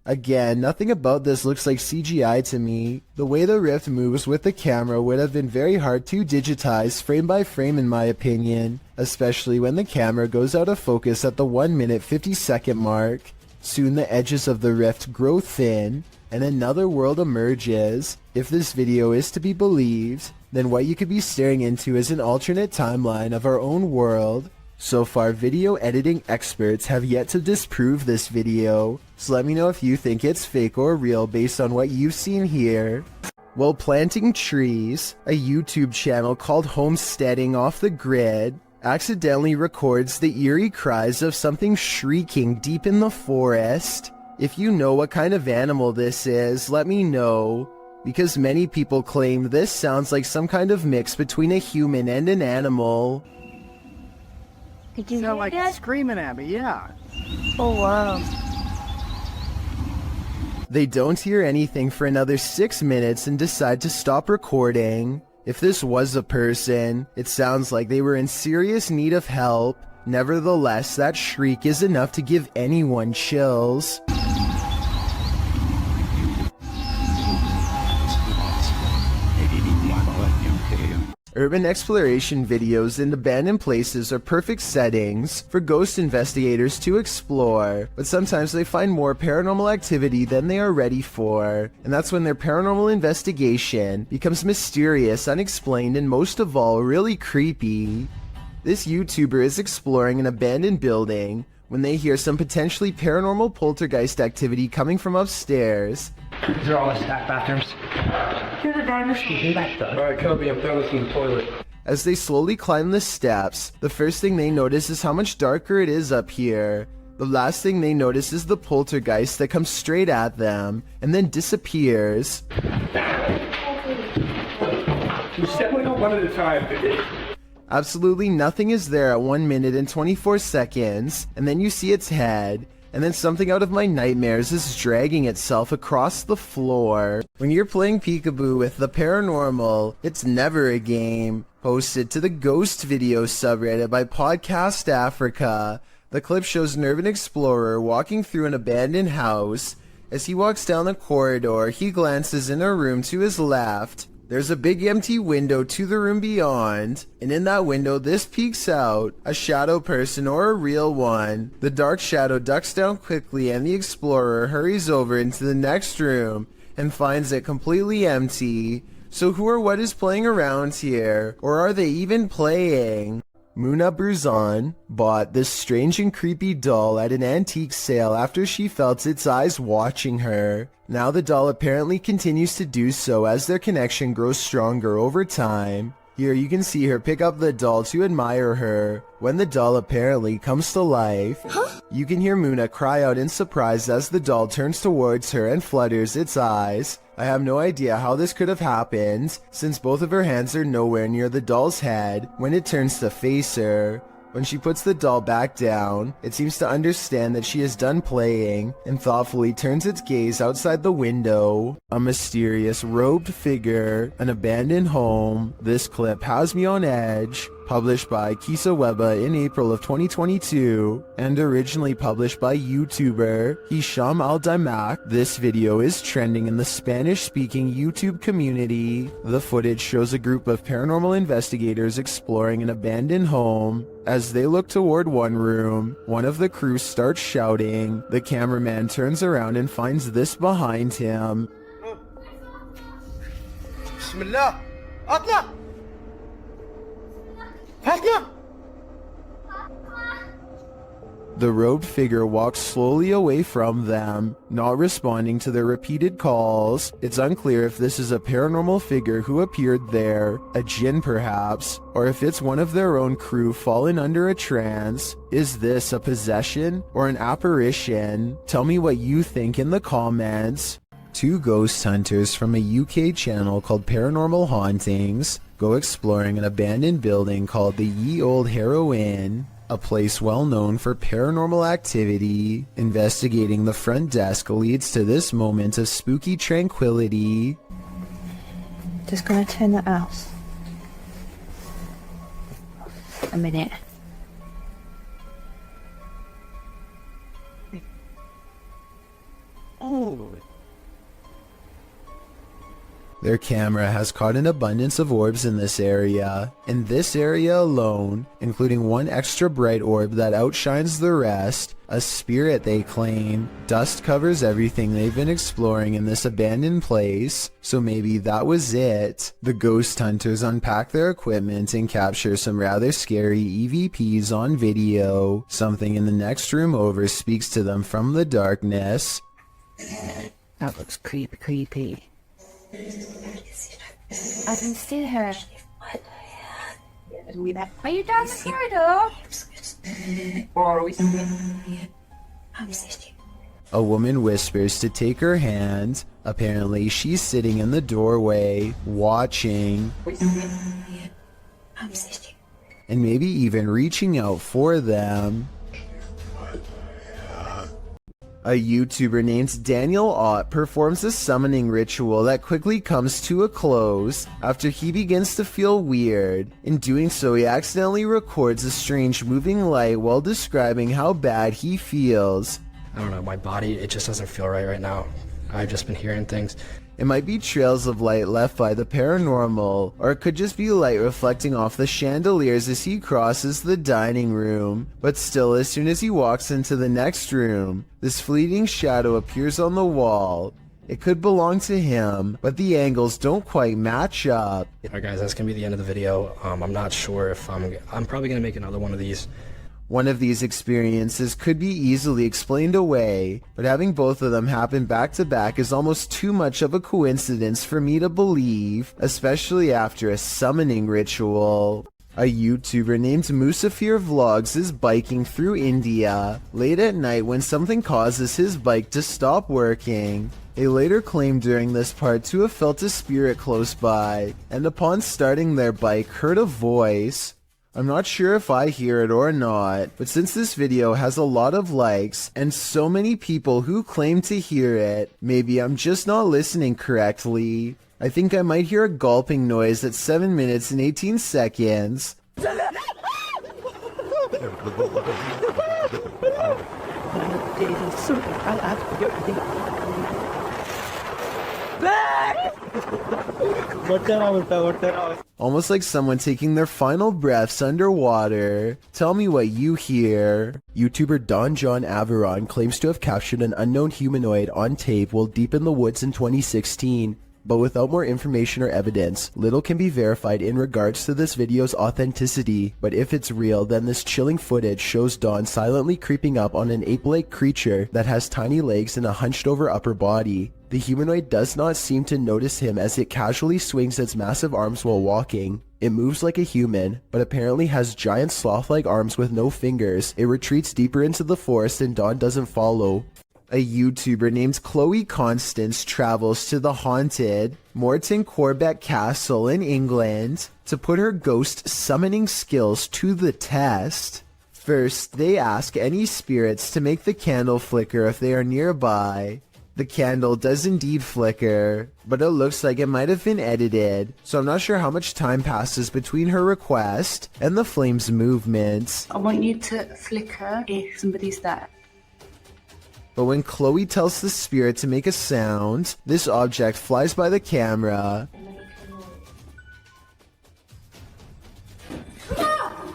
Again, nothing about this looks like CGI to me. The way the rift moves with the camera would have been very hard to digitize frame by frame in my opinion, especially when the camera goes out of focus at the 1 minute 50 second mark. Soon the edges of the rift grow thin, and another world emerges. If this video is to be believed, then what you could be staring into is an alternate timeline of our own world. So far, video editing experts have yet to disprove this video, so let me know if you think it's fake or real based on what you've seen here. While planting trees, a YouTube channel called Homesteading Off the Grid accidentally records the eerie cries of something shrieking deep in the forest. If you know what kind of animal this is, let me know, because many people claim this sounds like some kind of mix between a human and an animal. Did you sound like that? Screaming at me, yeah. Oh, wow. They don't hear anything for another 6 minutes and decide to stop recording. If this was a person, it sounds like they were in serious need of help. Nevertheless, that shriek is enough to give anyone chills. Urban exploration videos in abandoned places are perfect settings for ghost investigators to explore, but sometimes they find more paranormal activity than they are ready for, and that's when their paranormal investigation becomes mysterious, unexplained, and most of all, really creepy. This YouTuber is exploring an abandoned building when they hear some potentially paranormal poltergeist activity coming from upstairs. These are all the stacked bathrooms. Here's a dinosaur. Alright, Kobe, I'm done looking the toilet. As they slowly climb the steps, the first thing they notice is how much darker it is up here. The last thing they notice is the poltergeist that comes straight at them and then disappears. You step like one at a time. Absolutely nothing is there at 1 minute and 24 seconds, and then you see its head, and then something out of my nightmares is dragging itself across the floor. When you're playing peekaboo with the paranormal, it's never a game. Posted to the Ghost Video subreddit by Podcast Africa, the clip shows an urban explorer walking through an abandoned house. As he walks down the corridor, he glances in a room to his left. There's a big empty window to the room beyond, and in that window this peeks out, a shadow person or a real one. The dark shadow ducks down quickly and the explorer hurries over into the next room and finds it completely empty. So who or what is playing around here? Or are they even playing? Muna Burzan bought this strange and creepy doll at an antique sale after she felt its eyes watching her. Now the doll apparently continues to do so as their connection grows stronger over time. Here you can see her pick up the doll to admire her. When the doll apparently comes to life, you can hear Muna cry out in surprise as the doll turns towards her and flutters its eyes. I have no idea how this could have happened, since both of her hands are nowhere near the doll's head when it turns to face her. When she puts the doll back down, it seems to understand that she is done playing and thoughtfully turns its gaze outside the window. A mysterious robed figure, an abandoned home. This clip has me on edge. published by Kisa Weba in April of 2022, and originally published by YouTuber Hisham Al-Daimak. This video is trending in the Spanish-speaking YouTube community. The footage shows a group of paranormal investigators exploring an abandoned home. As they look toward one room, one of the crew starts shouting. The cameraman turns around and finds this behind him. Bismillah. Atla. Atla. The robed figure walks slowly away from them, not responding to their repeated calls. It's unclear if this is a paranormal figure who appeared there, a jinn perhaps, or if it's one of their own crew fallen under a trance. Is this a possession or an apparition? Tell me what you think in the comments. Two ghost hunters from a UK channel called Paranormal Hauntings go exploring an abandoned building called the Ye Old Harrow Inn, a place well known for paranormal activity. Investigating the front desk leads to this moment of spooky tranquility. Just gonna turn that off. A minute. Oh. Their camera has caught an abundance of orbs in this area. In this area alone, including one extra bright orb that outshines the rest, a spirit they claim. Dust covers everything they've been exploring in this abandoned place, so maybe that was it. The ghost hunters unpack their equipment and capture some rather scary EVPs on video. Something in the next room over speaks to them from the darkness. That looks creepy. I can see her. Are you down the corridor? Or are we? A woman whispers to take her hand. Apparently, she's sitting in the doorway, watching, and maybe even reaching out for them. A YouTuber named Daniel Ott performs a summoning ritual that quickly comes to a close after he begins to feel weird. In doing so, he accidentally records a strange moving light while describing how bad he feels. I don't know, my body, it just doesn't feel right now. I've just been hearing things. It might be trails of light left by the paranormal, or it could just be light reflecting off the chandeliers as he crosses the dining room. But still, as soon as he walks into the next room, this fleeting shadow appears on the wall. It could belong to him, but the angles don't quite match up. Alright guys, that's gonna be the end of the video. I'm not sure if I'm probably gonna make another one of these. One of these experiences could be easily explained away, but having both of them happen back to back is almost too much of a coincidence for me to believe, especially after a summoning ritual. A YouTuber named Musafir Vlogs is biking through India late at night when something causes his bike to stop working. They later claimed during this part to have felt a spirit close by, and upon starting their bike heard a voice. I'm not sure if I hear it or not, but since this video has a lot of likes and so many people who claim to hear it, maybe I'm just not listening correctly. I think I might hear a gulping noise at 7 minutes and 18 seconds. Almost like someone taking their final breaths underwater. Tell me what you hear. YouTuber Don John Averon claims to have captured an unknown humanoid on tape while deep in the woods in 2016. But without more information or evidence, little can be verified in regards to this video's authenticity. But if it's real, then this chilling footage shows Dawn silently creeping up on an ape-like creature that has tiny legs and a hunched over upper body. The humanoid does not seem to notice him as it casually swings its massive arms while walking. It moves like a human, but apparently has giant sloth-like arms with no fingers. It retreats deeper into the forest and Dawn doesn't follow. A YouTuber named Chloe Constance travels to the haunted Morton Corbett Castle in England to put her ghost summoning skills to the test. First, they ask any spirits to make the candle flicker if they are nearby. The candle does indeed flicker, but it looks like it might have been edited, so I'm not sure how much time passes between her request and the flame's movements. I want you to flicker if somebody's there. But when Chloe tells the spirit to make a sound, this object flies by the camera.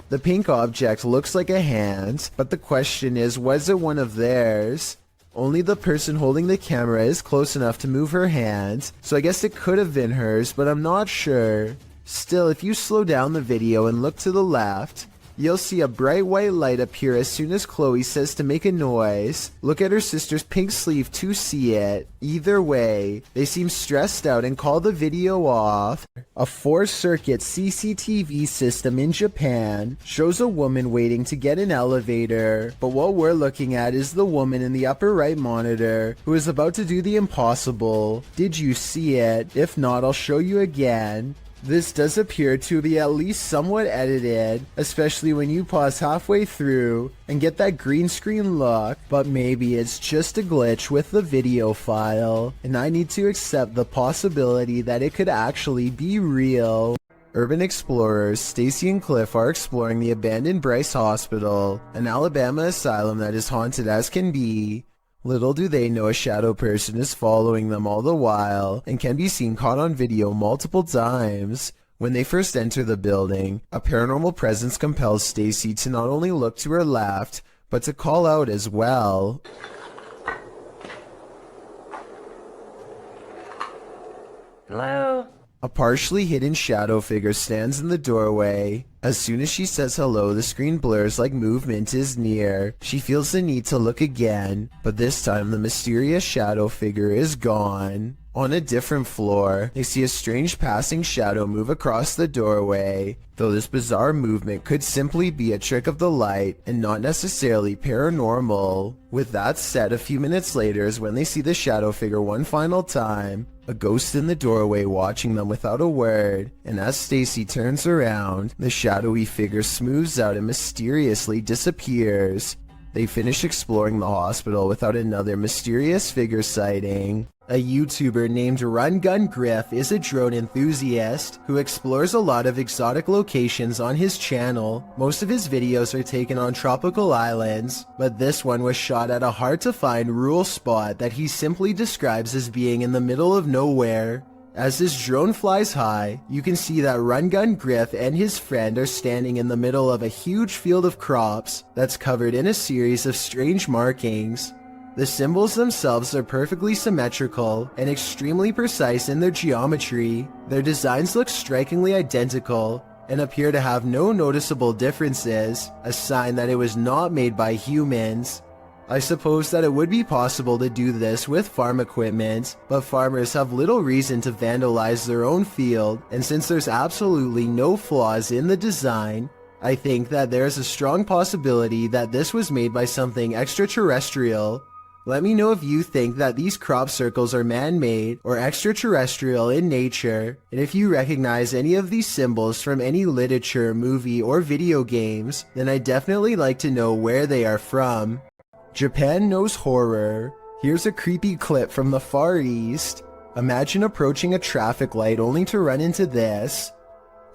The pink object looks like a hand, but the question is, was it one of theirs? Only the person holding the camera is close enough to move her hand, so I guess it could have been hers, but I'm not sure. Still, if you slow down the video and look to the left, you'll see a bright white light appear as soon as Chloe says to make a noise. Look at her sister's pink sleeve to see it. Either way, they seem stressed out and call the video off. A 4-circuit CCTV system in Japan shows a woman waiting to get an elevator, but what we're looking at is the woman in the upper right monitor who is about to do the impossible. Did you see it? If not, I'll show you again. This does appear to be at least somewhat edited, especially when you pause halfway through and get that green screen look, but maybe it's just a glitch with the video file, and I need to accept the possibility that it could actually be real. Urban explorers Stacy and Cliff are exploring the abandoned Bryce Hospital, an Alabama asylum that is haunted as can be. Little do they know a shadow person is following them all the while and can be seen caught on video multiple times. When they first enter the building, a paranormal presence compels Stacy to not only look to her left, but to call out as well. Hello? A partially hidden shadow figure stands in the doorway. As soon as she says hello, the screen blurs like movement is near. She feels the need to look again, but this time the mysterious shadow figure is gone. On a different floor, they see a strange passing shadow move across the doorway, though this bizarre movement could simply be a trick of the light and not necessarily paranormal. With that said, a few minutes later is when they see the shadow figure one final time, a ghost in the doorway watching them without a word, and as Stacy turns around, the shadowy figure smooths out and mysteriously disappears. They finish exploring the hospital without another mysterious figure sighting. A YouTuber named Run Gun Griff is a drone enthusiast who explores a lot of exotic locations on his channel. Most of his videos are taken on tropical islands, but this one was shot at a hard-to-find rural spot that he simply describes as being in the middle of nowhere. As this drone flies high, you can see that Run Gun Griff and his friend are standing in the middle of a huge field of crops that's covered in a series of strange markings. The symbols themselves are perfectly symmetrical and extremely precise in their geometry. Their designs look strikingly identical and appear to have no noticeable differences, a sign that it was not made by humans. I suppose that it would be possible to do this with farm equipment, but farmers have little reason to vandalize their own field, and since there's absolutely no flaws in the design, I think that there's a strong possibility that this was made by something extraterrestrial. Let me know if you think that these crop circles are man-made or extraterrestrial in nature, and if you recognize any of these symbols from any literature, movie, or video games, then I'd definitely like to know where they are from. Japan knows horror. Here's a creepy clip from the Far East. Imagine approaching a traffic light only to run into this.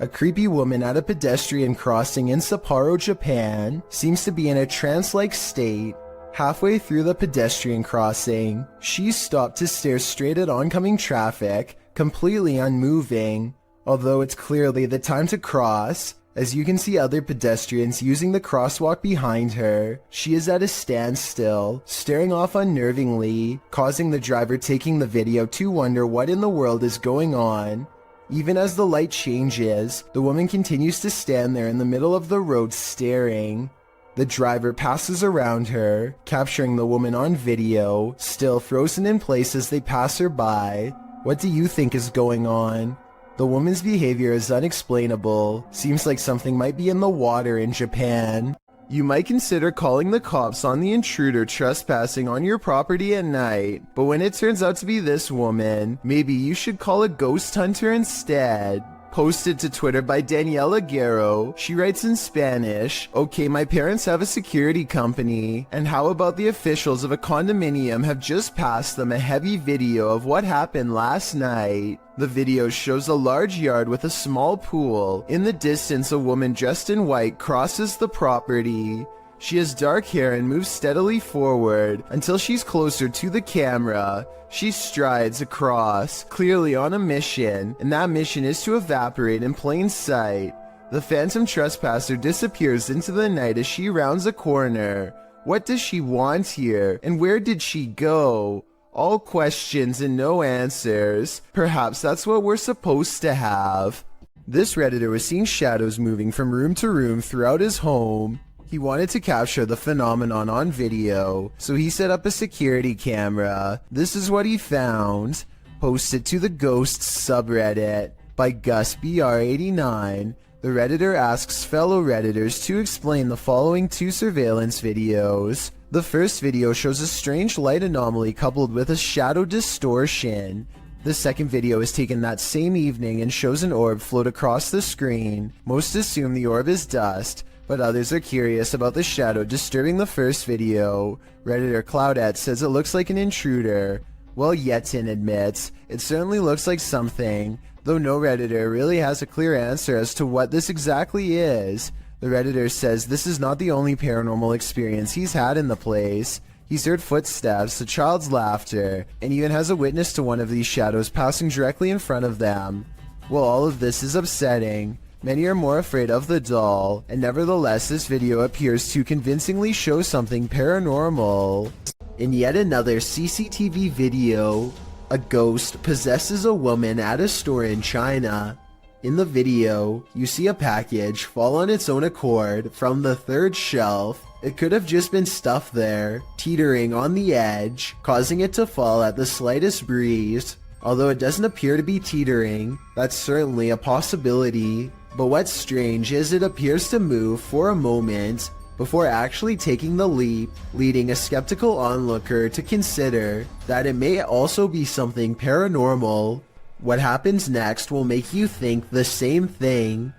A creepy woman at a pedestrian crossing in Sapporo, Japan, seems to be in a trance-like state. Halfway through the pedestrian crossing, she stopped to stare straight at oncoming traffic, completely unmoving. Although it's clearly the time to cross, as you can see other pedestrians using the crosswalk behind her, she is at a standstill, staring off unnervingly, causing the driver taking the video to wonder what in the world is going on. Even as the light changes, the woman continues to stand there in the middle of the road staring. The driver passes around her, capturing the woman on video, still frozen in place as they pass her by. What do you think is going on? The woman's behavior is unexplainable. Seems like something might be in the water in Japan. You might consider calling the cops on the intruder trespassing on your property at night, but when it turns out to be this woman, maybe you should call a ghost hunter instead. Posted to Twitter by Daniela Guerrero. She writes in Spanish, "Okay, my parents have a security company, and how about the officials of a condominium have just passed them a heavy video of what happened last night. The video shows a large yard with a small pool. In the distance, a woman dressed in white crosses the property. She has dark hair and moves steadily forward until she's closer to the camera. She strides across, clearly on a mission, and that mission is to evaporate in plain sight. The phantom trespasser disappears into the night as she rounds a corner. What does she want here, and where did she go? All questions and no answers. Perhaps that's what we're supposed to have." This Redditor was seeing shadows moving from room to room throughout his home. He wanted to capture the phenomenon on video, so he set up a security camera. This is what he found. Posted to the Ghosts subreddit by GusBR89. The Redditor asks fellow Redditors to explain the following two surveillance videos. The first video shows a strange light anomaly coupled with a shadow distortion. The second video is taken that same evening and shows an orb float across the screen. Most assume the orb is dust, but others are curious about the shadow disturbing the first video. Redditor Cloudette says it looks like an intruder, while Yetin admits it certainly looks like something, though no Redditor really has a clear answer as to what this exactly is. The Redditor says this is not the only paranormal experience he's had in the place. He's heard footsteps, a child's laughter, and even has a witness to one of these shadows passing directly in front of them. While all of this is upsetting, many are more afraid of the doll, and nevertheless this video appears to convincingly show something paranormal. In yet another CCTV video, a ghost possesses a woman at a store in China. In the video, you see a package fall on its own accord from the third shelf. It could have just been stuff there, teetering on the edge, causing it to fall at the slightest breeze. Although it doesn't appear to be teetering, that's certainly a possibility. But what's strange is it appears to move for a moment before actually taking the leap, leading a skeptical onlooker to consider that it may also be something paranormal. What happens next will make you think the same thing.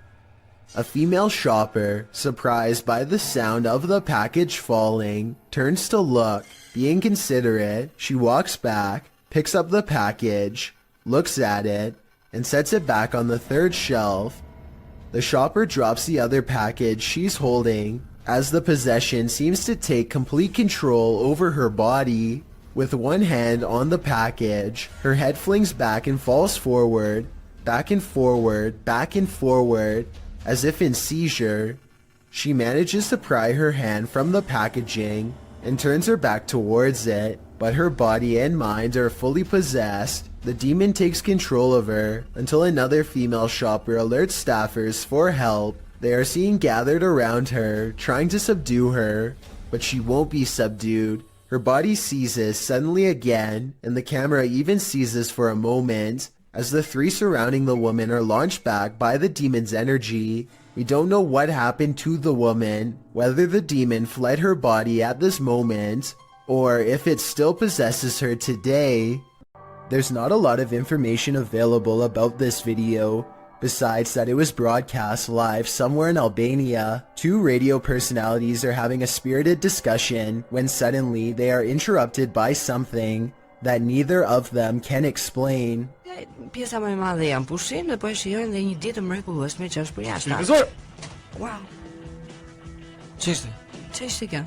A female shopper, surprised by the sound of the package falling, turns to look. Being considerate, she walks back, picks up the package, looks at it, and sets it back on the third shelf. The shopper drops the other package she's holding, as the possession seems to take complete control over her body. With one hand on the package, her head flings back and falls forward, back and forward, back and forward, as if in seizure. She manages to pry her hand from the packaging and turns her back towards it, but her body and mind are fully possessed. The demon takes control of her until another female shopper alerts staffers for help. They are seen gathered around her, trying to subdue her, but she won't be subdued. Her body seizes suddenly again, and the camera even seizes for a moment, as the three surrounding the woman are launched back by the demon's energy. We don't know what happened to the woman, whether the demon fled her body at this moment, or if it still possesses her today. There's not a lot of information available about this video, besides that it was broadcast live somewhere in Albania. Two radio personalities are having a spirited discussion when suddenly they are interrupted by something that neither of them can explain. Pjesa më e madhe janë pushim dhe po e shijojnë dhe një ditë mrekullueshme që është për jashtë. Profesor! Wow. Ç'ishte? Ç'ishte kjo?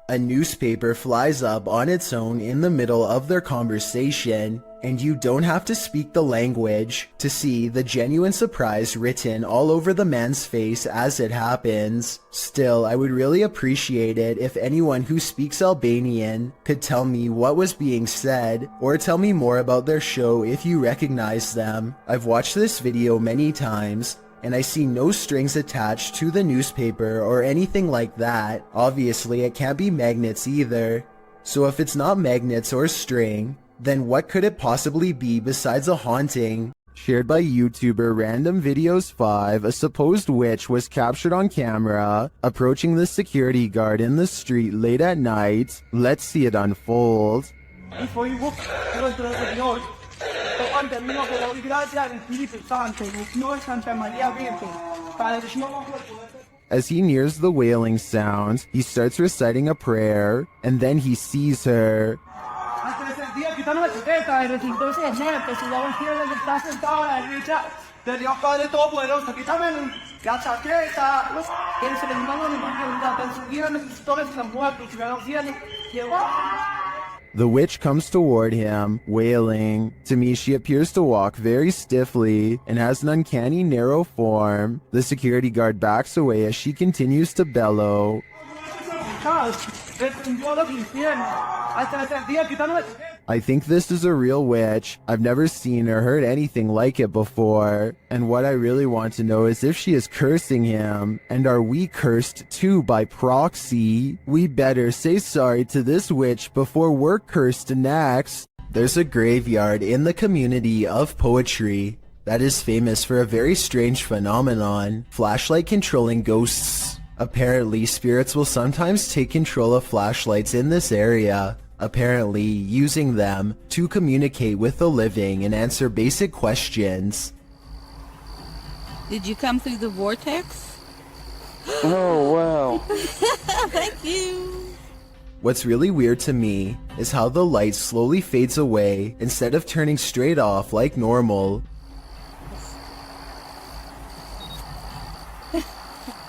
A newspaper flies up on its own in the middle of their conversation, and you don't have to speak the language to see the genuine surprise written all over the man's face as it happens. Still, I would really appreciate it if anyone who speaks Albanian could tell me what was being said, or tell me more about their show if you recognize them. I've watched this video many times, and I see no strings attached to the newspaper or anything like that. Obviously, it can't be magnets either. So if it's not magnets or string, then what could it possibly be besides a haunting? Shared by YouTuber Random Videos 5, a supposed witch was captured on camera approaching the security guard in the street late at night. Let's see it unfold. Ante el mismo que la gracia del Espíritu Santo, no Santa María Virgen, para que no As he nears the wailing sound, he starts reciting a prayer, and then he sees her. Antes del día quitando la etiqueta y recintóse el muerte, si la ungida que está sentada a la derecha de Dios Padre Todopoderoso, quítame la chaqueta, que se le manda la persiguieron los pastores de la muerte, y la cielos, llevó. The witch comes toward him, wailing. To me, she appears to walk very stiffly and has an uncanny narrow form. The security guard backs away as she continues to bellow. I think this is a real witch. I've never seen or heard anything like it before. And what I really want to know is if she is cursing him. And are we cursed too by proxy? We better say sorry to this witch before we're cursed next. There's a graveyard in the community of poetry that is famous for a very strange phenomenon: flashlight controlling ghosts. Apparently, spirits will sometimes take control of flashlights in this area, apparently using them to communicate with the living and answer basic questions. Did you come through the vortex? Oh, wow. Thank you. What's really weird to me is how the light slowly fades away instead of turning straight off like normal.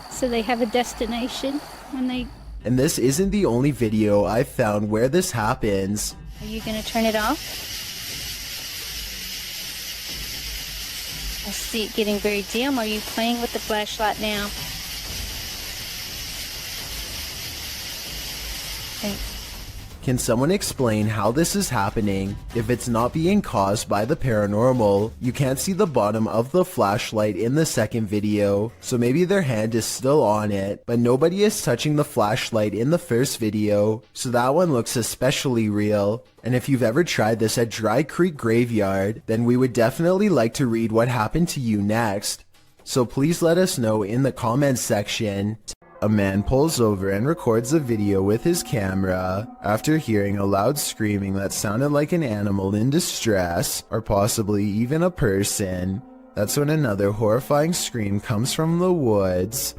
So they have a destination when they... And this isn't the only video I've found where this happens. Are you gonna turn it off? I see it getting very dim. Are you playing with the flashlight now? Okay. Can someone explain how this is happening? If it's not being caused by the paranormal, you can't see the bottom of the flashlight in the second video, so maybe their hand is still on it, but nobody is touching the flashlight in the first video, so that one looks especially real. And if you've ever tried this at Dry Creek Graveyard, then we would definitely like to read what happened to you next. So please let us know in the comments section. A man pulls over and records a video with his camera after hearing a loud screaming that sounded like an animal in distress, or possibly even a person. That's when another horrifying scream comes from the woods.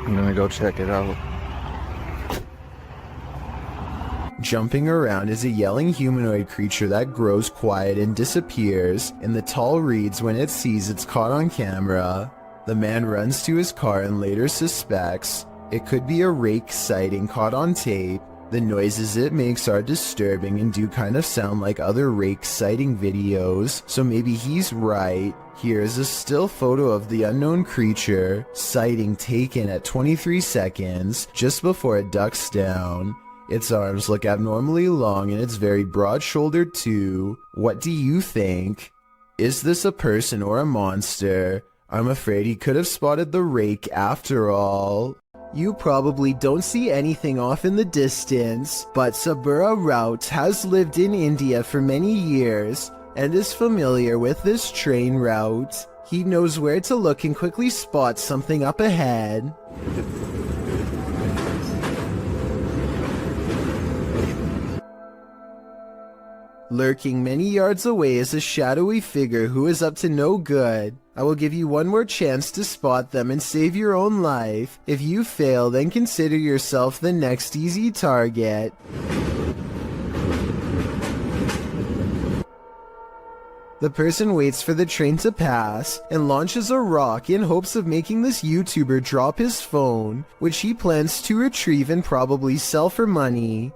I'm gonna go check it out. Jumping around is a yelling humanoid creature that grows quiet and disappears in the tall reeds when it sees it's caught on camera. The man runs to his car and later suspects it could be a rake sighting caught on tape. The noises it makes are disturbing and do kind of sound like other rake sighting videos, so maybe he's right. Here is a still photo of the unknown creature sighting taken at 23 seconds just before it ducks down. Its arms look abnormally long and it's very broad-shouldered too. What do you think? Is this a person or a monster? I'm afraid he could have spotted the rake after all. You probably don't see anything off in the distance, but Sabura Rout has lived in India for many years and is familiar with this train route. He knows where to look and quickly spots something up ahead. Lurking many yards away is a shadowy figure who is up to no good. I will give you one more chance to spot them and save your own life. If you fail, then consider yourself the next easy target. The person waits for the train to pass and launches a rock in hopes of making this YouTuber drop his phone, which he plans to retrieve and probably sell for money.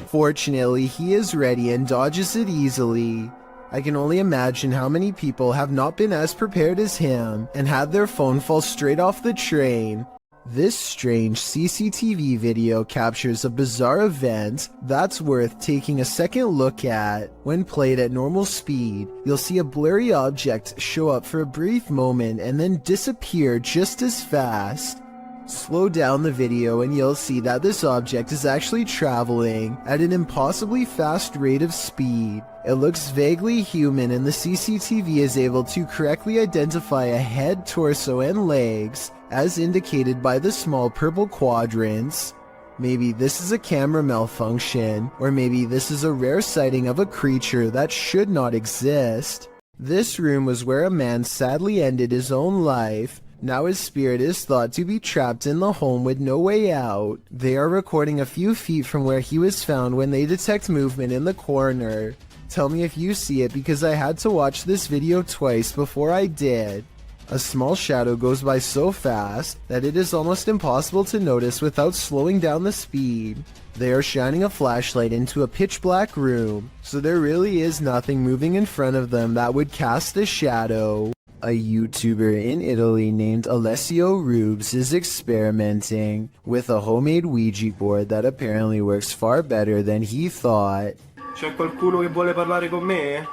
Fortunately, he is ready and dodges it easily. I can only imagine how many people have not been as prepared as him and had their phone fall straight off the train. This strange CCTV video captures a bizarre event that's worth taking a second look at. When played at normal speed, you'll see a blurry object show up for a brief moment and then disappear just as fast. Slow down the video and you'll see that this object is actually traveling at an impossibly fast rate of speed. It looks vaguely human and the CCTV is able to correctly identify a head, torso, and legs, as indicated by the small purple quadrants. Maybe this is a camera malfunction, or maybe this is a rare sighting of a creature that should not exist. This room was where a man sadly ended his own life. Now his spirit is thought to be trapped in the home with no way out. They are recording a few feet from where he was found when they detect movement in the corner. Tell me if you see it, because I had to watch this video twice before I did. A small shadow goes by so fast that it is almost impossible to notice without slowing down the speed. They are shining a flashlight into a pitch black room, so there really is nothing moving in front of them that would cast a shadow. A YouTuber in Italy named Alessio Rubes is experimenting with a homemade Ouija board that apparently works far better than he thought. C'è qualcuno che vuole parlare con me?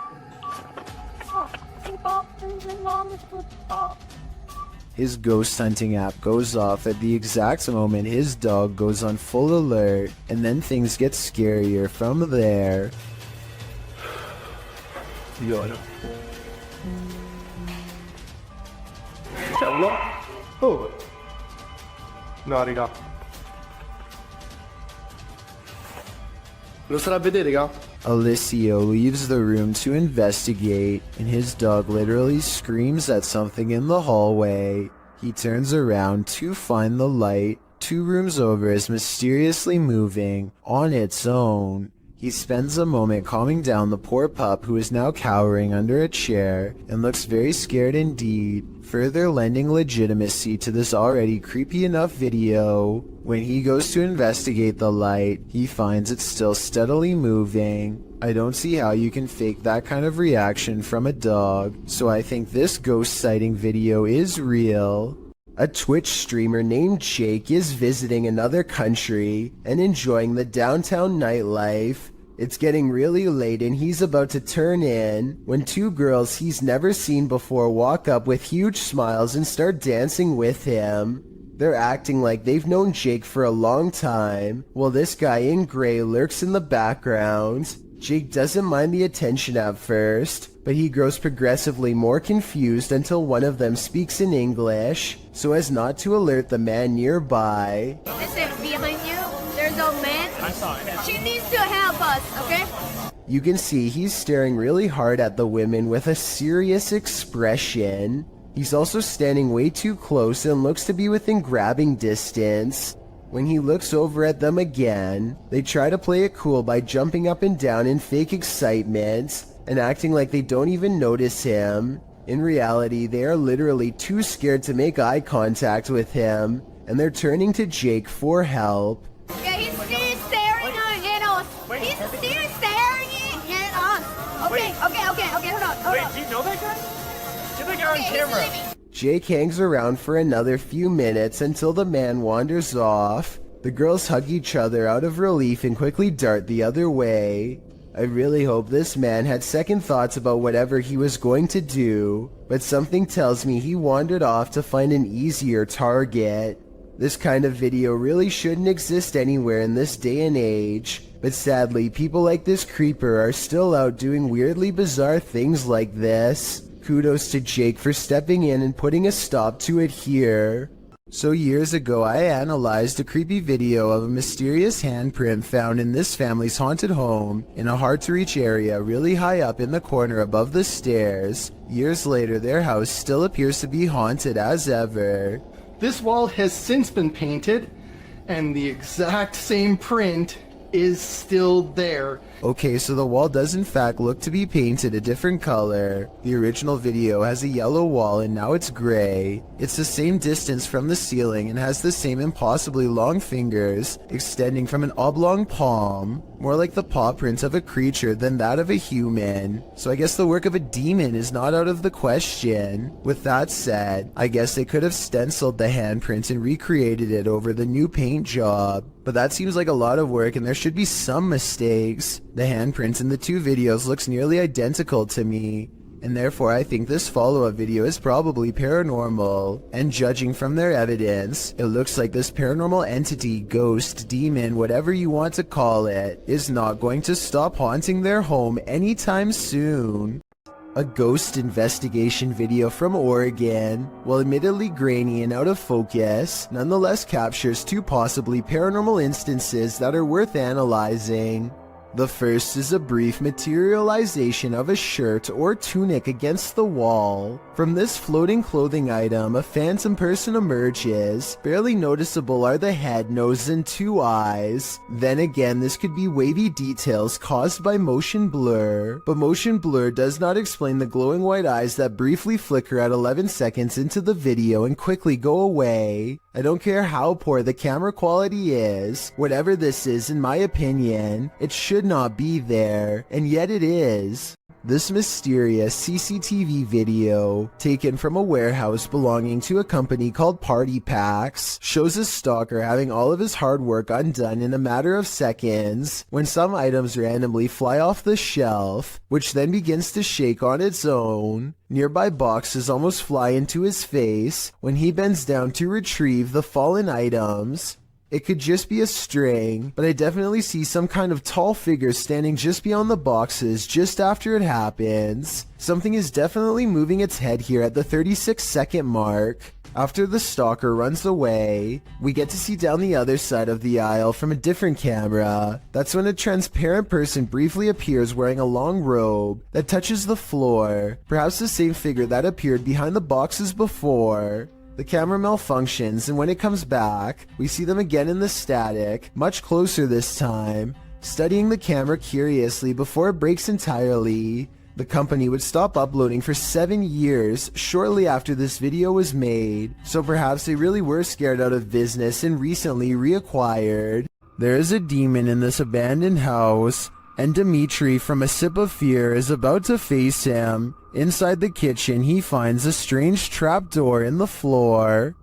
His ghost hunting app goes off at the exact moment his dog goes on full alert, and then things get scarier from there. Signora. C'è uno? Oh! No, raga. Lo starà a vedere, raga? Alessio leaves the room to investigate, and his dog literally screams at something in the hallway. He turns around to find the light 2 rooms over is mysteriously moving on its own. He spends a moment calming down the poor pup, who is now cowering under a chair and looks very scared indeed, further lending legitimacy to this already creepy enough video. When he goes to investigate the light, he finds it still steadily moving. I don't see how you can fake that kind of reaction from a dog, so I think this ghost sighting video is real. A Twitch streamer named Jake is visiting another country and enjoying the downtown nightlife. It's getting really late and he's about to turn in when 2 girls he's never seen before walk up with huge smiles and start dancing with him. They're acting like they've known Jake for a long time, while this guy in gray lurks in the background. Jake doesn't mind the attention at first, but he grows progressively more confused until one of them speaks in English, so as not to alert the man nearby. Listen, behind you, there's a man. I saw it. She needs to help us, okay? You can see he's staring really hard at the women with a serious expression. He's also standing way too close and looks to be within grabbing distance. When he looks over at them again, they try to play it cool by jumping up and down in fake excitement and acting like they don't even notice him. In reality, they are literally too scared to make eye contact with him, and they're turning to Jake for help. Yeah, he's still staring at us. He's still staring at us. Okay, hold on. Wait, do you know that guy? Get that guy on camera. Jake hangs around for another few minutes until the man wanders off. The girls hug each other out of relief and quickly dart the other way. I really hope this man had second thoughts about whatever he was going to do, but something tells me he wandered off to find an easier target. This kind of video really shouldn't exist anywhere in this day and age, but sadly people like this creeper are still out doing weirdly bizarre things like this. Kudos to Jake for stepping in and putting a stop to it here. So years ago I analyzed a creepy video of a mysterious handprint found in this family's haunted home in a hard to reach area really high up in the corner above the stairs. Years later their house still appears to be haunted as ever. This wall has since been painted and the exact same print is still there. Okay, so the wall does in fact look to be painted a different color. The original video has a yellow wall and now it's gray. It's the same distance from the ceiling and has the same impossibly long fingers extending from an oblong palm, more like the paw print of a creature than that of a human. So I guess the work of a demon is not out of the question. With that said, I guess they could have stenciled the handprint and recreated it over the new paint job. But that seems like a lot of work and there should be some mistakes. The handprint in the 2 videos looks nearly identical to me, and therefore I think this follow-up video is probably paranormal. And judging from their evidence, it looks like this paranormal entity, ghost, demon, whatever you want to call it, is not going to stop haunting their home anytime soon. A ghost investigation video from Oregon, while admittedly grainy and out of focus, nonetheless captures two possibly paranormal instances that are worth analyzing. The first is a brief materialization of a shirt or tunic against the wall. From this floating clothing item, a phantom person emerges. Barely noticeable are the head, nose, and two eyes. Then again, this could be wavy details caused by motion blur. But motion blur does not explain the glowing white eyes that briefly flicker at 11 seconds into the video and quickly go away. I don't care how poor the camera quality is. Whatever this is, in my opinion, it should not be there, and yet it is. This mysterious CCTV video, taken from a warehouse belonging to a company called Party Packs, shows a stalker having all of his hard work undone in a matter of seconds when some items randomly fly off the shelf, which then begins to shake on its own. Nearby boxes almost fly into his face when he bends down to retrieve the fallen items. It could just be a string, but I definitely see some kind of tall figure standing just beyond the boxes just after it happens. Something is definitely moving its head here at the 36-second mark. After the stalker runs away, we get to see down the other side of the aisle from a different camera. That's when a transparent person briefly appears wearing a long robe that touches the floor, perhaps the same figure that appeared behind the boxes before. The camera malfunctions, and when it comes back, we see them again in the static, much closer this time, studying the camera curiously before it breaks entirely. The company would stop uploading for 7 years shortly after this video was made, so perhaps they really were scared out of business and recently reacquired. There is a demon in this abandoned house, and Dimitri from A Sip of Fear is about to face him. Inside the kitchen, he finds a strange trapdoor in the floor.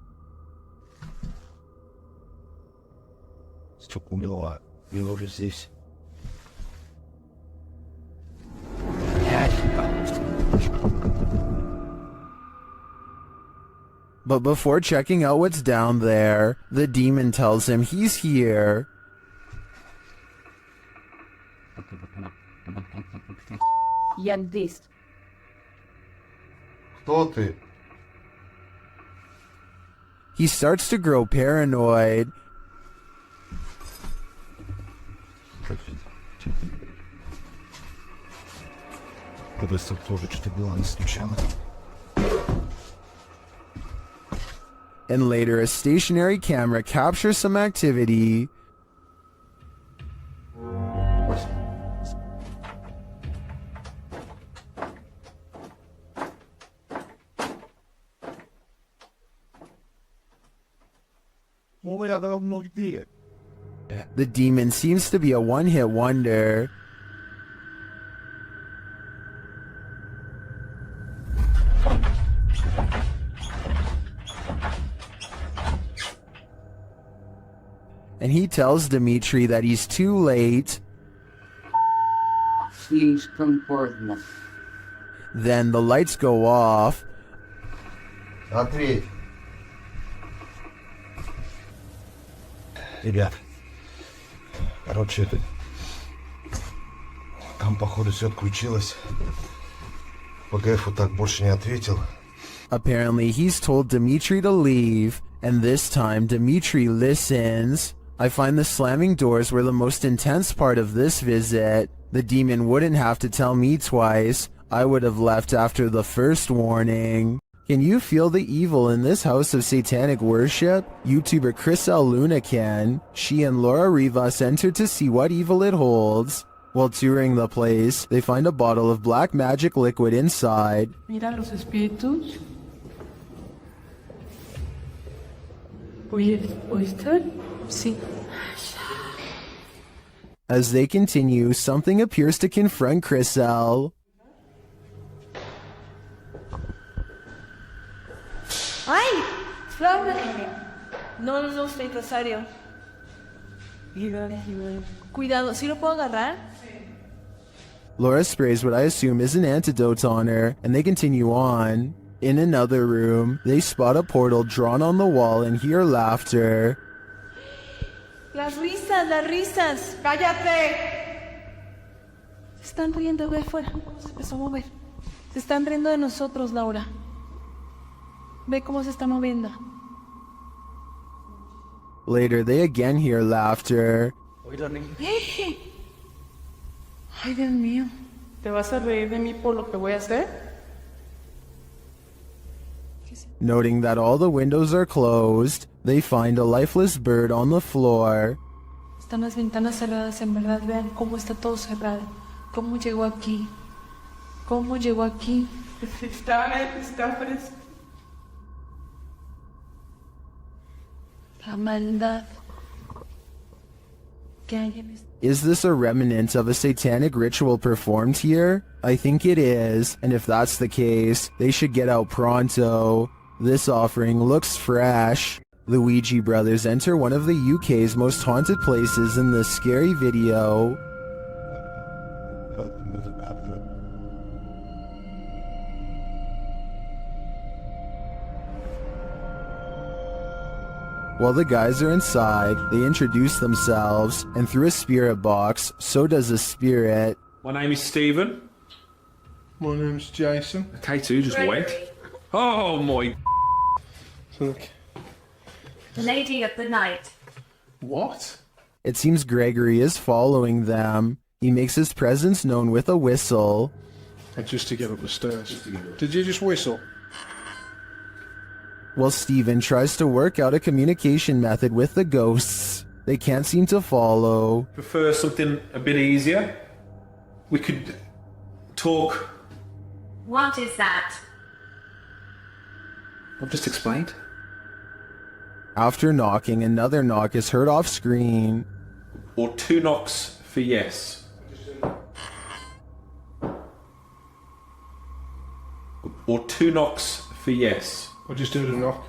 But before checking out what's down there, the demon tells him he's here. Ядист. Кто ты? He starts to grow paranoid. And later a stationary camera captures some activity. The demon seems to be a one-hit wonder. And he tells Dimitri that he's too late. Then the lights go off. Ответь. Ребят, короче, там, походу, все отключилось. ПГФ так больше не ответил. Apparently, he's told Dimitri to leave, and this time Dimitri listens. I find the slamming doors were the most intense part of this visit. The demon wouldn't have to tell me twice. I would have left after the first warning. Can you feel the evil in this house of satanic worship? YouTuber Chriselle Luna can. She and Laura Rivas enter to see what evil it holds. While touring the place, they find a bottle of black magic liquid inside. Mira los espíritus. ¿Oíste? Sí. As they continue, something appears to confront Chriselle. ¡Ay! ¡Flame! No, estoy empresario. Cuidado, ¿sí lo puedo agarrar? Laura sprays what I assume is an antidote on her, and they continue on. In another room, they spot a portal drawn on the wall and hear laughter. Las risas. ¡Cállate! Se están riendo de afuera. Se empezó a mover. Se están riendo de nosotros, Laura. Ve cómo se está moviendo. Later, they again hear laughter. Ay, Dios mío. ¿Te vas a reír de mí por lo que voy a hacer? Noting that all the windows are closed, they find a lifeless bird on the floor. Están las ventanas cerradas, en verdad. Vean cómo está todo cerrado. ¿Cómo llegó aquí? ¿Cómo llegó aquí? La maldad que hay en este. Is this a remnant of a satanic ritual performed here? I think it is, and if that's the case, they should get out pronto. This offering looks fresh. The Ouija brothers enter one of the UK's most haunted places in this scary video. While the guys are inside, they introduce themselves, and through a spirit box, so does a spirit. My name is Stephen. My name's Jason. K2 just went. Oh my. Look. The lady of the night. What? It seems Gregory is following them. He makes his presence known with a whistle. Just to get up the stairs. Did you just whistle? While Stephen tries to work out a communication method with the ghosts, they can't seem to follow. Prefer something a bit easier? We could talk. What is that? I've just explained. After knocking, another knock is heard off screen. Or 2 knocks for yes. Or 2 knocks for yes. Or just do the knock.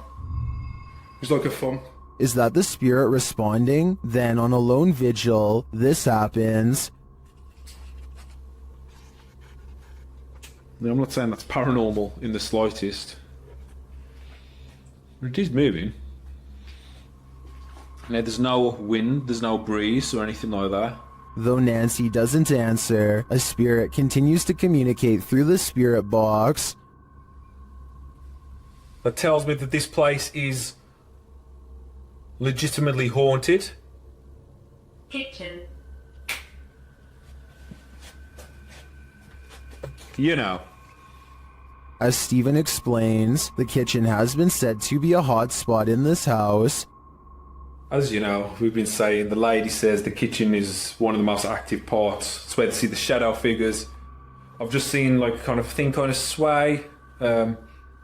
It's like a thumb. Is that the spirit responding? Then on a lone vigil, this happens. Now, I'm not saying that's paranormal in the slightest. It is moving. Now, there's no wind, there's no breeze or anything like that. Though Nancy doesn't answer, a spirit continues to communicate through the spirit box. That tells me that this place is legitimately haunted. Kitchen. You know. As Stephen explains, the kitchen has been said to be a hot spot in this house. As you know, we've been saying, the lady says the kitchen is one of the most active parts. It's where they see the shadow figures. I've just seen like kind of sway.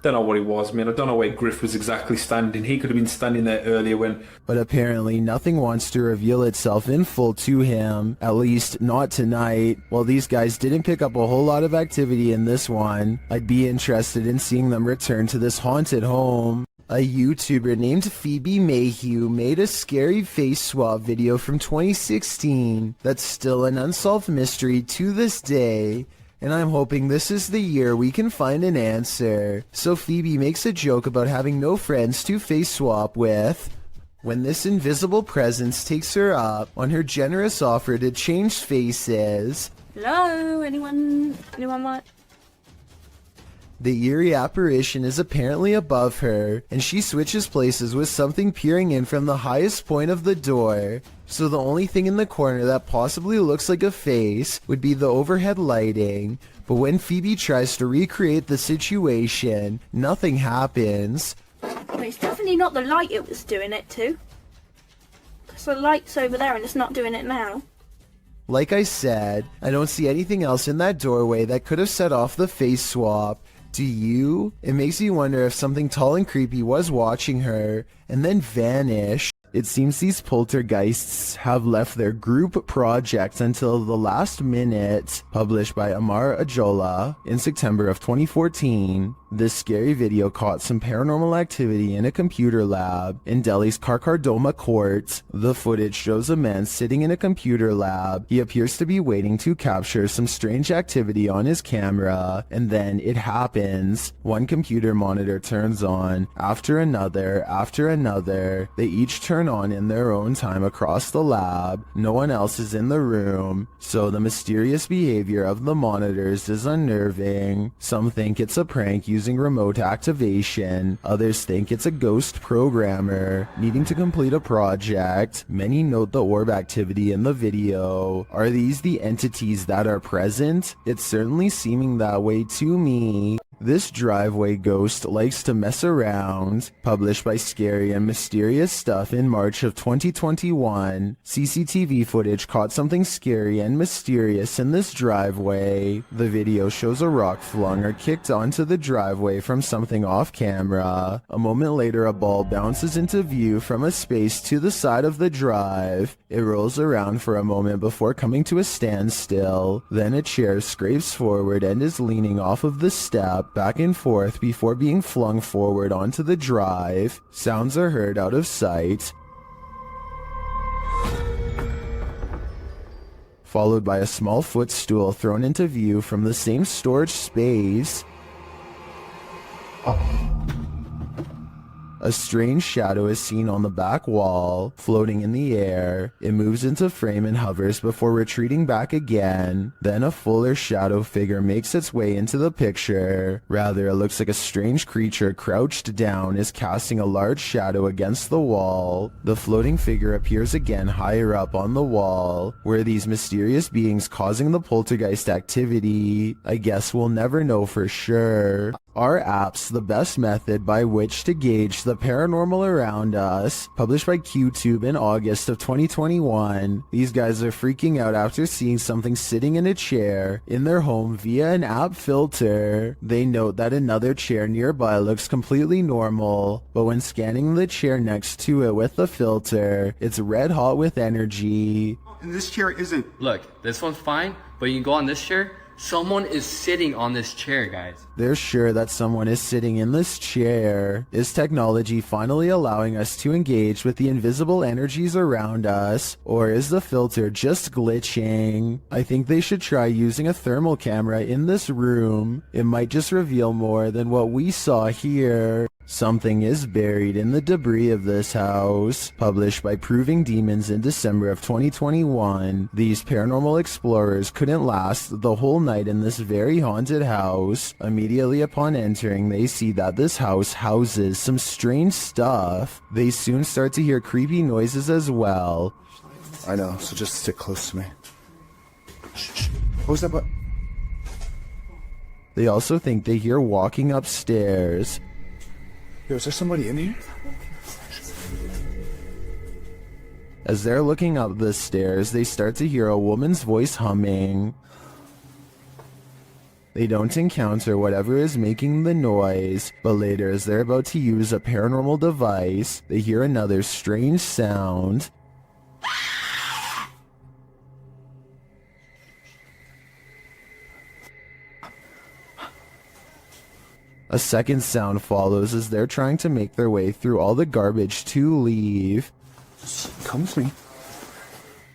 Don't know what it was, man. I don't know where Griff was exactly standing. He could have been standing there earlier when... But apparently nothing wants to reveal itself in full to him. At least not tonight. While these guys didn't pick up a whole lot of activity in this one, I'd be interested in seeing them return to this haunted home. A YouTuber named Phoebe Mayhew made a scary face swap video from 2016 that's still an unsolved mystery to this day. And I'm hoping this is the year we can find an answer. So Phoebe makes a joke about having no friends to face swap with, when this invisible presence takes her up on her generous offer to change faces. Hello, anyone want? The eerie apparition is apparently above her, and she switches places with something peering in from the highest point of the door. So the only thing in the corner that possibly looks like a face would be the overhead lighting. But when Phoebe tries to recreate the situation, nothing happens. But it's definitely not the light it was doing it to. Because the light's over there and it's not doing it now. Like I said, I don't see anything else in that doorway that could have set off the face swap. Do you? It makes me wonder if something tall and creepy was watching her and then vanished. It seems these poltergeists have left their group project until the last minute, published by Amar Ajola in September of 2014. This scary video caught some paranormal activity in a computer lab in Delhi's Karkardoma court. The footage shows a man sitting in a computer lab. He appears to be waiting to capture some strange activity on his camera, and then it happens. One computer monitor turns on, after another, after another. They each turn on in their own time across the lab. No one else is in the room, so the mysterious behavior of the monitors is unnerving. Some think it's a prank using remote activation. Others think it's a ghost programmer needing to complete a project. Many note the orb activity in the video. Are these the entities that are present? It's certainly seeming that way to me. This driveway ghost likes to mess around. Published by Scary and Mysterious Stuff in March of 2021. CCTV footage caught something scary and mysterious in this driveway. The video shows a rock flung or kicked onto the driveway from something off camera. A moment later, a ball bounces into view from a space to the side of the drive. It rolls around for a moment before coming to a standstill. Then a chair scrapes forward and is leaning off of the step back and forth before being flung forward onto the drive. Sounds are heard out of sight, followed by a small footstool thrown into view from the same storage space. A strange shadow is seen on the back wall, floating in the air. It moves into frame and hovers before retreating back again. Then a fuller shadow figure makes its way into the picture. Rather, it looks like a strange creature crouched down is casting a large shadow against the wall. The floating figure appears again higher up on the wall. Were these mysterious beings causing the poltergeist activity? I guess we'll never know for sure. Are apps the best method by which to gauge the paranormal around us? Published by QTube in August of 2021. These guys are freaking out after seeing something sitting in a chair in their home via an app filter. They note that another chair nearby looks completely normal, but when scanning the chair next to it with the filter, it's red hot with energy. And this chair isn't... Look, this one's fine, but you can go on this chair. Someone is sitting on this chair, guys. They're sure that someone is sitting in this chair. Is technology finally allowing us to engage with the invisible energies around us? Or is the filter just glitching? I think they should try using a thermal camera in this room. It might just reveal more than what we saw here. Something is buried in the debris of this house. Published by Proving Demons in December of 2021. These paranormal explorers couldn't last the whole night in this very haunted house. Immediately upon entering, they see that this house houses some strange stuff. They soon start to hear creepy noises as well. I know, so just stick close to me. Shh. What was that button? They also think they hear walking upstairs. Yo, is there somebody in here? As they're looking up the stairs, they start to hear a woman's voice humming. They don't encounter whatever is making the noise, but later as they're about to use a paranormal device, they hear another strange sound. A second sound follows as they're trying to make their way through all the garbage to leave. Come with me.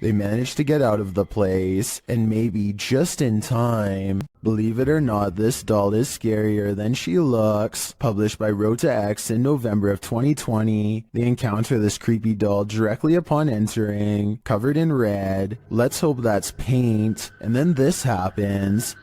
They manage to get out of the place, and maybe just in time. Believe it or not, this doll is scarier than she looks. Published by Rota X in November of 2020. They encounter this creepy doll directly upon entering, covered in red. Let's hope that's paint. And then this happens.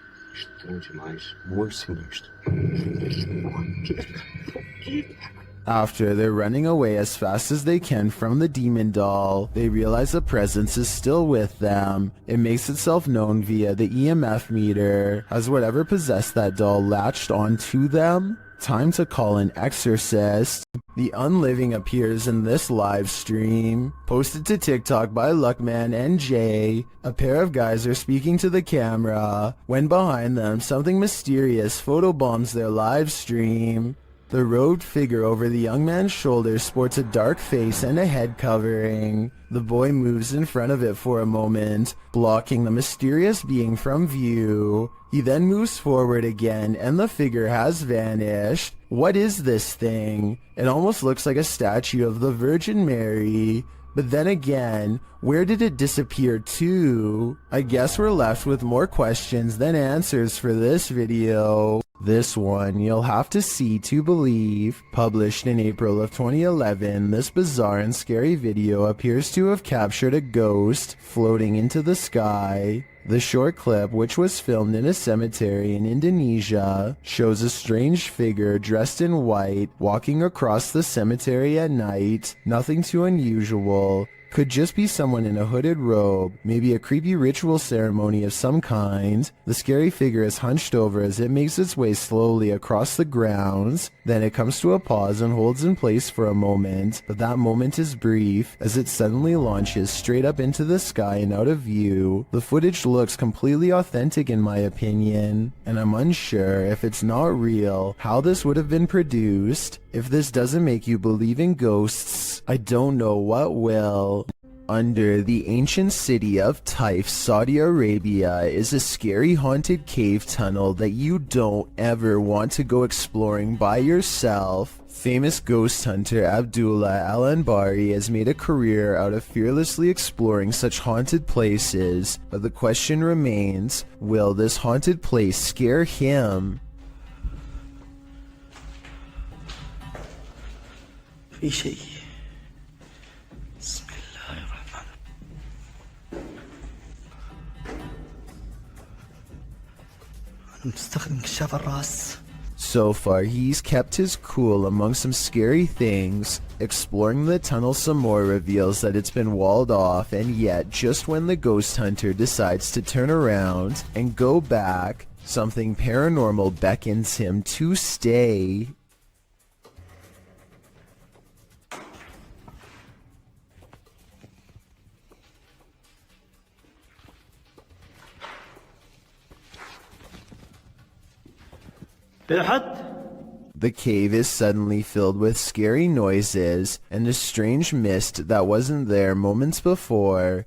After they're running away as fast as they can from the demon doll, they realize a presence is still with them. It makes itself known via the EMF meter. Has whatever possessed that doll latched onto them? Time to call an exorcist. The Unliving appears in this live stream, posted to TikTok by Luckman and Jay. A pair of guys are speaking to the camera, when behind them something mysterious photobombs their live stream. The robed figure over the young man's shoulder sports a dark face and a head covering. The boy moves in front of it for a moment, blocking the mysterious being from view. He then moves forward again, and the figure has vanished. What is this thing? It almost looks like a statue of the Virgin Mary. But then again, where did it disappear to? I guess we're left with more questions than answers for this video. This one you'll have to see to believe. Published in April of 2011, this bizarre and scary video appears to have captured a ghost floating into the sky. The short clip, which was filmed in a cemetery in Indonesia, shows a strange figure dressed in white walking across the cemetery at night. Nothing too unusual. Could just be someone in a hooded robe, maybe a creepy ritual ceremony of some kind. The scary figure is hunched over as it makes its way slowly across the grounds. Then it comes to a pause and holds in place for a moment, but that moment is brief as it suddenly launches straight up into the sky and out of view. The footage looks completely authentic in my opinion, and I'm unsure if it's not real how this would have been produced. If this doesn't make you believe in ghosts, I don't know what will. Under the ancient city of Taif, Saudi Arabia, is a scary haunted cave tunnel that you don't ever want to go exploring by yourself. Famous ghost hunter Abdullah Al-Anbari has made a career out of fearlessly exploring such haunted places, but the question remains, will this haunted place scare him? في شيء بسم الله الرحمن أنا مستخدم كشاف الراس. So far, he's kept his cool among some scary things. Exploring the tunnel some more reveals that it's been walled off, and yet just when the ghost hunter decides to turn around and go back, something paranormal beckons him to stay. The cave is suddenly filled with scary noises and a strange mist that wasn't there moments before.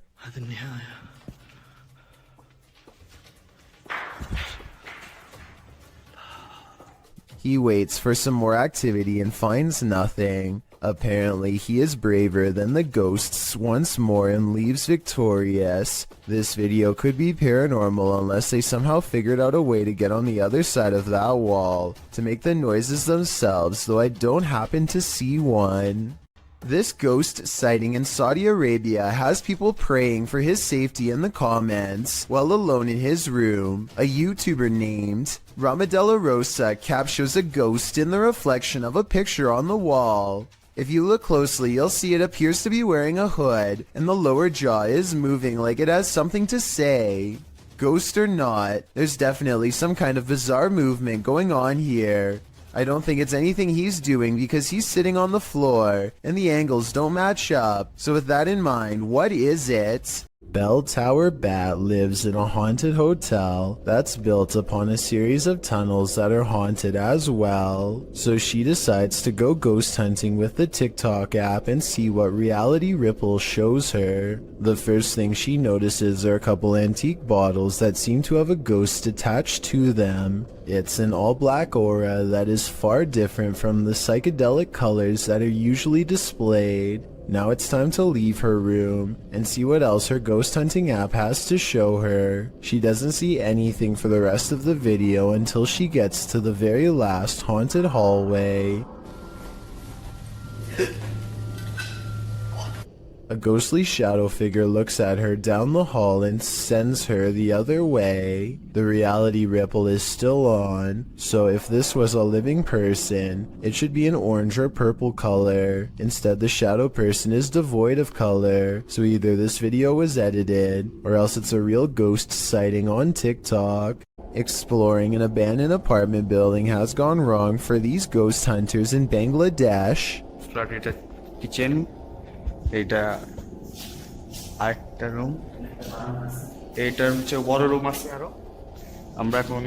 He waits for some more activity and finds nothing. Apparently, he is braver than the ghosts once more and leaves victorious. This video could be paranormal unless they somehow figured out a way to get on the other side of that wall to make the noises themselves, though I don't happen to see one. This ghost sighting in Saudi Arabia has people praying for his safety in the comments while alone in his room. A YouTuber named Ramadella Rosa captures a ghost in the reflection of a picture on the wall. If you look closely, you'll see it appears to be wearing a hood, and the lower jaw is moving like it has something to say. Ghost or not, there's definitely some kind of bizarre movement going on here. I don't think it's anything he's doing because he's sitting on the floor, and the angles don't match up. So with that in mind, what is it? Bell Tower Bat lives in a haunted hotel that's built upon a series of tunnels that are haunted as well. So she decides to go ghost hunting with the TikTok app and see what reality Ripple shows her. The first thing she notices are a couple antique bottles that seem to have a ghost attached to them. It's an all-black aura that is far different from the psychedelic colors that are usually displayed. Now it's time to leave her room and see what else her ghost hunting app has to show her. She doesn't see anything for the rest of the video until she gets to the very last haunted hallway. A ghostly shadow figure looks at her down the hall and sends her the other way. The reality ripple is still on, so if this was a living person, it should be an orange or purple color. Instead, the shadow person is devoid of color, so either this video was edited, or else it's a real ghost sighting on TikTok. Exploring an abandoned apartment building has gone wrong for these ghost hunters in Bangladesh. Kitchen. এটা আরেকটা room, এইটার হচ্ছে বড় room আছে আরো। আমরা এখন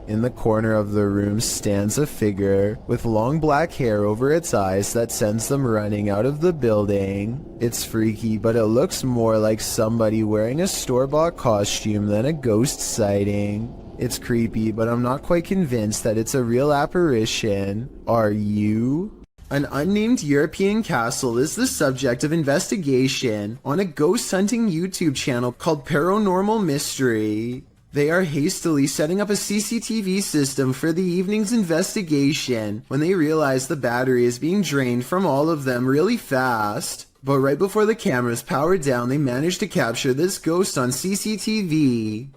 In the corner of the room stands a figure with long black hair over its eyes that sends them running out of the building. It's freaky, but it looks more like somebody wearing a store-bought costume than a ghost sighting. It's creepy, but I'm not quite convinced that it's a real apparition. Are you? An unnamed European castle is the subject of investigation on a ghost hunting YouTube channel called Paranormal Mystery. They are hastily setting up a CCTV system for the evening's investigation when they realize the battery is being drained from all of them really fast. But right before the cameras power down, they manage to capture this ghost on CCTV.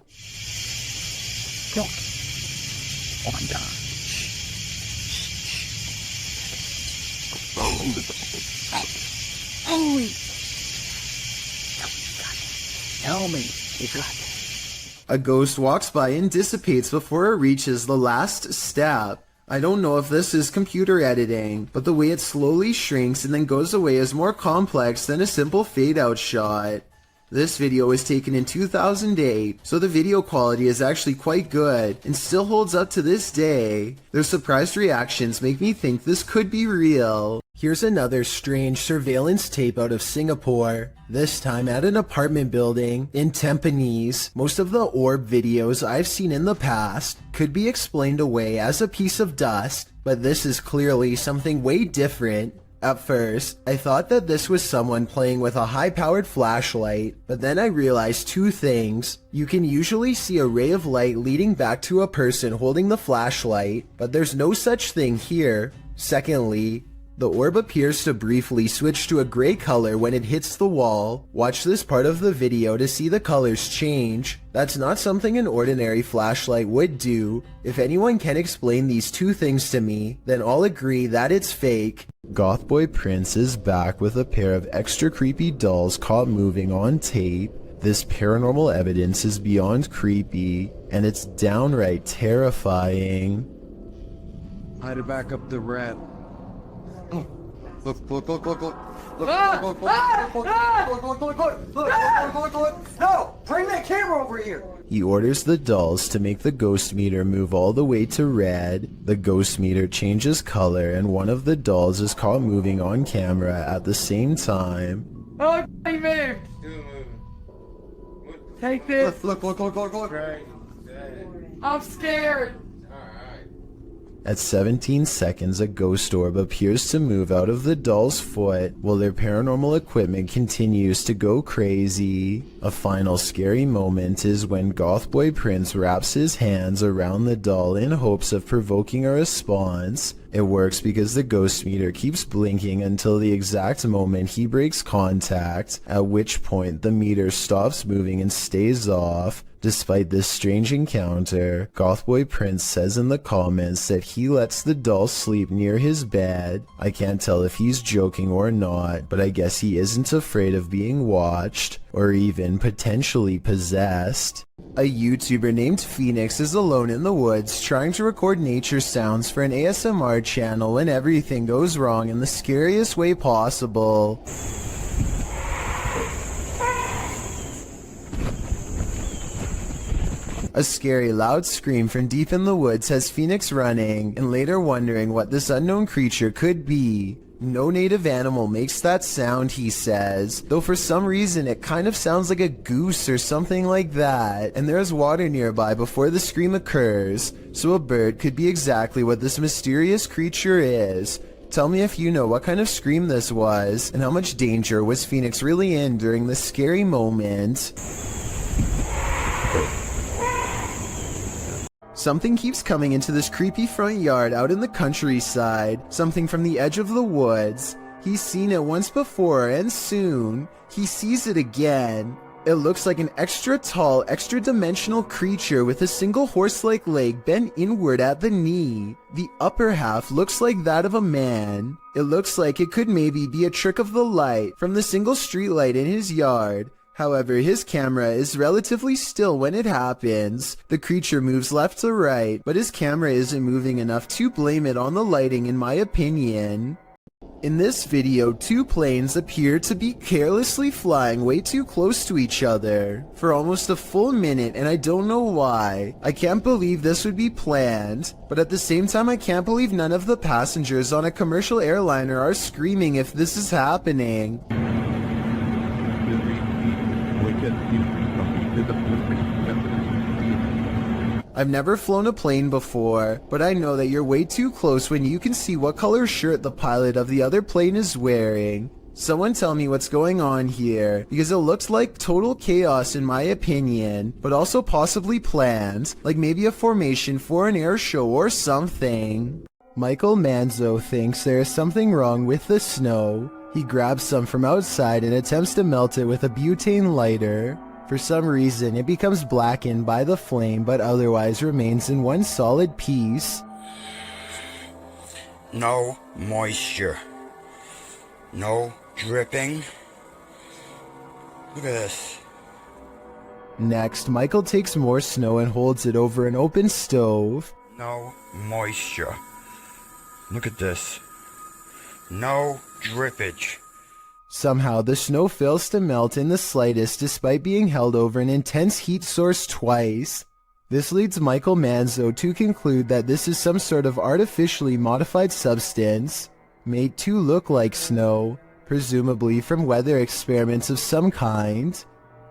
Holy! Tell me. You got it. A ghost walks by and dissipates before it reaches the last step. I don't know if this is computer editing, but the way it slowly shrinks and then goes away is more complex than a simple fade-out shot. This video was taken in 2008, so the video quality is actually quite good and still holds up to this day. Their surprised reactions make me think this could be real. Here's another strange surveillance tape out of Singapore, this time at an apartment building in Tampines. Most of the orb videos I've seen in the past could be explained away as a piece of dust, but this is clearly something way different. At first, I thought that this was someone playing with a high-powered flashlight, but then I realized two things. You can usually see a ray of light leading back to a person holding the flashlight, but there's no such thing here. Secondly, the orb appears to briefly switch to a gray color when it hits the wall. Watch this part of the video to see the colors change. That's not something an ordinary flashlight would do. If anyone can explain these two things to me, then I'll agree that it's fake. Gothboy Prince is back with a pair of extra creepy dolls caught moving on tape. This paranormal evidence is beyond creepy, and it's downright terrifying. Hide it back up the rat. Look, look, look, look, look. Look, look, look, look. No! Bring that camera over here! He orders the dolls to make the ghost meter move all the way to red. The ghost meter changes color and one of the dolls is caught moving on camera at the same time. Oh, he moved! Take this! Look, look, look, look, look. I'm scared! At 17 seconds, a ghost orb appears to move out of the doll's foot while their paranormal equipment continues to go crazy. A final scary moment is when Gothboy Prince wraps his hands around the doll in hopes of provoking a response. It works because the ghost meter keeps blinking until the exact moment he breaks contact, at which point the meter stops moving and stays off. Despite this strange encounter, Gothboy Prince says in the comments that he lets the doll sleep near his bed. I can't tell if he's joking or not, but I guess he isn't afraid of being watched, or even potentially possessed. A YouTuber named Phoenix is alone in the woods trying to record nature sounds for an ASMR channel when everything goes wrong in the scariest way possible. A scary loud scream from deep in the woods has Phoenix running and later wondering what this unknown creature could be. No native animal makes that sound, he says, though for some reason it kind of sounds like a goose or something like that, and there's water nearby before the scream occurs, so a bird could be exactly what this mysterious creature is. Tell me if you know what kind of scream this was, and how much danger was Phoenix really in during this scary moment. Something keeps coming into this creepy front yard out in the countryside, something from the edge of the woods. He's seen it once before and soon, he sees it again. It looks like an extra tall, extra dimensional creature with a single horse-like leg bent inward at the knee. The upper half looks like that of a man. It looks like it could maybe be a trick of the light from the single streetlight in his yard. However, his camera is relatively still when it happens. The creature moves left to right, but his camera isn't moving enough to blame it on the lighting in my opinion. In this video, two planes appear to be carelessly flying way too close to each other for almost a full minute, and I don't know why. I can't believe this would be planned, but at the same time I can't believe none of the passengers on a commercial airliner are screaming if this is happening. I've never flown a plane before, but I know that you're way too close when you can see what color shirt the pilot of the other plane is wearing. Someone tell me what's going on here, because it looks like total chaos in my opinion, but also possibly planned, like maybe a formation for an air show or something. Michael Manzo thinks there is something wrong with the snow. He grabs some from outside and attempts to melt it with a butane lighter. For some reason, it becomes blackened by the flame, but otherwise remains in one solid piece. No moisture. No dripping. Look at this. Next, Michael takes more snow and holds it over an open stove. No moisture. Look at this. No drippage. Somehow, the snow fails to melt in the slightest despite being held over an intense heat source twice. This leads Michael Manzo to conclude that this is some sort of artificially modified substance, made to look like snow, presumably from weather experiments of some kind.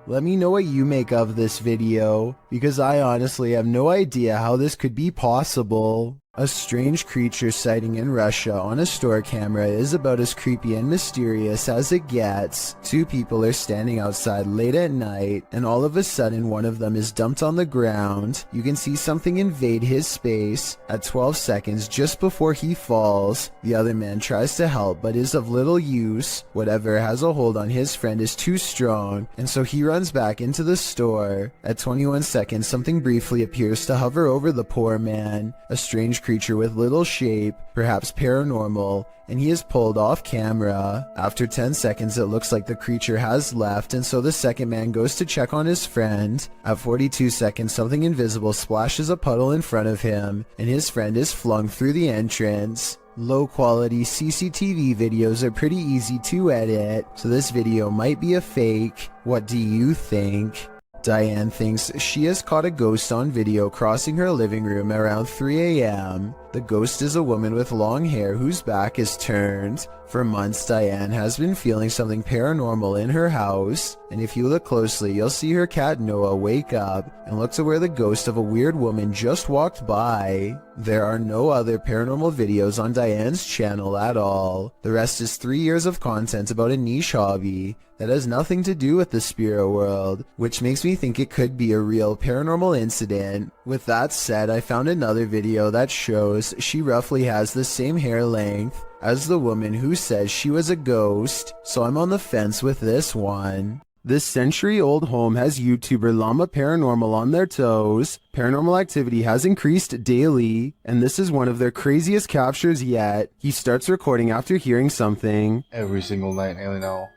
Let me know what you make of this video, because I honestly have no idea how this could be possible. A strange creature sighting in Russia on a store camera is about as creepy and mysterious as it gets. Two people are standing outside late at night, and all of a sudden one of them is dumped on the ground. You can see something invade his space. At 12 seconds just before he falls, the other man tries to help but is of little use. Whatever has a hold on his friend is too strong, and so he runs back into the store. At 21 seconds, something briefly appears to hover over the poor man. A strange creature with little shape, perhaps paranormal, and he is pulled off camera. After 10 seconds, it looks like the creature has left, and so the second man goes to check on his friend. At 42 seconds, something invisible splashes a puddle in front of him, and his friend is flung through the entrance. Low quality CCTV videos are pretty easy to edit, so this video might be a fake. What do you think? Diane thinks she has caught a ghost on video crossing her living room around 3 a.m. The ghost is a woman with long hair whose back is turned. For months, Diane has been feeling something paranormal in her house, and if you look closely, you'll see her cat Noah wake up and look to where the ghost of a weird woman just walked by. There are no other paranormal videos on Diane's channel at all. The rest is 3 years of content about a niche hobby that has nothing to do with the spirit world, which makes me think it could be a real paranormal incident. With that said, I found another video that shows she roughly has the same hair length as the woman who says she was a ghost, so I'm on the fence with this one. This century-old home has YouTuber Llama Paranormal on their toes. Paranormal activity has increased daily, and this is one of their craziest captures yet. He starts recording after hearing something. Every single night nearly now.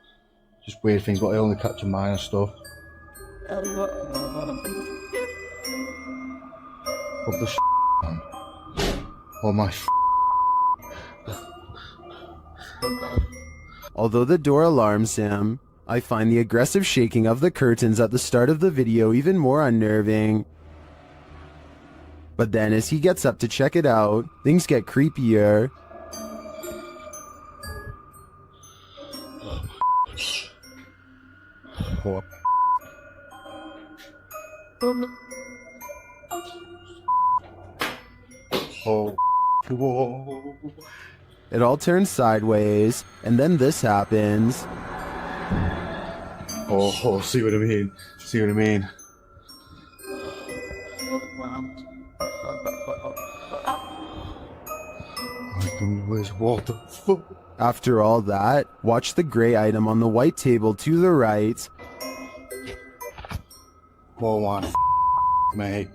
Just weird things, but I only capture minor stuff. What the man? Oh my Although the door alarms him, I find the aggressive shaking of the curtains at the start of the video even more unnerving. But then as he gets up to check it out, things get creepier. Oh. Whoa. It all turns sideways, and then this happens. Oh, see what I mean? See what I mean? What the fuck? After all that, watch the gray item on the white table to the right. Oh, one mate.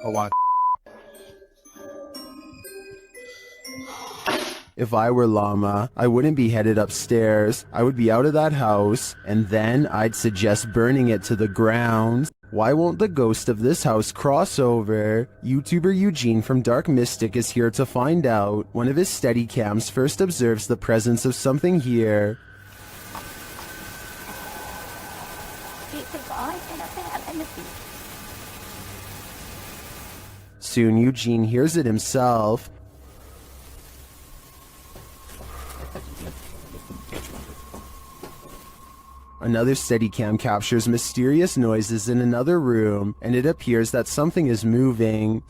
Oh, one. If I were Llama, I wouldn't be headed upstairs. I would be out of that house, and then I'd suggest burning it to the ground. Why won't the ghost of this house cross over? YouTuber Eugene from Dark Mystic is here to find out. One of his Steadicams first observes the presence of something here. Soon Eugene hears it himself. Another Steadicam captures mysterious noises in another room, and it appears that something is moving.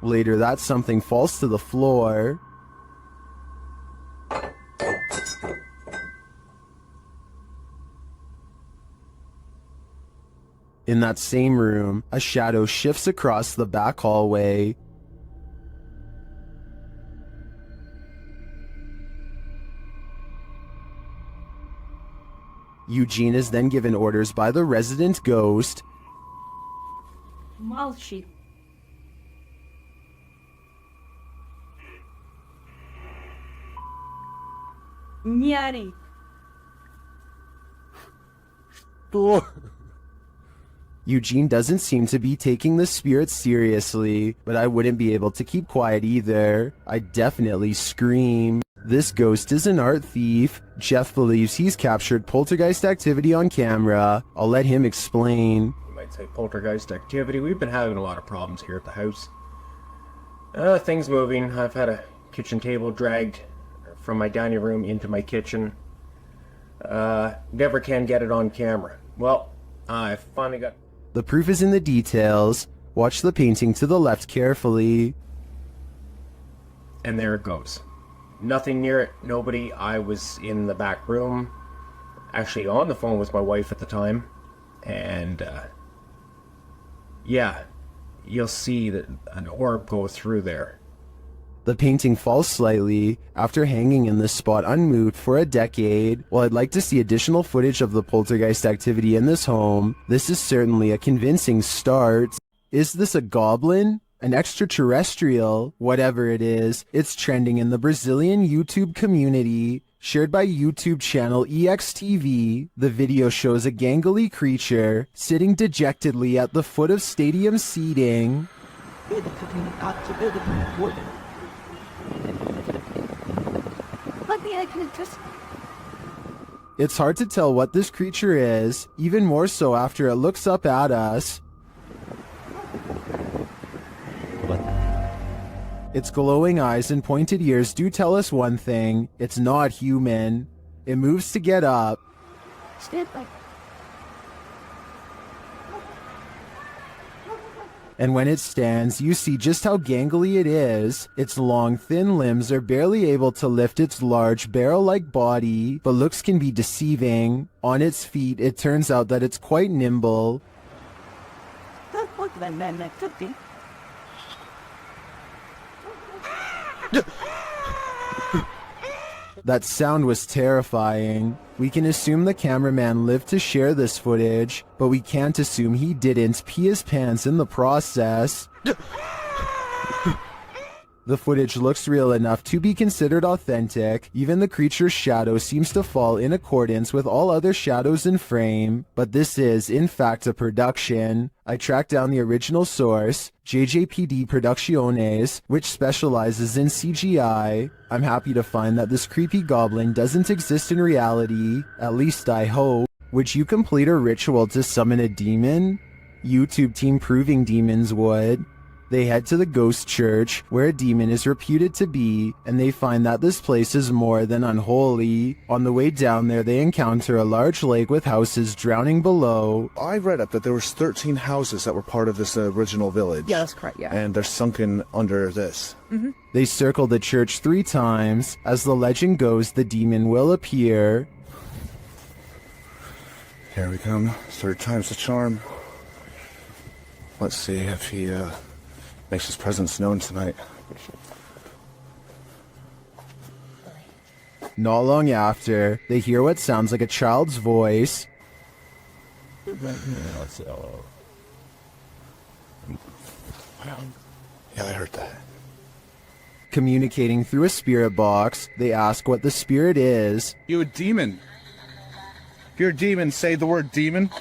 Later, that something falls to the floor. In that same room, a shadow shifts across the back hallway. Eugene is then given orders by the resident ghost. Malshi. Nyari. Eugene doesn't seem to be taking the spirit seriously, but I wouldn't be able to keep quiet either. I'd definitely scream. This ghost is an art thief. Jeff believes he's captured poltergeist activity on camera. I'll let him explain. You might say poltergeist activity. We've been having a lot of problems here at the house. Things moving. I've had a kitchen table dragged from my dining room into my kitchen. Never can get it on camera. Well, I finally got... The proof is in the details. Watch the painting to the left carefully. And there it goes. Nothing near it, nobody. I was in the back room, actually on the phone with my wife at the time, and yeah, you'll see that an orb go through there. The painting falls slightly after hanging in this spot unmoved for a decade. While I'd like to see additional footage of the poltergeist activity in this home, this is certainly a convincing start. Is this a goblin? An extraterrestrial? Whatever it is, it's trending in the Brazilian YouTube community. Shared by YouTube channel EXTV, the video shows a gangly creature sitting dejectedly at the foot of stadium seating. It's hard to tell what this creature is, even more so after it looks up at us. Its glowing eyes and pointed ears do tell us one thing: it's not human. It moves to get up. And when it stands, you see just how gangly it is. Its long, thin limbs are barely able to lift its large, barrel-like body, but looks can be deceiving. On its feet, it turns out that it's quite nimble. That sound was terrifying. We can assume the cameraman lived to share this footage, but we can't assume he didn't pee his pants in the process. The footage looks real enough to be considered authentic. Even the creature's shadow seems to fall in accordance with all other shadows in frame, but this is, in fact, a production. I tracked down the original source, JJPD Producciones, which specializes in CGI. I'm happy to find that this creepy goblin doesn't exist in reality, at least I hope. Would you complete a ritual to summon a demon? YouTube team Proving Demons would. They head to the ghost church, where a demon is reputed to be, and they find that this place is more than unholy. On the way down there, they encounter a large lake with houses drowning below. I read up that there was 13 houses that were part of this original village. Yeah, that's correct, yeah. And they're sunken under this. Mm-hmm. They circle the church 3 times. As the legend goes, the demon will appear. Here we come. 3rd time's the charm. Let's see if he makes his presence known tonight. Not long after, they hear what sounds like a child's voice. Yeah, I heard that. Communicating through a spirit box, they ask what the spirit is. You a demon? If you're a demon, say the word demon.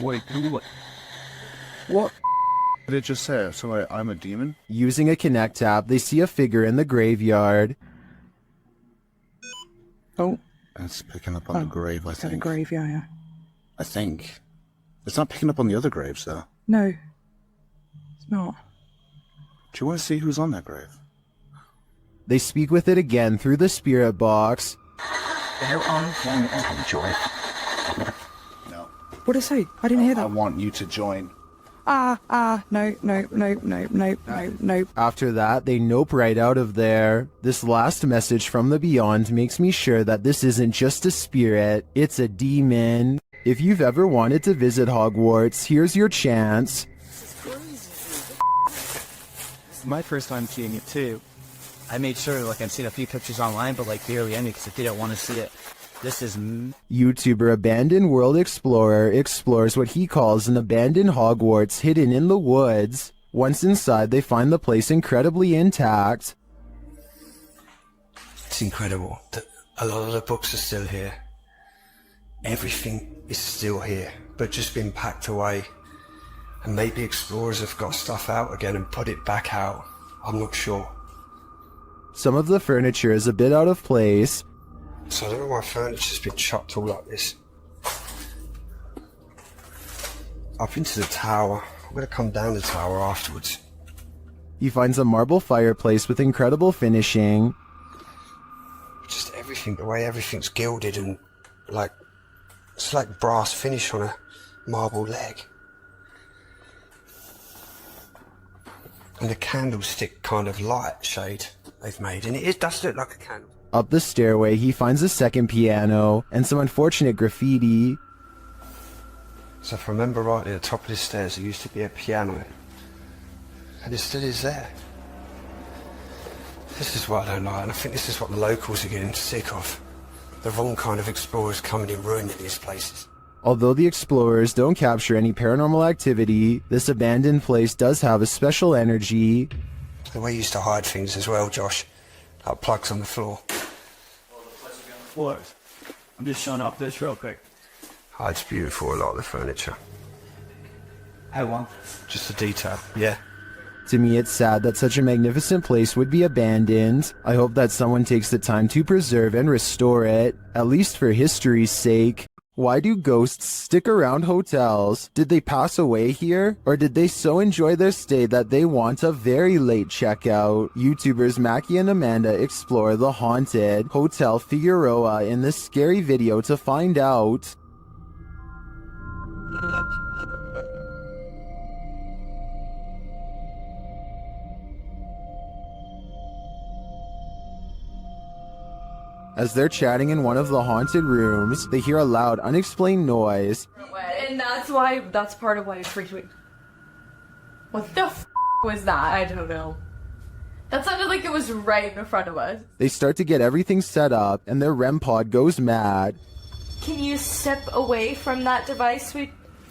Wait, what did it just say? So I'm a demon? Using a Connect app, they see a figure in the graveyard. Oh. It's picking up on the grave, I think. The grave, yeah. I think. It's not picking up on the other graves, though. No. It's not. Do you want to see who's on that grave? They speak with it again through the spirit box. They're on join. No. What did it say? I didn't hear that. I want you to join. No. After that, they nope right out of there. This last message from the beyond makes me sure that this isn't just a spirit, it's a demon. If you've ever wanted to visit Hogwarts, here's your chance. My first time seeing it too. I made sure, I'd seen a few pictures online, but barely any because I didn't want to see it. This is... YouTuber Abandoned World Explorer explores what he calls an abandoned Hogwarts hidden in the woods. Once inside, they find the place incredibly intact. It's incredible that a lot of the books are still here. Everything is still here, but just been packed away. And maybe explorers have got stuff out again and put it back out. I'm not sure. Some of the furniture is a bit out of place. So I don't know why furniture's been chopped all like this. Up into the tower. I'm going to come down the tower afterwards. He finds a marble fireplace with incredible finishing. Just everything, the way everything's gilded and it's like brass finish on a marble leg. And the candlestick kind of light shade they've made, and it does look like a candle. Up the stairway, he finds a second piano and some unfortunate graffiti. So if I remember rightly, at the top of the stairs there used to be a piano, and it still is there. This is what I don't like, and I think this is what the locals are getting sick of. The wrong kind of explorers coming and ruining these places. Although the explorers don't capture any paranormal activity, this abandoned place does have a special energy. The way you used to hide things as well, Josh. Like plugs on the floor. Floors. I'm just showing off this real quick. Oh, it's beautiful, a lot of the furniture. How long? Just the detail, yeah. To me, it's sad that such a magnificent place would be abandoned. I hope that someone takes the time to preserve and restore it, at least for history's sake. Why do ghosts stick around hotels? Did they pass away here? Or did they so enjoy their stay that they want a very late checkout? YouTubers Mackie and Amanda explore the haunted Hotel Figueroa in this scary video to find out. As they're chatting in one of the haunted rooms, they hear a loud, unexplained noise. And that's part of why it freaked me. What the f was that? I don't know. That sounded like it was right in front of us. They start to get everything set up, and their REM pod goes mad. Can you step away from that device?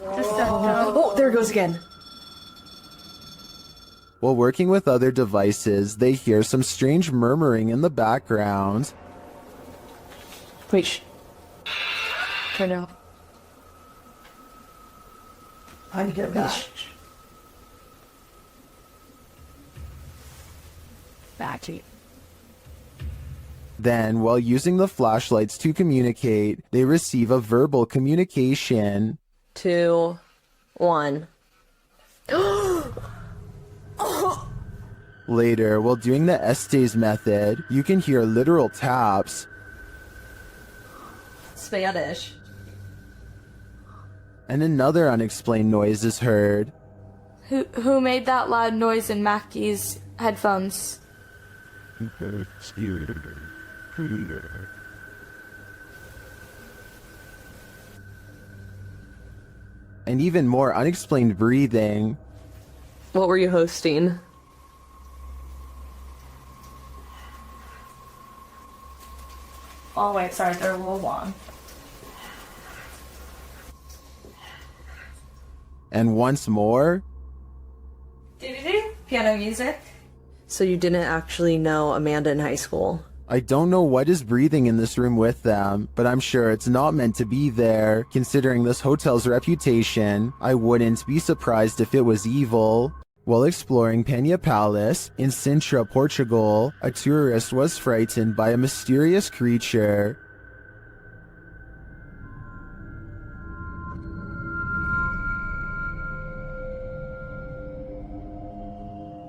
Oh, there it goes again. While working with other devices, they hear some strange murmuring in the background. Wait, shh. Turn it off. I need to get back. Back to you. Then, while using the flashlights to communicate, they receive a verbal communication. 2, 1. Later, while doing the Estes method, you can hear literal taps. Spanish. And another unexplained noise is heard. Who made that loud noise in Mackie's headphones? And even more unexplained breathing. What were you hosting? Oh wait, sorry, they're a little long. And once more. Did you do piano music? So you didn't actually know Amanda in high school? I don't know what is breathing in this room with them, but I'm sure it's not meant to be there. Considering this hotel's reputation, I wouldn't be surprised if it was evil. While exploring Penha Palace in Sintra, Portugal, a tourist was frightened by a mysterious creature.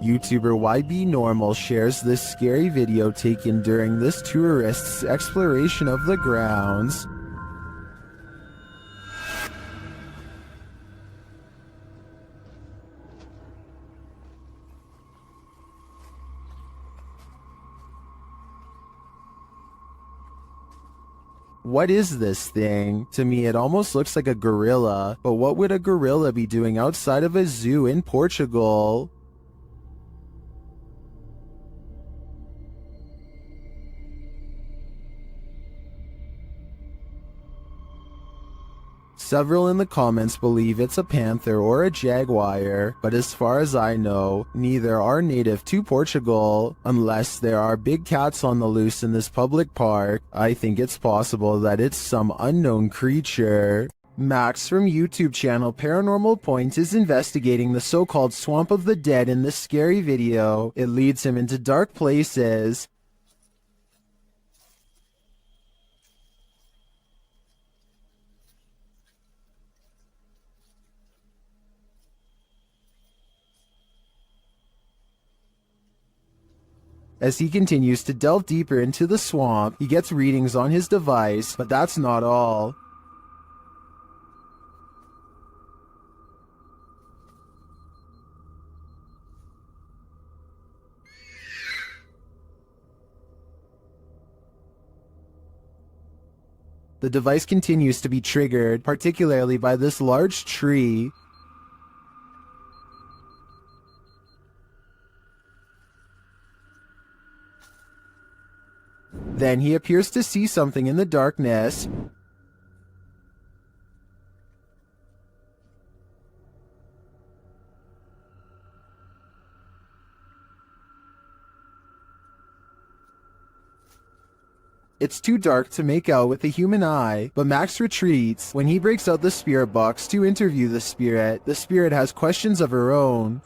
YouTuber YB Normal shares this scary video taken during this tourist's exploration of the grounds. What is this thing? To me, it almost looks like a gorilla, but what would a gorilla be doing outside of a zoo in Portugal? Several in the comments believe it's a panther or a jaguar, but as far as I know, neither are native to Portugal. Unless there are big cats on the loose in this public park, I think it's possible that it's some unknown creature. Max from YouTube channel Paranormal Point is investigating the so-called Swamp of the Dead in this scary video. It leads him into dark places. As he continues to delve deeper into the swamp, he gets readings on his device, but that's not all. The device continues to be triggered, particularly by this large tree. Then he appears to see something in the darkness. It's too dark to make out with the human eye, but Max retreats. When he breaks out the spirit box to interview the spirit has questions of her own.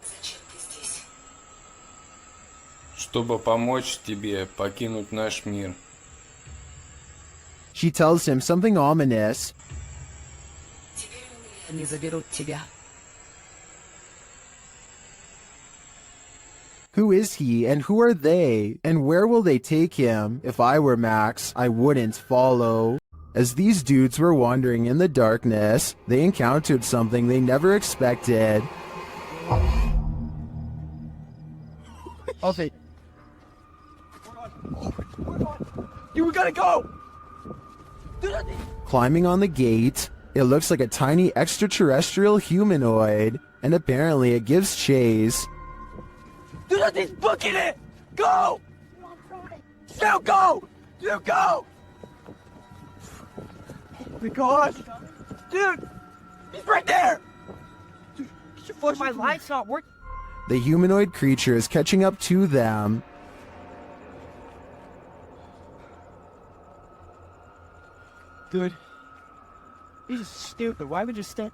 Чтобы помочь тебе покинуть наш мир. She tells him something ominous. Они заберут тебя. Who is he and who are they? And where will they take him? If I were Max, I wouldn't follow. As these dudes were wandering in the darkness, they encountered something they never expected. Okay. You gotta go! Climbing on the gate, it looks like a tiny extraterrestrial humanoid, and apparently it gives chase. Do nothing's booking it! Go! Now go! You go! Oh my god! Dude! He's right there! Dude, get your foot. My light's not working. The humanoid creature is catching up to them. Dude. This is stupid. Why would you stand?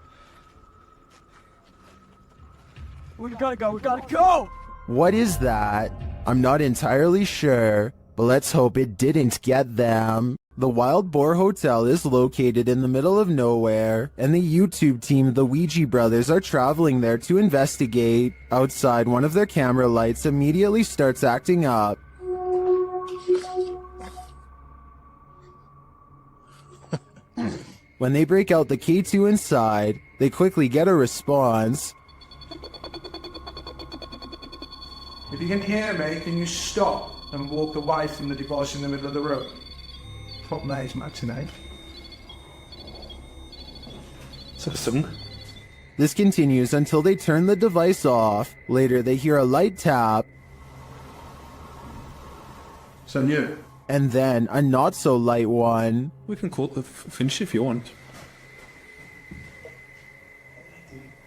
We gotta go. We gotta go! What is that? I'm not entirely sure, but let's hope it didn't get them. The Wild Boar Hotel is located in the middle of nowhere, and the YouTube team, the Ouija brothers, are traveling there to investigate. Outside, one of their camera lights immediately starts acting up. When they break out the K2 inside, they quickly get a response. If you can hear me, can you stop and walk away from the device in the middle of the room? What maze matinee? This continues until they turn the device off. Later, they hear a light tap. So new. And then a not so light one. We can call it the finish if you want.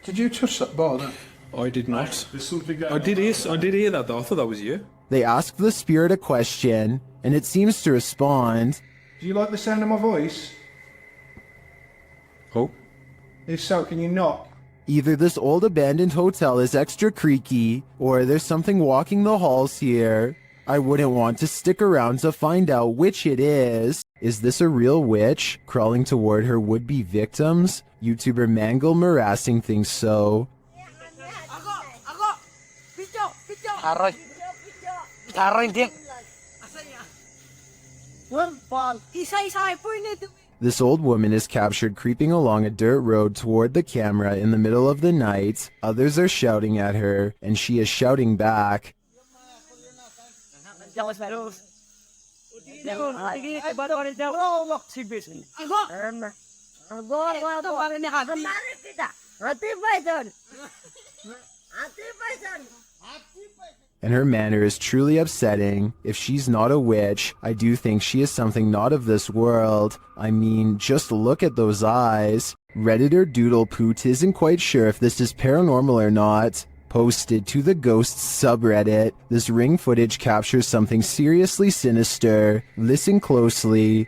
Did you touch that bar then? I did not. I did hear that though. I thought that was you. They ask the spirit a question, and it seems to respond. Do you like the sound of my voice? Oh. If so, can you knock? Either this old abandoned hotel is extra creaky, or there's something walking the halls here. I wouldn't want to stick around to find out which it is. Is this a real witch crawling toward her would-be victims? YouTuber Mangle harassing things so. This old woman is captured creeping along a dirt road toward the camera in the middle of the night. Others are shouting at her, and she is shouting back. And her manner is truly upsetting. If she's not a witch, I do think she is something not of this world. I mean, just look at those eyes. Redditor Doodlepoot isn't quite sure if this is paranormal or not. Posted to the Ghosts subreddit, this ring footage captures something seriously sinister. Listen closely.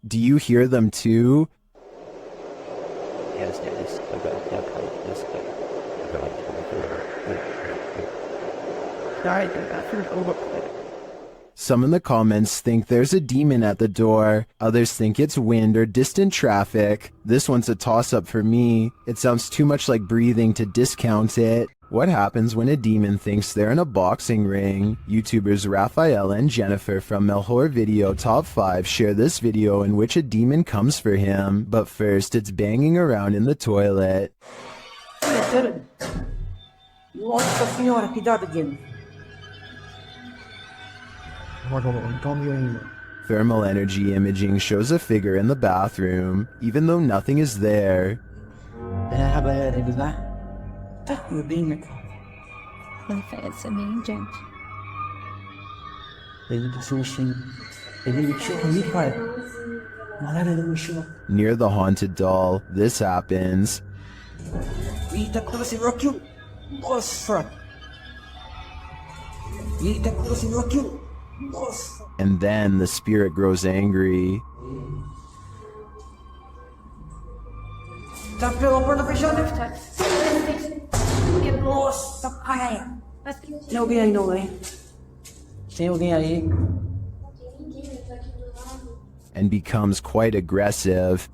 Do you hear them too? Some in the comments think there's a demon at the door. Others think it's wind or distant traffic. This one's a toss-up for me. It sounds too much like breathing to discount it. What happens when a demon thinks they're in a boxing ring? YouTubers Raphael and Jennifer from Melhor Video Top 5 share this video in which a demon comes for him, but first it's banging around in the toilet. Thermal energy imaging shows a figure in the bathroom, even though nothing is there. Near the haunted doll, this happens. And then the spirit grows angry. And becomes quite aggressive.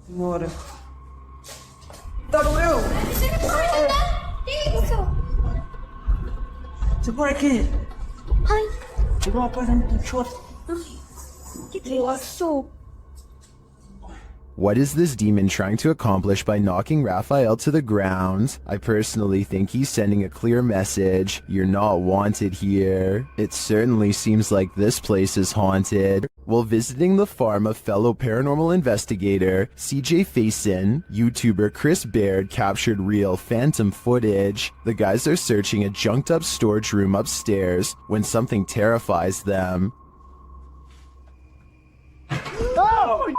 What is this demon trying to accomplish by knocking Raphael to the ground? I personally think he's sending a clear message. You're not wanted here. It certainly seems like this place is haunted. While visiting the farm of fellow paranormal investigator CJ Faison, YouTuber Chris Baird captured real phantom footage. The guys are searching a junked up storage room upstairs when something terrifies them. Oh!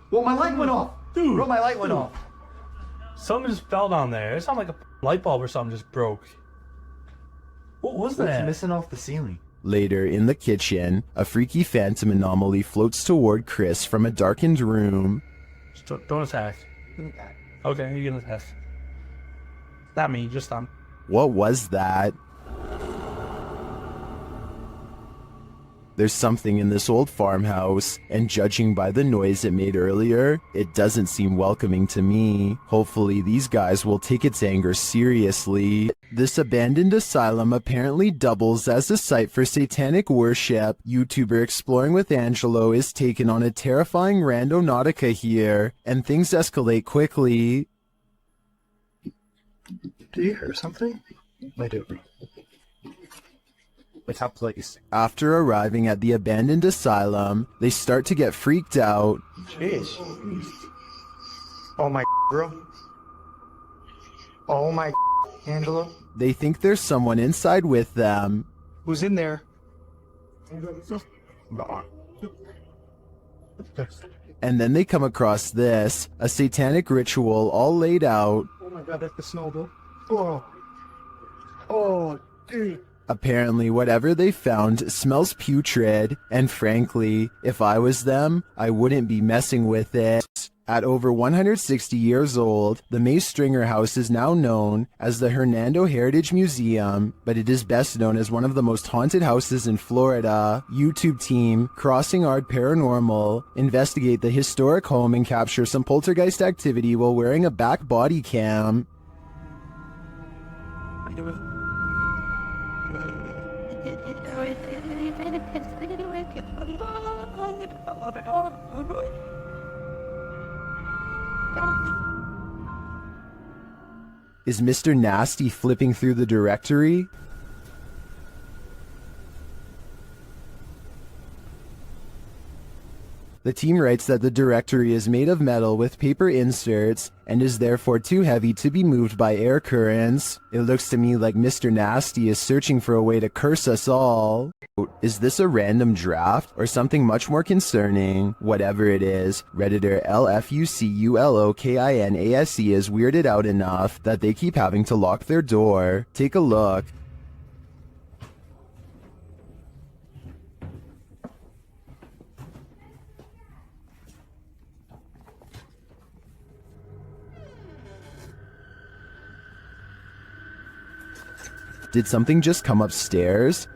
Well, my light went off. Dude, bro, my light went off. Something just fell down there. It sounded like a light bulb or something just broke. What was that? What's missing off the ceiling? Later, in the kitchen, a freaky phantom anomaly floats toward Chris from a darkened room. Just don't attack. Okay, you're gonna attack. Not me, just them. What was that? There's something in this old farmhouse, and judging by the noise it made earlier, it doesn't seem welcoming to me. Hopefully these guys will take its anger seriously. This abandoned asylum apparently doubles as a site for satanic worship. YouTuber Exploring with Angelo is taken on a terrifying randonautica here, and things escalate quickly. Do you hear something? I do. After arriving at the abandoned asylum, they start to get freaked out. Jeez. Oh my bro. Oh my Angelo. They think there's someone inside with them. Who's in there? And then they come across this, a satanic ritual all laid out. Oh my god, that's the snowball. Oh. Oh, dude. Apparently, whatever they found smells putrid, and frankly, if I was them, I wouldn't be messing with it. At over 160 years old, the May Stringer House is now known as the Hernando Heritage Museum, but it is best known as one of the most haunted houses in Florida. YouTube team Crossing Art Paranormal investigate the historic home and capture some poltergeist activity while wearing a back body cam. Is Mr. Nasty flipping through the directory? The team writes that the directory is made of metal with paper inserts and is therefore too heavy to be moved by air currents. It looks to me like Mr. Nasty is searching for a way to curse us all. Is this a random draft or something much more concerning? Whatever it is, Redditor LFUCULOKINASE is weirded out enough that they keep having to lock their door. Take a look. Did something just come upstairs?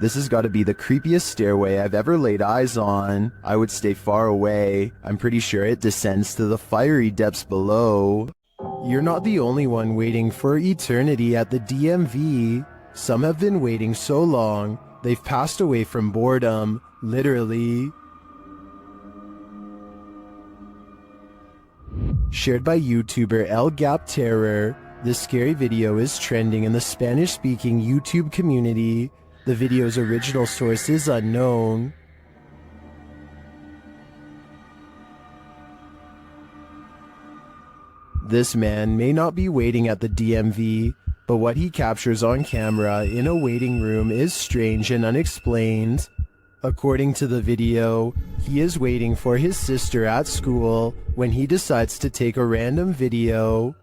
This has got to be the creepiest stairway I've ever laid eyes on. I would stay far away. I'm pretty sure it descends to the fiery depths below. You're not the only one waiting for eternity at the DMV. Some have been waiting so long, they've passed away from boredom, literally. Shared by YouTuber El Gap Terror, this scary video is trending in the Spanish-speaking YouTube community. The video's original source is unknown. This man may not be waiting at the DMV, but what he captures on camera in a waiting room is strange and unexplained. According to the video, he is waiting for his sister at school when he decides to take a random video.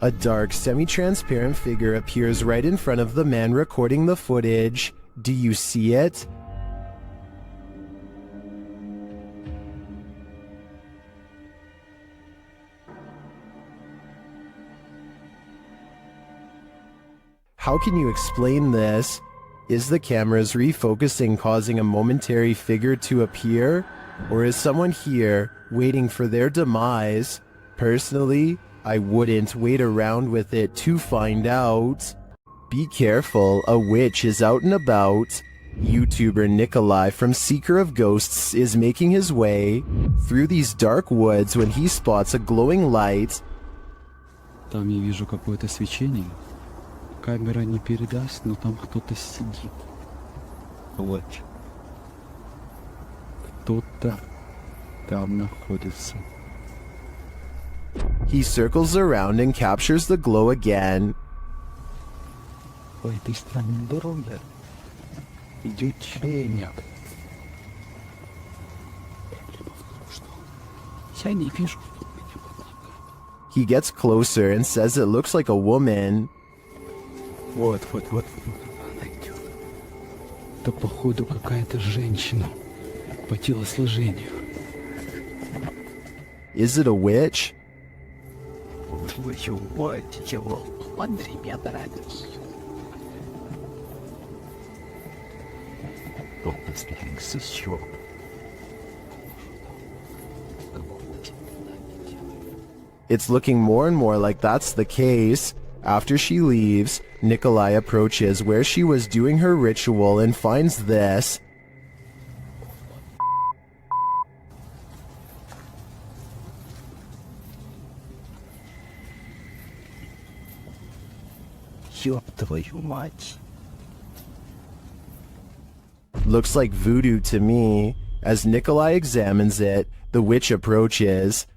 A dark, semi-transparent figure appears right in front of the man recording the footage. Do you see it? How can you explain this? Is the camera's refocusing causing a momentary figure to appear? Or is someone here waiting for their demise? Personally, I wouldn't wait around with it to find out. Be careful, a witch is out and about. YouTuber Nikolai from Seeker of Ghosts is making his way through these dark woods when he spots a glowing light. Там я вижу какое-то свечение. Камера не передаст, но там кто-то сидит. Вот. Кто-то там находится. He circles around and captures the glow again. По этой странной дороге идет тень. Я не вижу. He gets closer and says it looks like a woman. Вот. Она идет. Это походу какая-то женщина по телосложению. Is it a witch? Твою мать, его смотри, меня нравится. It's looking more and more like that's the case. After she leaves, Nikolai approaches where she was doing her ritual and finds this. Looks like voodoo to me. As Nikolai examines it, the witch approaches.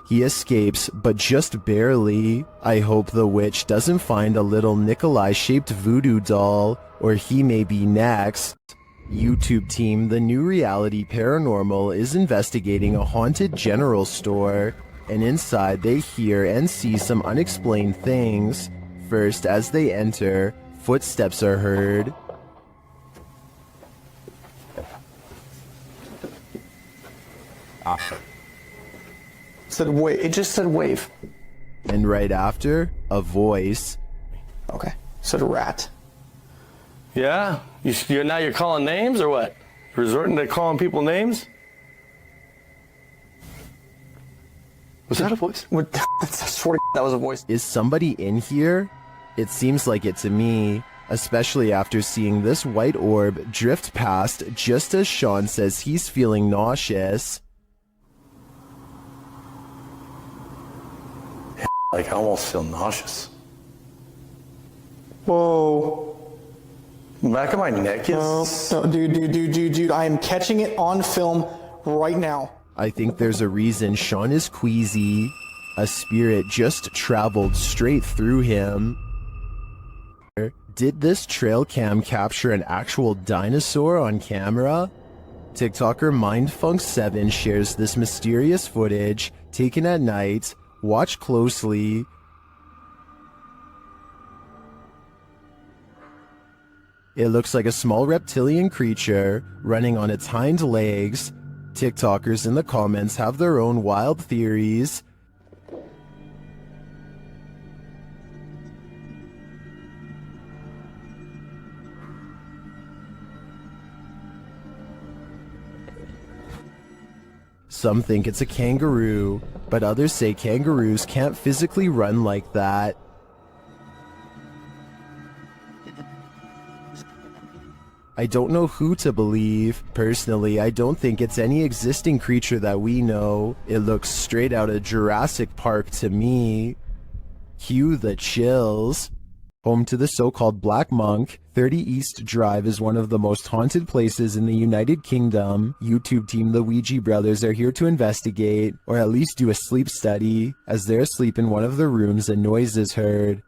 He escapes, but just barely. I hope the witch doesn't find a little Nikolai-shaped voodoo doll, or he may be next. YouTube team, the new reality paranormal is investigating a haunted general store, and inside they hear and see some unexplained things. First, as they enter, footsteps are heard. It just said wave. And right after, a voice. Okay. Said rat. Yeah? You're calling names or what? Resorting to calling people names? Was that a voice? I swear to that was a voice. Is somebody in here? It seems like it to me, especially after seeing this white orb drift past just as Sean says he's feeling nauseous. Like, I almost feel nauseous. Whoa. Back of my neck is... No, dude, I am catching it on film right now. I think there's a reason Sean is queasy. A spirit just traveled straight through him. Did this trail cam capture an actual dinosaur on camera? TikToker Mindfunk7 shares this mysterious footage taken at night. Watch closely. It looks like a small reptilian creature running on its hind legs. TikTokers in the comments have their own wild theories. Some think it's a kangaroo, but others say kangaroos can't physically run like that. I don't know who to believe. Personally, I don't think it's any existing creature that we know. It looks straight out of Jurassic Park to me. Cue the chills. Home to the so-called Black Monk, 30 East Drive is one of the most haunted places in the United Kingdom. YouTube team The Ouija Brothers are here to investigate, or at least do a sleep study. As they're asleep in one of the rooms, a noise is heard.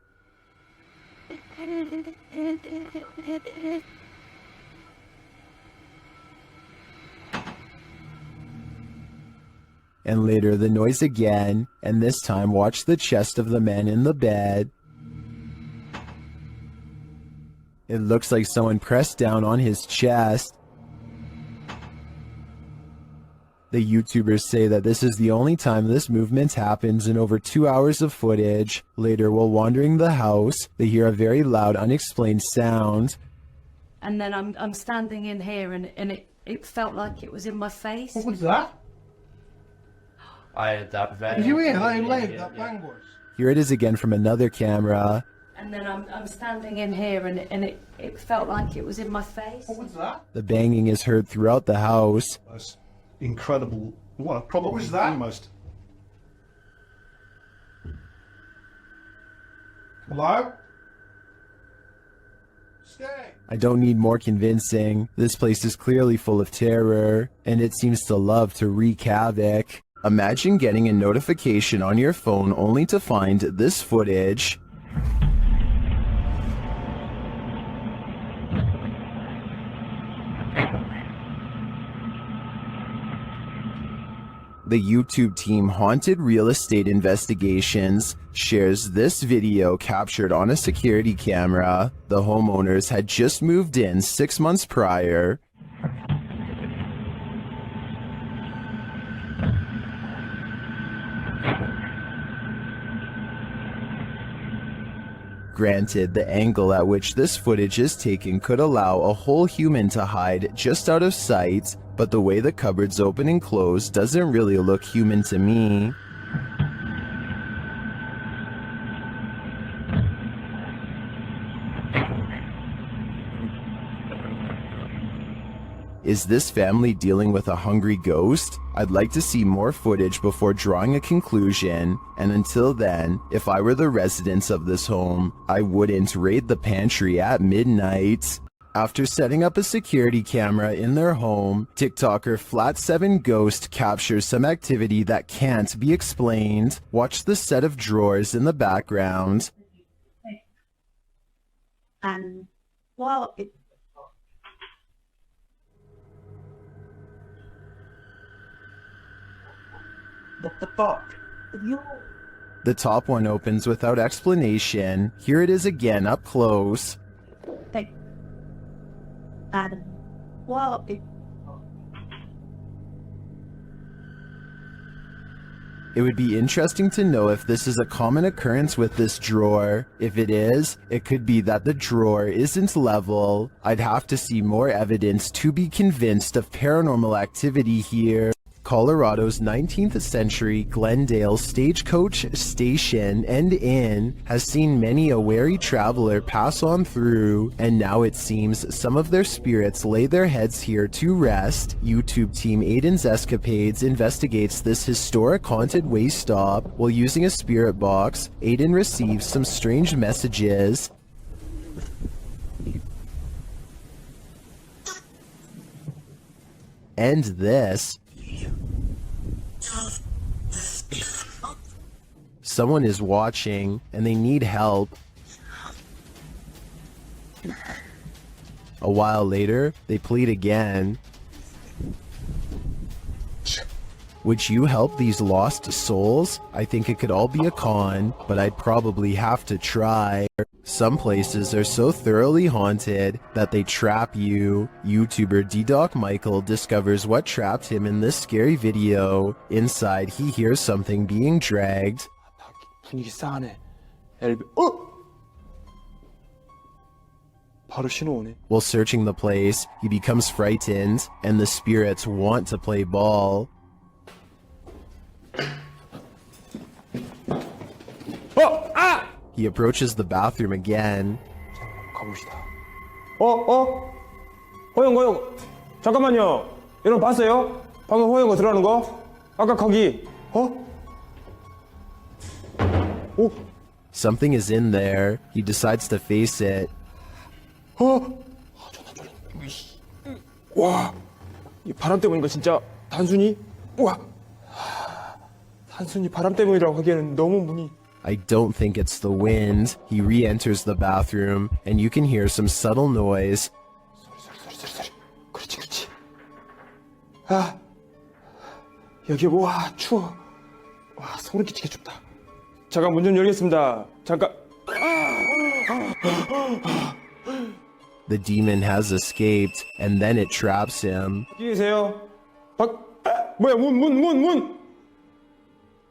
And later the noise again, and this time watch the chest of the man in the bed. It looks like someone pressed down on his chest. The YouTubers say that this is the only time this movement happens in over 2 hours of footage. Later, while wandering the house, they hear a very loud, unexplained sound. And then I'm standing in here and it felt like it was in my face. What was that? That Did you hear how loud that bang was? Here it is again from another camera. And then I'm standing in here and it felt like it was in my face. What was that? The banging is heard throughout the house. That's incredible. Well, probably what was that? Almost. Hello? Stay. I don't need more convincing. This place is clearly full of terror, and it seems to love to wreak havoc. Imagine getting a notification on your phone only to find this footage. The YouTube team Haunted Real Estate Investigations shares this video captured on a security camera. The homeowners had just moved in 6 months prior. Granted, the angle at which this footage is taken could allow a whole human to hide just out of sight, but the way the cupboards open and close doesn't really look human to me. Is this family dealing with a hungry ghost? I'd like to see more footage before drawing a conclusion, and until then, if I were the residents of this home, I wouldn't raid the pantry at midnight. After setting up a security camera in their home, TikToker Flat7 Ghost captures some activity that can't be explained. Watch the set of drawers in the background. And well, What the fuck? The top one opens without explanation. Here it is again up close. and well, It would be interesting to know if this is a common occurrence with this drawer. If it is, it could be that the drawer isn't level. I'd have to see more evidence to be convinced of paranormal activity here. Colorado's 19th century Glendale stagecoach station and inn has seen many a wary traveler pass on through, and now it seems some of their spirits lay their heads here to rest. YouTube team Aiden's Escapades investigates this historic haunted way stop. While using a spirit box, Aiden receives some strange messages. And this. Someone is watching, and they need help. A while later, they plead again. Would you help these lost souls? I think it could all be a con, but I'd probably have to try. Some places are so thoroughly haunted that they trap you. YouTuber D-Doc Michael discovers what trapped him in this scary video. Inside, he hears something being dragged. 분위기 싸하네. 바로 신호 오네. While searching the place, he becomes frightened, and the spirits want to play ball. He approaches the bathroom again. 가봅시다. 호영. 잠깐만요. 여러분 봤어요? 방금 호영 들어가는 거? 아까 거기. Something is in there. He decides to face it. 와, 이 바람 때문인 거 진짜 단순히 단순히 바람 때문이라고 하기에는 너무 문이. I don't think it's the wind. He re-enters the bathroom, and you can hear some subtle noise. 소리. 그렇지. 아, 여기 와 추워. 와 소름 끼치게 춥다. 잠깐 문 좀 열겠습니다. 잠깐. The demon has escaped, and then it traps him. 어디 계세요? 뭐야 문.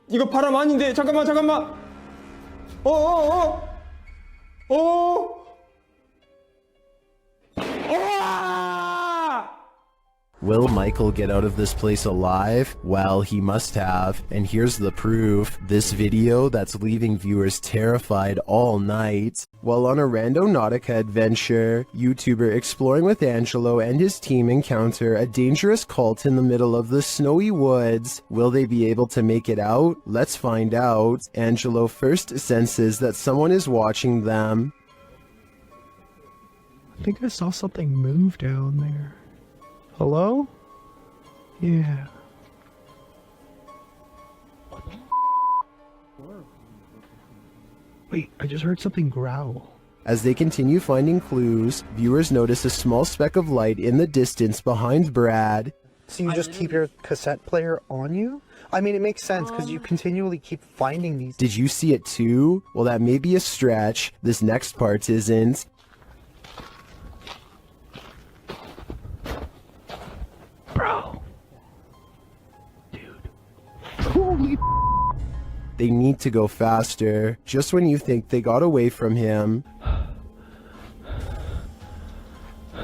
이거 바람 아닌데 잠깐만. Will Michael get out of this place alive? Well, he must have, and here's the proof. This video that's leaving viewers terrified all night. While on a Randonautica adventure, YouTuber Exploring with Angelo and his team encounter a dangerous cult in the middle of the snowy woods. Will they be able to make it out? Let's find out. Angelo first senses that someone is watching them. I think I saw something move down there. Hello? Yeah. Wait, I just heard something growl. As they continue finding clues, viewers notice a small speck of light in the distance behind Brad. So you just keep your cassette player on you? I mean, it makes sense because you continually keep finding these. Did you see it too? Well, that may be a stretch. This next part isn't. Bro. Dude. Holy They need to go faster. Just when you think they got away from him,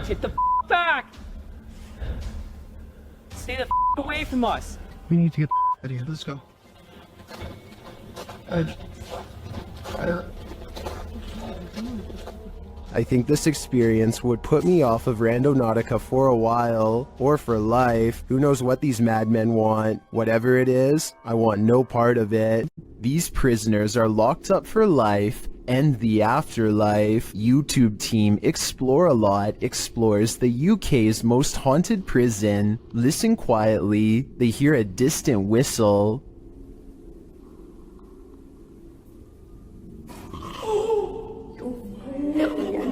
Get the back! Stay the away from us! We need to get out of here. Let's go. I think this experience would put me off of Randonautica for a while, or for life. Who knows what these madmen want? Whatever it is, I want no part of it. These prisoners are locked up for life and the afterlife. YouTube team Explore a Lot explores the UK's most haunted prison. Listen quietly, they hear a distant whistle.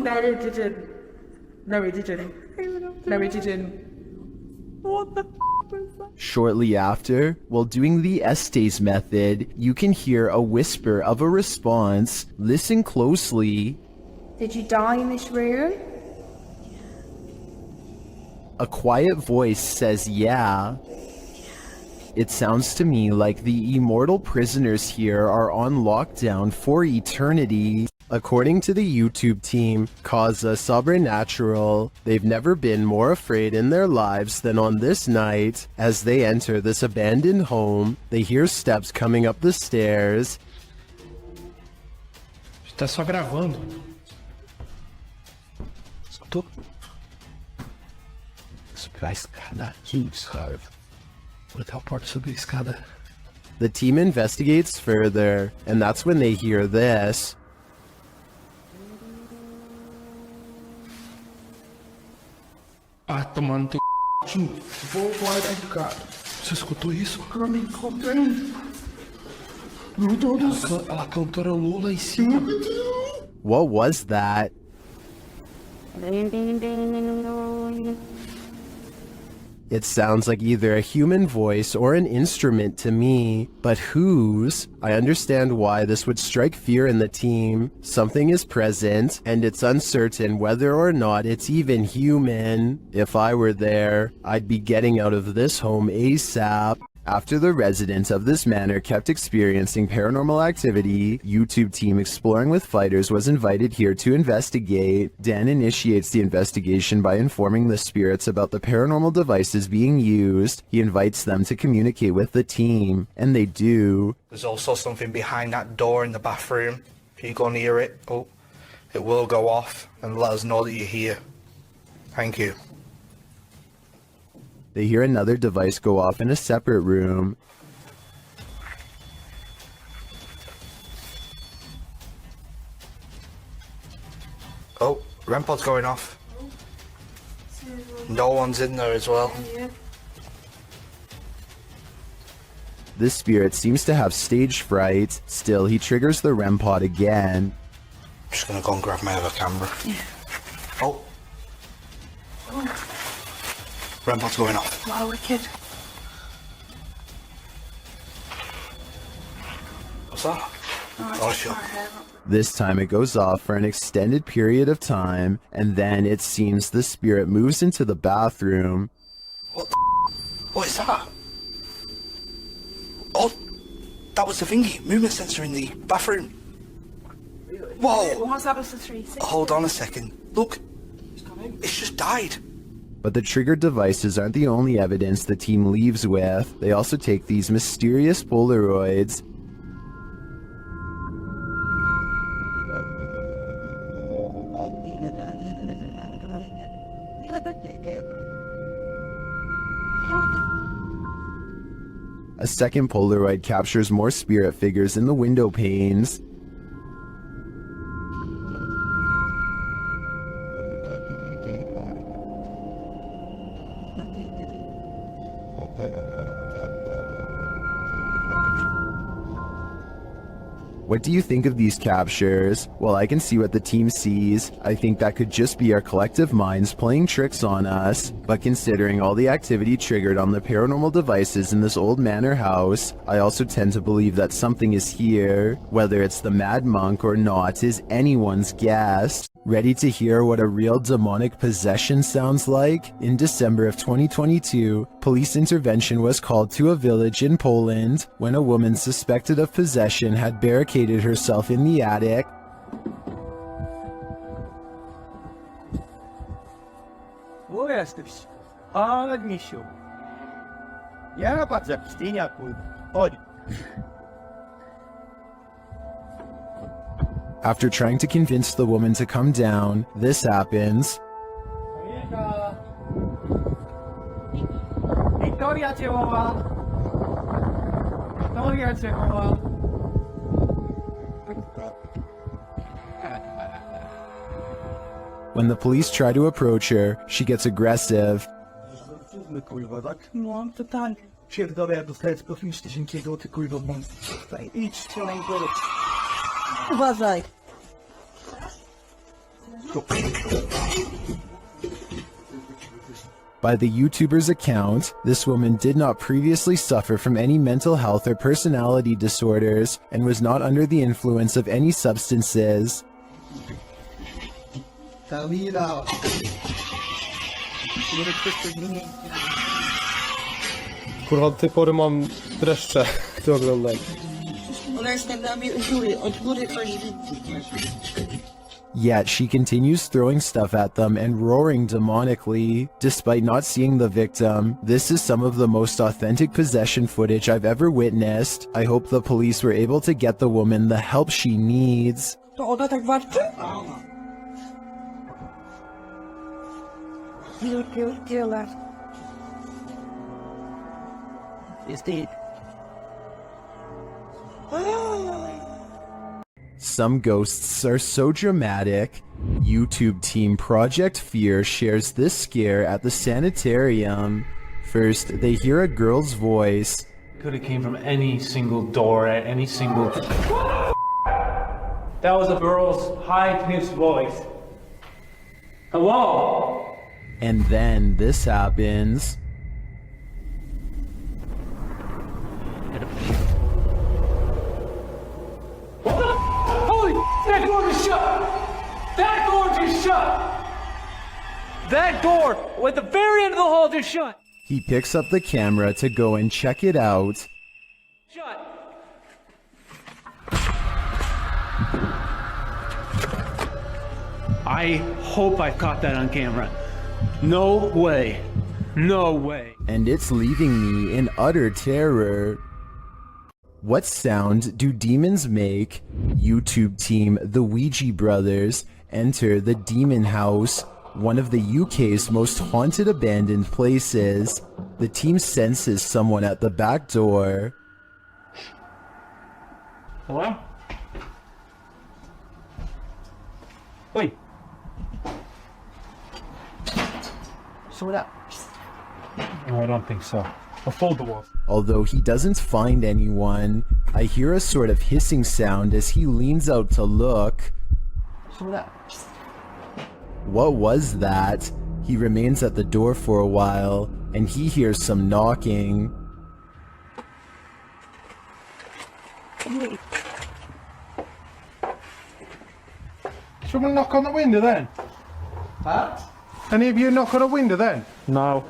No, he didn't. No, he didn't. No, he didn't. What the was that? Shortly after, while doing the Estes method, you can hear a whisper of a response. Listen closely. Did you die in this room? A quiet voice says yeah. It sounds to me like the immortal prisoners here are on lockdown for eternity. According to the YouTube team, Causa Sobrenatural, they've never been more afraid in their lives than on this night. As they enter this abandoned home, they hear steps coming up the stairs. Tá só gravando. Escutou? Subir a escada aqui, sabe? Vou dar a porta subir a escada. The team investigates further, and that's when they hear this. Ah, tomando teu c... Vou guardar de cara. Você escutou isso? Eu me encontrei. Meu Deus do céu. Ela cantora Lula em cima. What was that? It sounds like either a human voice or an instrument to me, but whose? I understand why this would strike fear in the team. Something is present, and it's uncertain whether or not it's even human. If I were there, I'd be getting out of this home ASAP. After the residents of this manor kept experiencing paranormal activity, YouTube team Exploring with Fighters was invited here to investigate. Dan initiates the investigation by informing the spirits about the paranormal devices being used. He invites them to communicate with the team, and they do. There's also something behind that door in the bathroom. If you go near it, it will go off and let us know that you're here. Thank you. They hear another device go off in a separate room. Oh, REM pod's going off. No one's in there as well. This spirit seems to have stage fright. Still, he triggers the REM pod again. I'm just gonna go and grab my other camera. Yeah. Oh. REM pod's going off. Wow, wicked. What's that? Oh, sure. This time it goes off for an extended period of time, and then it seems the spirit moves into the bathroom. What the What is that? Oh, that was the thingy, movement sensor in the bathroom. Whoa! What's that? Was the 360? Hold on a second. Look, it's just died. But the triggered devices aren't the only evidence the team leaves with. They also take these mysterious Polaroids. A second Polaroid captures more spirit figures in the window panes. What do you think of these captures? Well, I can see what the team sees. I think that could just be our collective minds playing tricks on us. But considering all the activity triggered on the paranormal devices in this old manor house, I also tend to believe that something is here. Whether it's the Mad Monk or not is anyone's guess. Ready to hear what a real demonic possession sounds like? In December of 2022, police intervention was called to a village in Poland when a woman suspected of possession had barricaded herself in the attic. Wo jesteś? A, misiu. Ja patrz jak styniaku. Chodź. After trying to convince the woman to come down, this happens. Wiktoria cię woła. Wiktoria cię woła. When the police try to approach her, she gets aggressive. Kurwa, tak? No, totalnie. Pierdolę, jak dostajesz po 5 tysięcy, ty kurwa, mam. Idź, strzelaj, bro. Uważaj. By the YouTuber's account, this woman did not previously suffer from any mental health or personality disorders and was not under the influence of any substances. Kurwa, do tej pory mam dreszcze, to oglądam. Yet she continues throwing stuff at them and roaring demonically, despite not seeing the victim. This is some of the most authentic possession footage I've ever witnessed. I hope the police were able to get the woman the help she needs. To ona tak walczy? Pierdziele. Jest ty. Some ghosts are so dramatic. YouTube team Project Fear shares this scare at the sanitarium. First, they hear a girl's voice. Could have came from any single door at any single... That was a girl's high-pitched voice. Hello? And then this happens. That door is shut! That door just shut! That door at the very end of the hall just shut! He picks up the camera to go and check it out. Shut! I hope I caught that on camera. No way. No way. And it's leaving me in utter terror. What sound do demons make? YouTube team The Ouija Brothers enter the Demon House, one of the UK's most haunted abandoned places. The team senses someone at the back door. Hello? Wait. So what up? No, I don't think so. I'll fold the walls. Although he doesn't find anyone, I hear a sort of hissing sound as he leans out to look. So what up? What was that? He remains at the door for a while, and he hears some knocking. Someone knock on the window then? Huh? Any of you knock on a window then? No.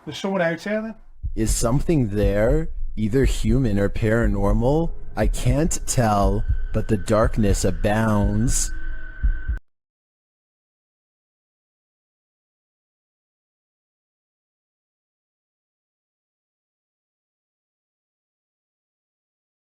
There's someone out here then? Is something there? Either human or paranormal? I can't tell, but the darkness abounds.